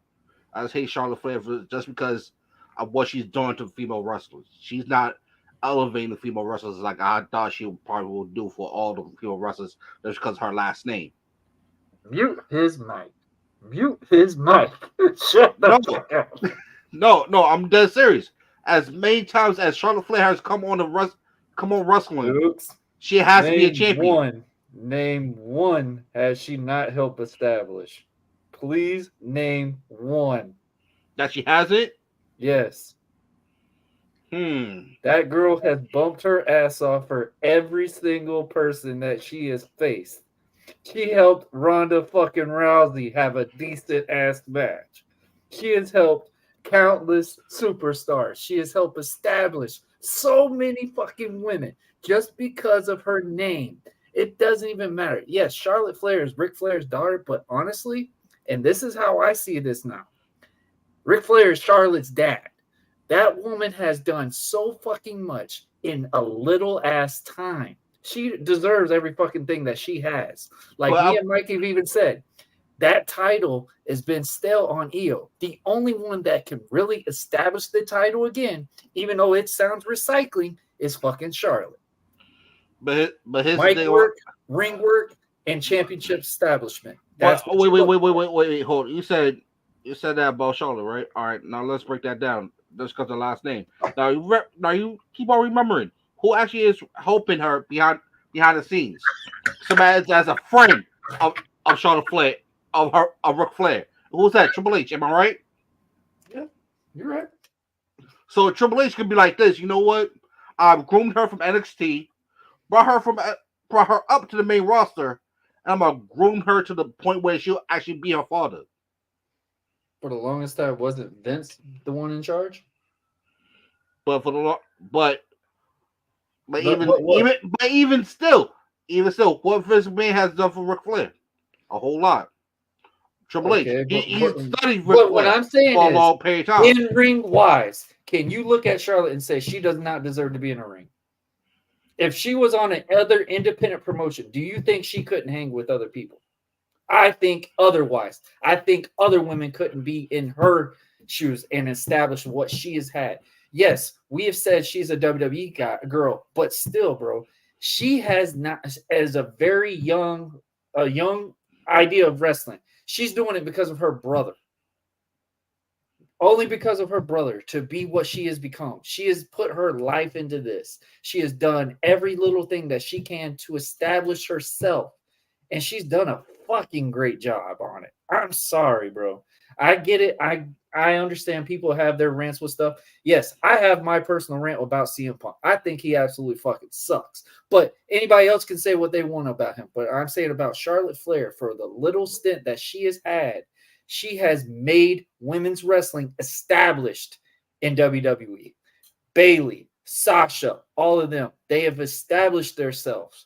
I just hate Charlotte Flair just because of what she's doing to female wrestlers. She's not elevating the female wrestlers like I thought she probably would do for all the female wrestlers just because of her last name.
Mute his mic. Shut the fuck up.
No, I'm dead serious. As many times as Charlotte Flair has come on wrestling,
Oops.
She has to be a champion.
Name one has she not helped establish? Please name one.
That she hasn't?
Yes. That girl has bumped her ass off for every single person that she has faced. She helped Ronda fucking Rousey have a decent ass match. She has helped countless superstars. She has helped establish so many fucking women just because of her name. It doesn't even matter. Yes, Charlotte Flair is Ric Flair's daughter, but honestly, and this is how I see this now, Ric Flair is Charlotte's dad. That woman has done so fucking much in a little ass time. She deserves every fucking thing that she has. Like me and Mike have even said, that title has been stale on Io. The only one that can really establish the title again, even though it sounds recycling, is fucking Charlotte.
But here's
Mic
the thing
work, ring work, and championship establishment. That's
wait, hold on. You said that about Charlotte, right? All right, now let's break that down. Just because of the last name. Now you keep on remembering who actually is helping her behind the scenes. Somebody as a friend of Charlotte Flair, of Ric Flair. Who's that? Triple H. Am I right?
Yeah, you're right.
So Triple H could be like this. You know what? I've groomed her from NXT, brought her up to the main roster, and I'm gonna groom her to the point where she'll actually be her father.
For the longest time, wasn't Vince the one in charge?
But
But
even still, what Vince McMahon has done for Ric Flair, a whole lot. Triple H, he studied Ric Flair.
But what I'm saying
for a long
is,
period of time.
in ring wise, can you look at Charlotte and say she does not deserve to be in a ring? If she was on another independent promotion, do you think she couldn't hang with other people? I think otherwise. I think other women couldn't be in her shoes and establish what she has had. Yes, we have said she's a WWE girl, but still, bro, she has not, as a very young idea of wrestling. She's doing it because of her brother. Only because of her brother to be what she has become. She has put her life into this. She has done every little thing that she can to establish herself. And she's done a fucking great job on it. I'm sorry, bro. I get it. I understand people have their rants with stuff. Yes, I have my personal rant about CM Punk. I think he absolutely fucking sucks. But anybody else can say what they want about him. But I'm saying about Charlotte Flair, for the little stint that she has had, she has made women's wrestling established in WWE. Bayley, Sasha, all of them, they have established themselves.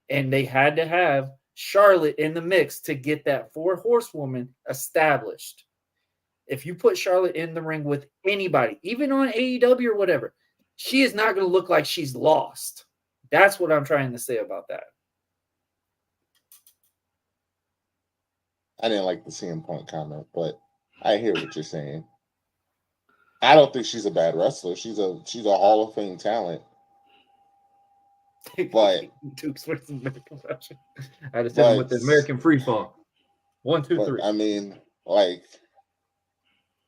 And they had to have Charlotte in the mix to get that 4-horsewoman established. If you put Charlotte in the ring with anybody, even on AEW or whatever, she is not going to look like she's lost. That's what I'm trying to say about that.
I didn't like the CM Punk comment, but I hear what you're saying. I don't think she's a bad wrestler. She's a Hall of Fame talent. But
Duke's versus American Fashion. I just did with the American Free Fall. 1, 2, 3.
I mean, like,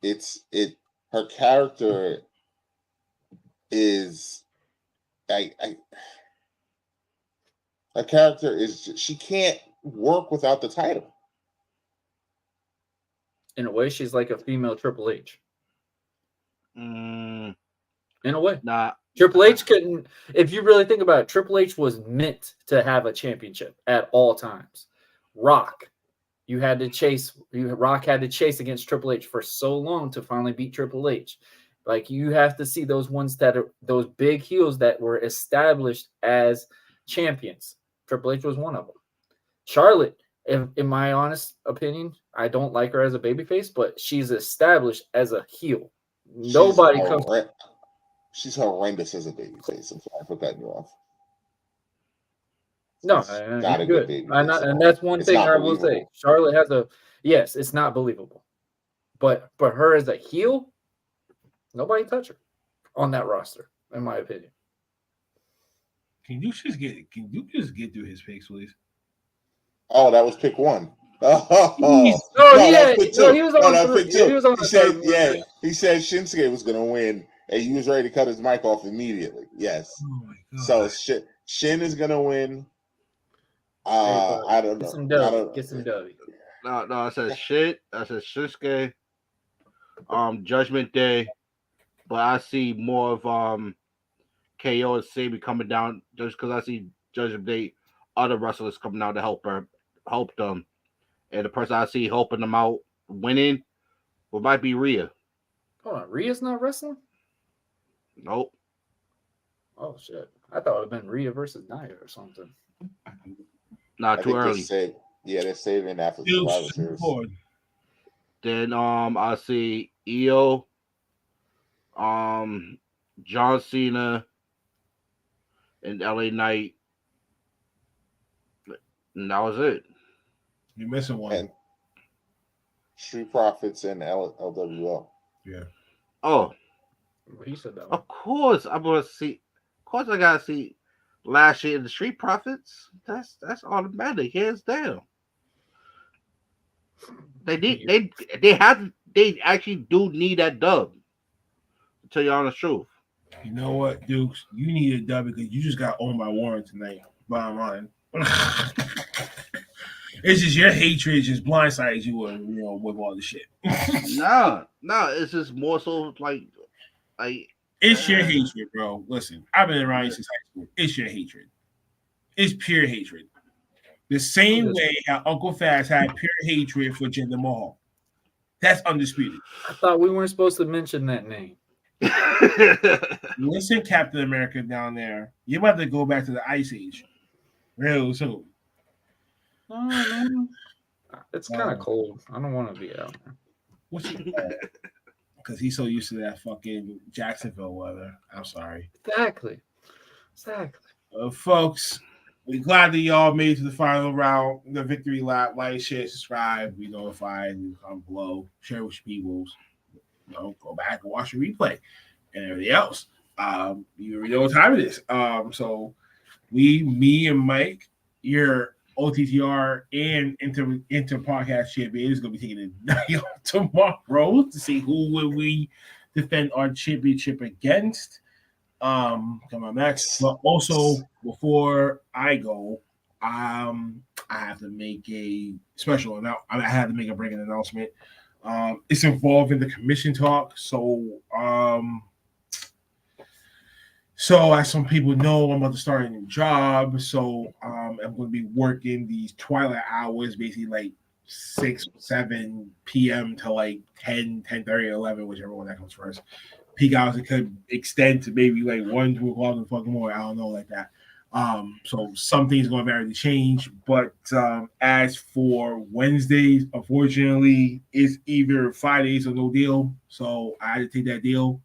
her character is her character is, she can't work without the title.
In a way, she's like a female Triple H. In a way.
Nah.
Triple H couldn't, if you really think about it, Triple H was meant to have a championship at all times. Rock had to chase against Triple H for so long to finally beat Triple H. Like, you have to see those ones that are those big heels that were established as champions. Triple H was one of them. Charlotte, in my honest opinion, I don't like her as a babyface, but she's established as a heel. Nobody comes.
She's horrendous as a babyface. I'm sorry for cutting you off.
No,
not a good baby.
And that's one thing I will say. Charlotte has yes, it's not believable. But her as a heel, nobody touch her on that roster, in my opinion.
Can you just get through his picks, please?
Oh, that was pick 1.
He was on
pick 2. He said Shinsuke was gonna win, and he was ready to cut his mic off immediately. Yes.
Oh my God.
So Shin is gonna win. I don't know.
Get some W.
No, I said shit. I said Shinsuke. Judgment Day, but I see more of KO and Sabi coming down just because I see Judgment Day, other wrestlers coming out to help them, and the person I see helping them out winning, might be Rhea.
Hold on, Rhea's not wrestling?
Nope.
Oh shit! I thought it would have been Rhea versus Nia or something.
Not too early.
They're saving after Survivor Series.
Then I see Io, John Cena, and LA Knight. And that was it.
You're missing one.
Street Profits and LWO.
Yeah.
Oh,
He said that.
of course I'm gonna see. Of course I gotta see last year in the Street Profits. That's automatic, hands down. They actually do need that dub. To tell you honest truth.
You know what, Dukes? You need a dub because you just got owned by Warren tonight. Bottom line. It's just your hatred just blindsides you with, with all the shit.
No, it's just more so like
it's your hatred, bro. Listen, I've been around you since high school. It's your hatred. It's pure hatred. The same way how Uncle Faz had pure hatred for Jinder Mahal. That's undisputed.
I thought we weren't supposed to mention that name.
Listen, Captain America down there, you're about to go back to the Ice Age real soon.
Oh, man. It's kind of cold. I don't want to be out there.
What's because he's so used to that fucking Jacksonville weather. I'm sorry.
Exactly.
Folks, we're glad that y'all made it to the final round, the victory lap. Like, share, subscribe, be notified, comment below, share with your people. Go back and watch the replay and everything else. You already know what time it is. So me and Mike, your OTTR and inter podcast champion is going to be taking it tomorrow to see who will we defend our championship against. Come on next. But also before I go, I have to make a special announcement. I had to make a breaking announcement. It's involving the commission talk. So as some people know, I'm about to start a new job. So I'm going to be working these twilight hours, basically like 6, 7 p.m. to like 10, 10:30, 11, whichever one that comes first. Peak hours, it could extend to maybe like 1, 2 o'clock in the fucking morning. I don't know, like that. So some things going to vary to change. But as for Wednesdays, unfortunately, it's either Fridays or no deal. So I had to take that deal.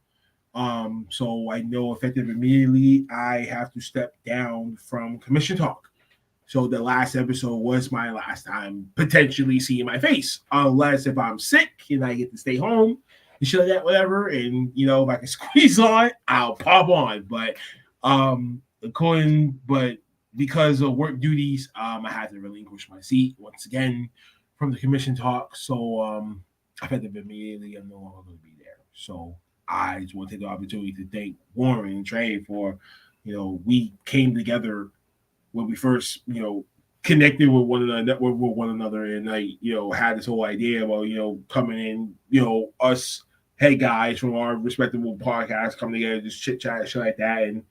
So I know effective immediately, I have to step down from Commission Talk. So the last episode was my last time potentially seeing my face, unless if I'm sick and I get to stay home and shit like that, whatever. And if I can squeeze on, I'll pop on. But because of work duties, I had to relinquish my seat once again from the Commission Talk. So effective immediately, I'm no longer going to be there. So I just want to take the opportunity to thank Warren and Trey for, we came together when we first, connected with one another, and had this whole idea about, coming in, us head guys from our respectable podcasts coming together, just chit chat and shit like that, and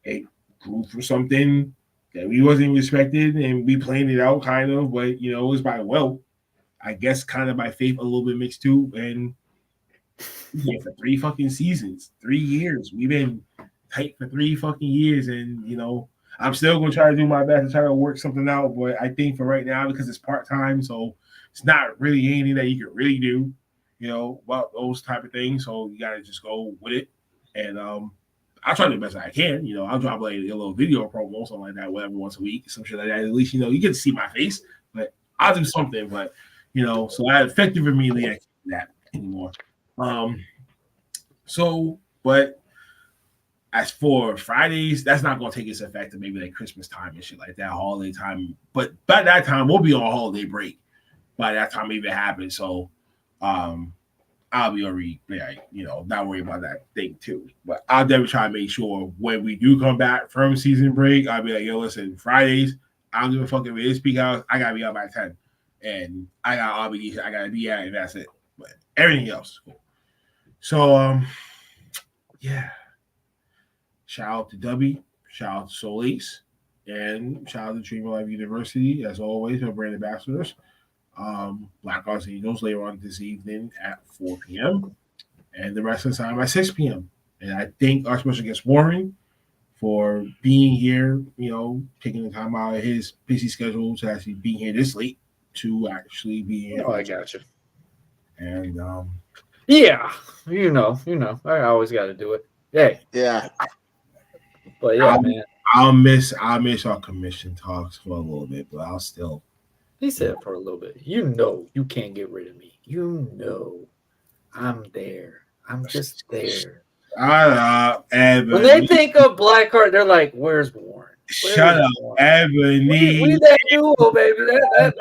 it grew for something that we wasn't expected, and we planned it out kind of, but it was by I guess kind of by faith a little bit mixed too, and. Yeah, for 3 fucking seasons, 3 years. We've been tight for 3 fucking years, and I'm still gonna try to do my best to try to work something out. But I think for right now, because it's part-time, so it's not really anything that you can really do, about those type of things. So you gotta just go with it. And I'll try to do the best I can. I'll drop like a little video promo, something like that, whatever, once a week, some shit like that. At least you get to see my face, but I'll do something. But so I effective immediately I can't do that anymore. But as for Fridays, that's not going to take its effect to maybe like Christmas time and shit like that, holiday time. But by that time, we'll be on holiday break. By that time, maybe it happens. So, I'll be already, not worried about that thing too. But I'll definitely try to make sure when we do come back from season break, I'll be like, yo, listen, Fridays, I don't give a fuck if it is peak hours. I got to be up by 10. And I got obligation. I got to be at it, and that's it. But everything else is cool. So, yeah. Shout out to Dubby, shout out to Solaced, and shout out to dreamalive University, as always, our brand ambassadors. Black Arts and Angels later on this evening at 4 p.m. and the rest of the time at 6 p.m. And I thank our special guest Warren for being here, taking the time out of his busy schedule to actually be here this late to actually be here.
Oh, I got you.
And
yeah, I always got to do it. Hey,
yeah,
but yeah, man,
I'll miss our commission talks for a little bit, but I'll still
He said for a little bit. You know, you can't get rid of me. You know, I'm there. I'm just there.
Evan.
When they think of Blackheart, they're like, "Where's Warren?
Shut up, Ebony.
We that duo, baby.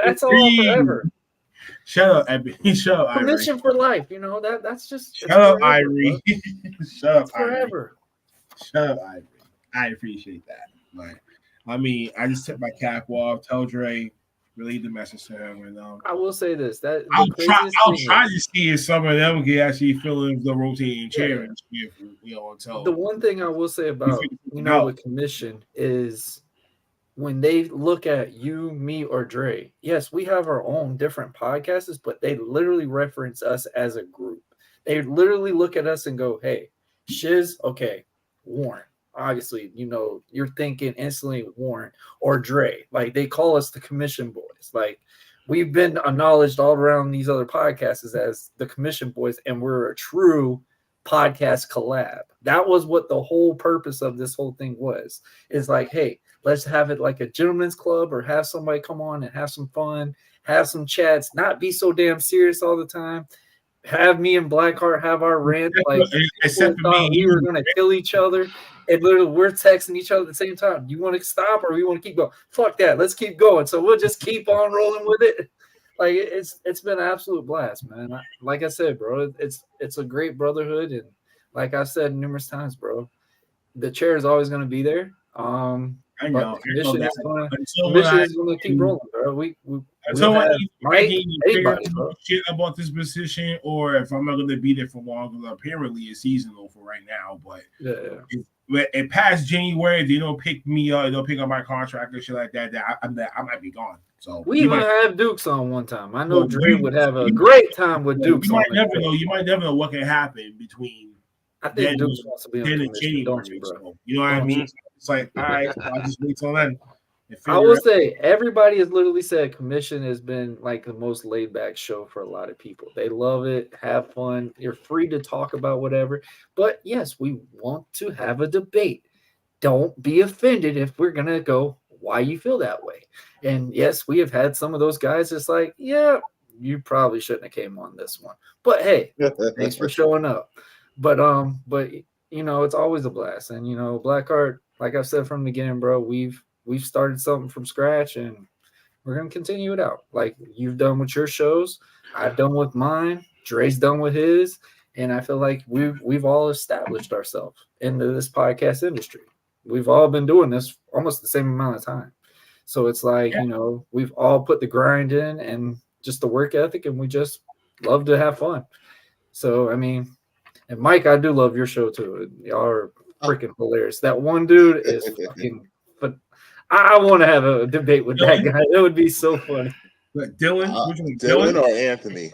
That's all forever.
Shut up, Ebony. Shut up, Ivory.
Permission for life. You know that's just.
Shut up, Ivory. Shut up,
forever.
Shut up, Ivory. I appreciate that. But I mean, I just took my cap off. Tell Dre, relay the message to him, and
I will say this: that
I'll try to see if some of them can actually fill in the rotating chair and until
the one thing I will say about with commission is when they look at you, me, or Dre. Yes, we have our own different podcasts, but they literally reference us as a group. They literally look at us and go, "Hey, Shiz, okay, Warren." Obviously, you're thinking instantly Warren or Dre. Like they call us the Commission Boys. Like we've been acknowledged all around these other podcasts as the Commission Boys, and we're a true podcast collab. That was what the whole purpose of this whole thing was. Is like, hey, let's have it like a gentleman's club or have somebody come on and have some fun, have some chats, not be so damn serious all the time. Have me and Blackheart have our rant. Like except for me, we were going to kill each other. And literally, we're texting each other at the same time. You want to stop or we want to keep going? Fuck that. Let's keep going. So we'll just keep on rolling with it. Like it's been an absolute blast, man. Like I said, bro, it's a great brotherhood, and like I said numerous times, bro, the chair is always going to be there.
I know.
Commission is going to keep rolling, bro. We
shit about this position, or if I'm not going to be there for long, because apparently it's seasonal for right now. But it past January, they don't pick me up. They don't pick up my contract and shit like that. I might be gone. So
we even have Dukes on one time. I know Dre would have a great time with Dukes.
You might never know. You might never know what can happen between.
I think Dukes wants to be on the commission, don't you, bro?
So, you know what I mean? It's like, all right, I'll just wait till then.
I will say everybody has literally said commission has been like the most laid back show for a lot of people. They love it, have fun. You're free to talk about whatever. But yes, we want to have a debate. Don't be offended if we're gonna go why you feel that way. And yes, we have had some of those guys that's like, yeah, you probably shouldn't have came on this one. But hey, thanks for showing up. But it's always a blast. And Blackheart, like I've said from the beginning, bro, we've started something from scratch and we're gonna continue it out. Like you've done with your shows, I've done with mine, Dre's done with his, and I feel like we've all established ourselves into this podcast industry. We've all been doing this almost the same amount of time. So it's like, we've all put the grind in and just the work ethic, and we just love to have fun. So, I mean, and Mike, I do love your show too. Y'all are freaking hilarious. That one dude is fucking, but I want to have a debate with that guy. That would be so funny.
Dylan?
Dylan or Anthony?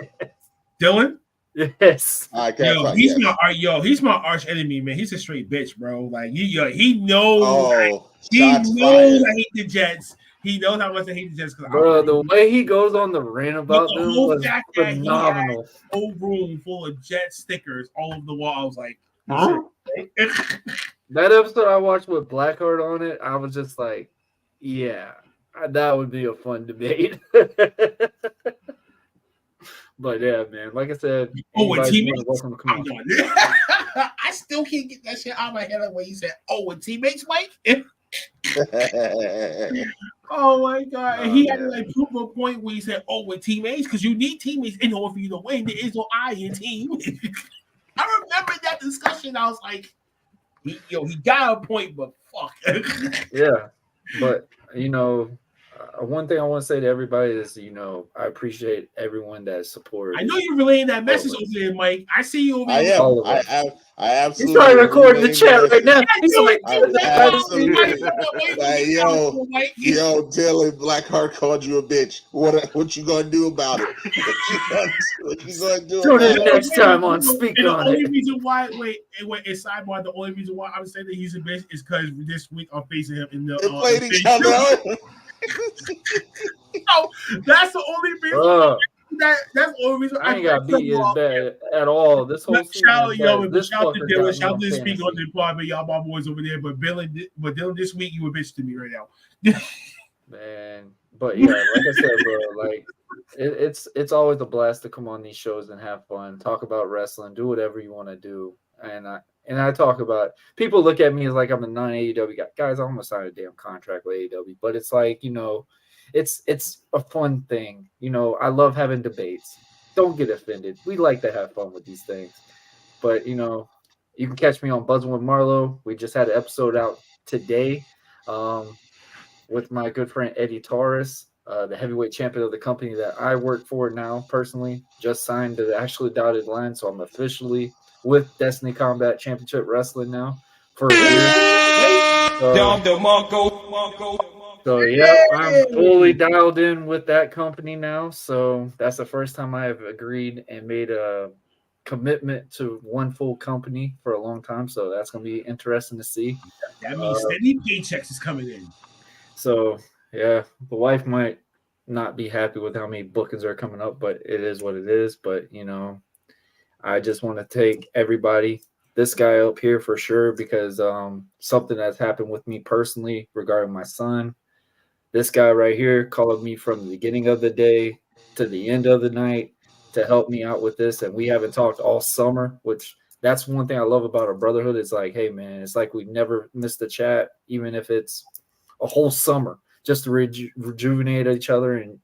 Dylan?
Yes.
He's my arch enemy, man. He's a straight bitch, bro. Like he knows.
Oh,
I hate the Jets. He knows how much I hate the Jets.
Bro, the way he goes on the rant about them was phenomenal.
A whole room full of Jet stickers all over the wall. I was like,
that episode I watched with Blackheart on it, I was just like, yeah, that would be a fun debate. But yeah, man, like I said,
teammates. I still can't get that shit out of my head. Like when you said, with teammates, Mike. Oh my god! And he had to like prove a point where he said, with teammates, because you need teammates in order for you to win. There is no I in team. I remember that discussion. I was like, he got a point, but fuck.
Yeah, but one thing I want to say to everybody is, I appreciate everyone that supports.
I know you're relaying that message over there, Mike. I see you over there.
I absolutely.
He's trying to record the chat right now. He's like,
yo, Dylan Blackheart called you a bitch. What you gonna do about it? What you gonna do?
Tune in next time on Speak on It.
The only reason why, it's sidebar. The only reason why I'm saying that he's a bitch is because this week I'm facing him in the.
They played each other.
No, that's the only reason. That's the only reason
I ain't got beat as bad at all. This whole
shout to Dylan, shout to speak on the pod, but y'all my boys over there. But Dylan, this week you a bitch to me right now.
Man, But yeah, like I said, bro, like it's always a blast to come on these shows and have fun, talk about wrestling, do whatever you want to do. And I talk about, people look at me as like I'm a non-AEW guy. Guys, I almost signed a damn contract with AEW, but it's like, it's a fun thing. I love having debates. Don't get offended. We like to have fun with these things. But you can catch me on Buzzing with Marlowe. We just had an episode out today. With my good friend Eddie Torres, the heavyweight champion of the company that I work for now personally. Just signed to the actually dotted line, so I'm officially with Destiny Combat Championship Wrestling now for a year. So yeah, I'm fully dialed in with that company now. So that's the first time I have agreed and made a commitment to one full company for a long time. So that's going to be interesting to see.
That means steady paychecks is coming in.
So yeah, the wife might not be happy with how many bookings are coming up, but it is what it is. But I just want to take everybody, this guy up here for sure, because something that's happened with me personally regarding my son. This guy right here called me from the beginning of the day to the end of the night to help me out with this, and we haven't talked all summer, which that's one thing I love about our brotherhood. It's like, hey man, it's like we never missed a chat, even if it's a whole summer, just to rejuvenate each other. And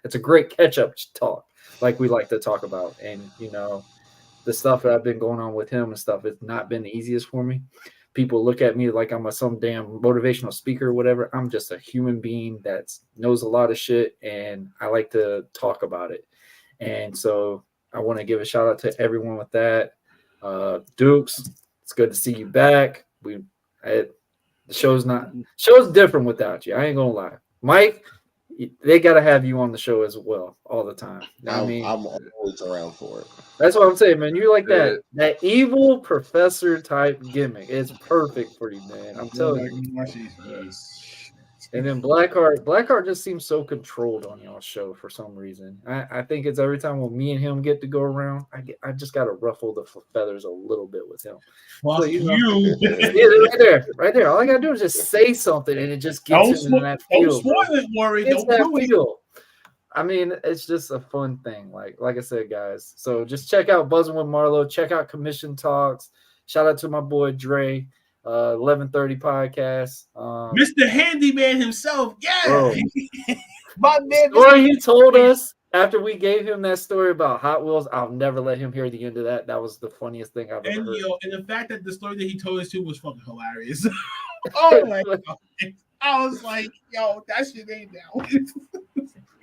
it's a great catch-up talk, like we like to talk about. And the stuff that I've been going on with him and stuff, it's not been the easiest for me. People look at me like I'm some damn motivational speaker or whatever. I'm just a human being that knows a lot of shit, and I like to talk about it. And so I want to give a shout out to everyone with that. Dukes, it's good to see you back. The show's different without you. I ain't gonna lie. Mike, they gotta have you on the show as well all the time.
I'm always around for it.
That's what I'm saying, man. You like that evil professor type gimmick. It's perfect for you, man. I'm telling you. And then Blackheart just seems so controlled on y'all's show for some reason. I think it's every time when me and him get to go around, I just gotta ruffle the feathers a little bit with him.
Fuck
you. Right there. All I gotta do is just say something, and it just gets him in that feel.
Don't spoil it, Worry.
Don't do it. I mean, it's just a fun thing. Like I said, guys. So just check out Buzzing with Marlowe. Check out Commission Talks. Shout out to my boy Dre. 11:30 podcast.
Mr. Handyman himself. Yeah.
My man. The story he told us after we gave him that story about Hot Wheels, I'll never let him hear the end of that. That was the funniest thing I've ever heard.
And the fact that the story that he told us to was fucking hilarious. Oh my God. I was like, yo, that's your name now.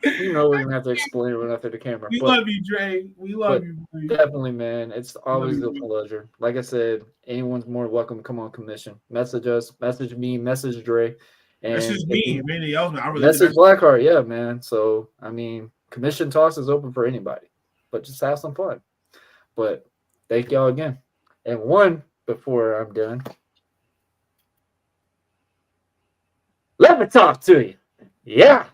We're gonna have to explain it right after the camera.
We love you, Dre. We love you.
Definitely, man. It's always a pleasure. Like I said, anyone's more welcome to come on Commission. Message us, message me, message Dre. And
message me. Anything else, man. I really
message Blackheart, yeah, man. So I mean, Commission Talks is open for anybody, but just have some fun. But thank y'all again. And one before I'm done, let me talk to you. Yeah.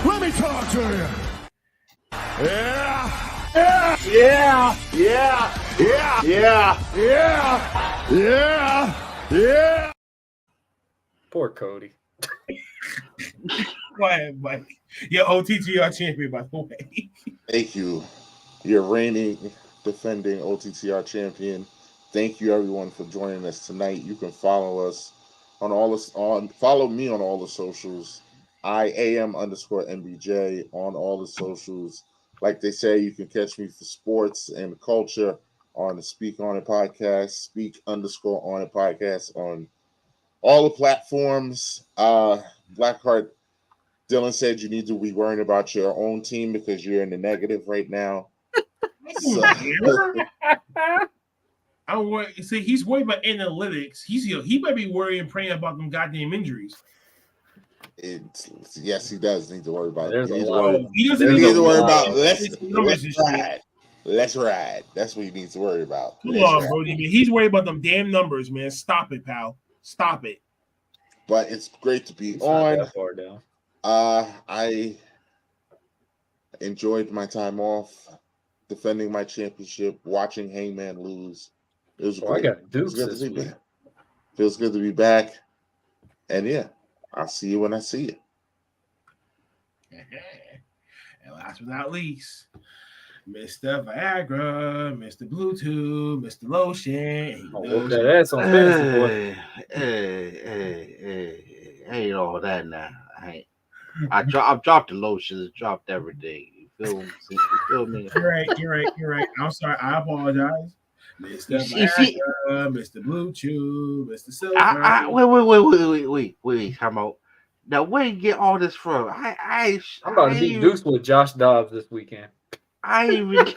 Let me talk to you. Yeah.
Yeah.
Yeah. Yeah. Yeah. Yeah. Yeah. Yeah. Yeah.
Poor Cody.
Go ahead, Mike. Your OTTR champion, by the way.
Thank you. You're reigning, defending OTTR champion. Thank you, everyone, for joining us tonight. You can follow us follow me on all the socials. IAM_MBJ on all the socials. Like they say, you can catch me for sports and culture on the Speak On It podcast, Speak_On It podcast on all the platforms. Blackheart, Dylan said you need to be worrying about your own team because you're in the negative right now.
I'm worried. See, he's worried about analytics. He might be worrying and praying about them goddamn injuries.
Yes, he does need to worry about it.
He doesn't need to worry about
let's ride. That's what he needs to worry about.
Come on, bro. He's worried about them damn numbers, man. Stop it, pal. Stop it.
But it's great to be on. Not that far down. I enjoyed my time off, defending my championship, watching Hangman lose. It was great.
I got Dukes this week.
Feels good to be back. And yeah, I'll see you when I see you.
And last but not least, Mr. Viagra, Mr. Bluetooth, Mr. Lotion.
Whoop that ass on Fantasy Boy.
Hey, ain't all that now. I've dropped the lotions, dropped everything. You feel me?
You're right. I'm sorry. I apologize. Mr. Viagra, Mr. Bluetooth, Mr. Silver.
Wait. Come on. Now, where you get all this from?
I'm about to be deuced with Josh Dobbs this weekend.
I ain't even.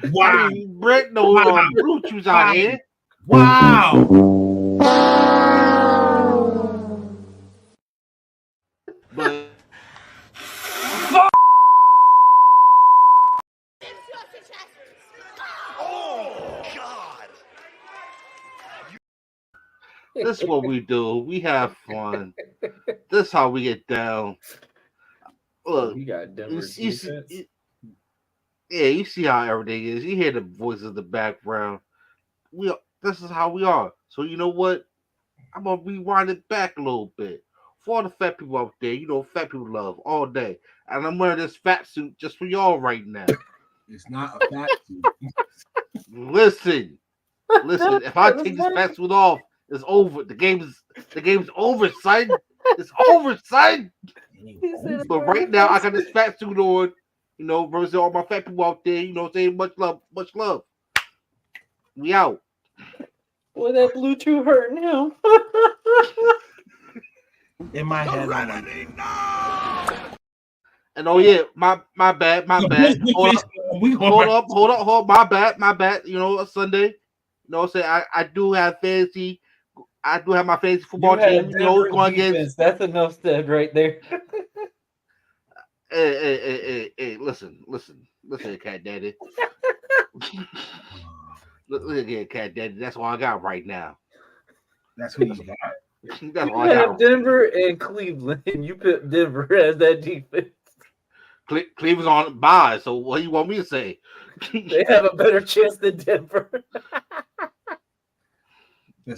Wow.
Brett, no Bluetooths out here.
Wow.
But.
Oh, God.
This is what we do. We have fun. This is how we get down. Look,
you got Denver defense.
You see how everything is. You hear the voices in the background. This is how we are. So you know what? I'm gonna rewind it back a little bit. For all the fat people out there, fat people love all day. And I'm wearing this fat suit just for y'all right now.
It's not a fat suit.
Listen. If I take this fat suit off, it's over. The game's over, son. It's over, son. But right now, I got this fat suit on. Versus all my fat people out there. Saying much love. We out.
Boy, that Bluetooth hurting him.
In my head,
and oh yeah, my bad. Hold up, my bad. Sunday. I do have fantasy. I do have my fantasy football team. Going against.
That's enough said right there.
Hey, listen, Cat Daddy. Look again, Cat Daddy. That's all I got right now.
That's what you got.
That's
all I got. Denver and Cleveland, and you put Denver as that defense.
Cleveland's on bye, so what do you want me to say?
They have a better chance than Denver.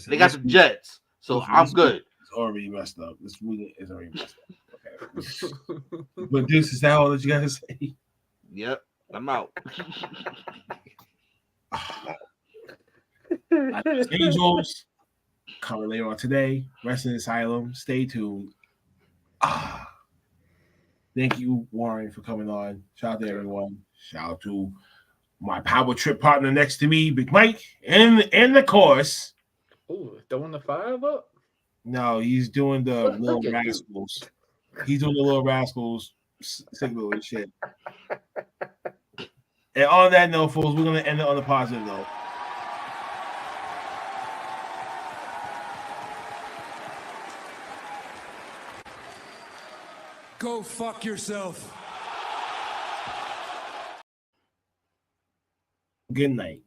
They got the Jets, so I'm good.
It's already messed up. This week is already messed up. Okay. But Deuce, is that all that you gotta say?
Yep, I'm out.
Angels coming later on today. Wrestling Asylum. Stay tuned. Thank you, Warren, for coming on. Shout out to everyone. Shout out to my power trip partner next to me, Big Mike, and the course.
Oh, throwing the 5 up?
No, he's doing the Little Rascals. He's doing the Little Rascals signal and shit. And on that note, folks, we're gonna end it on a positive note.
Go fuck yourself.
Good night.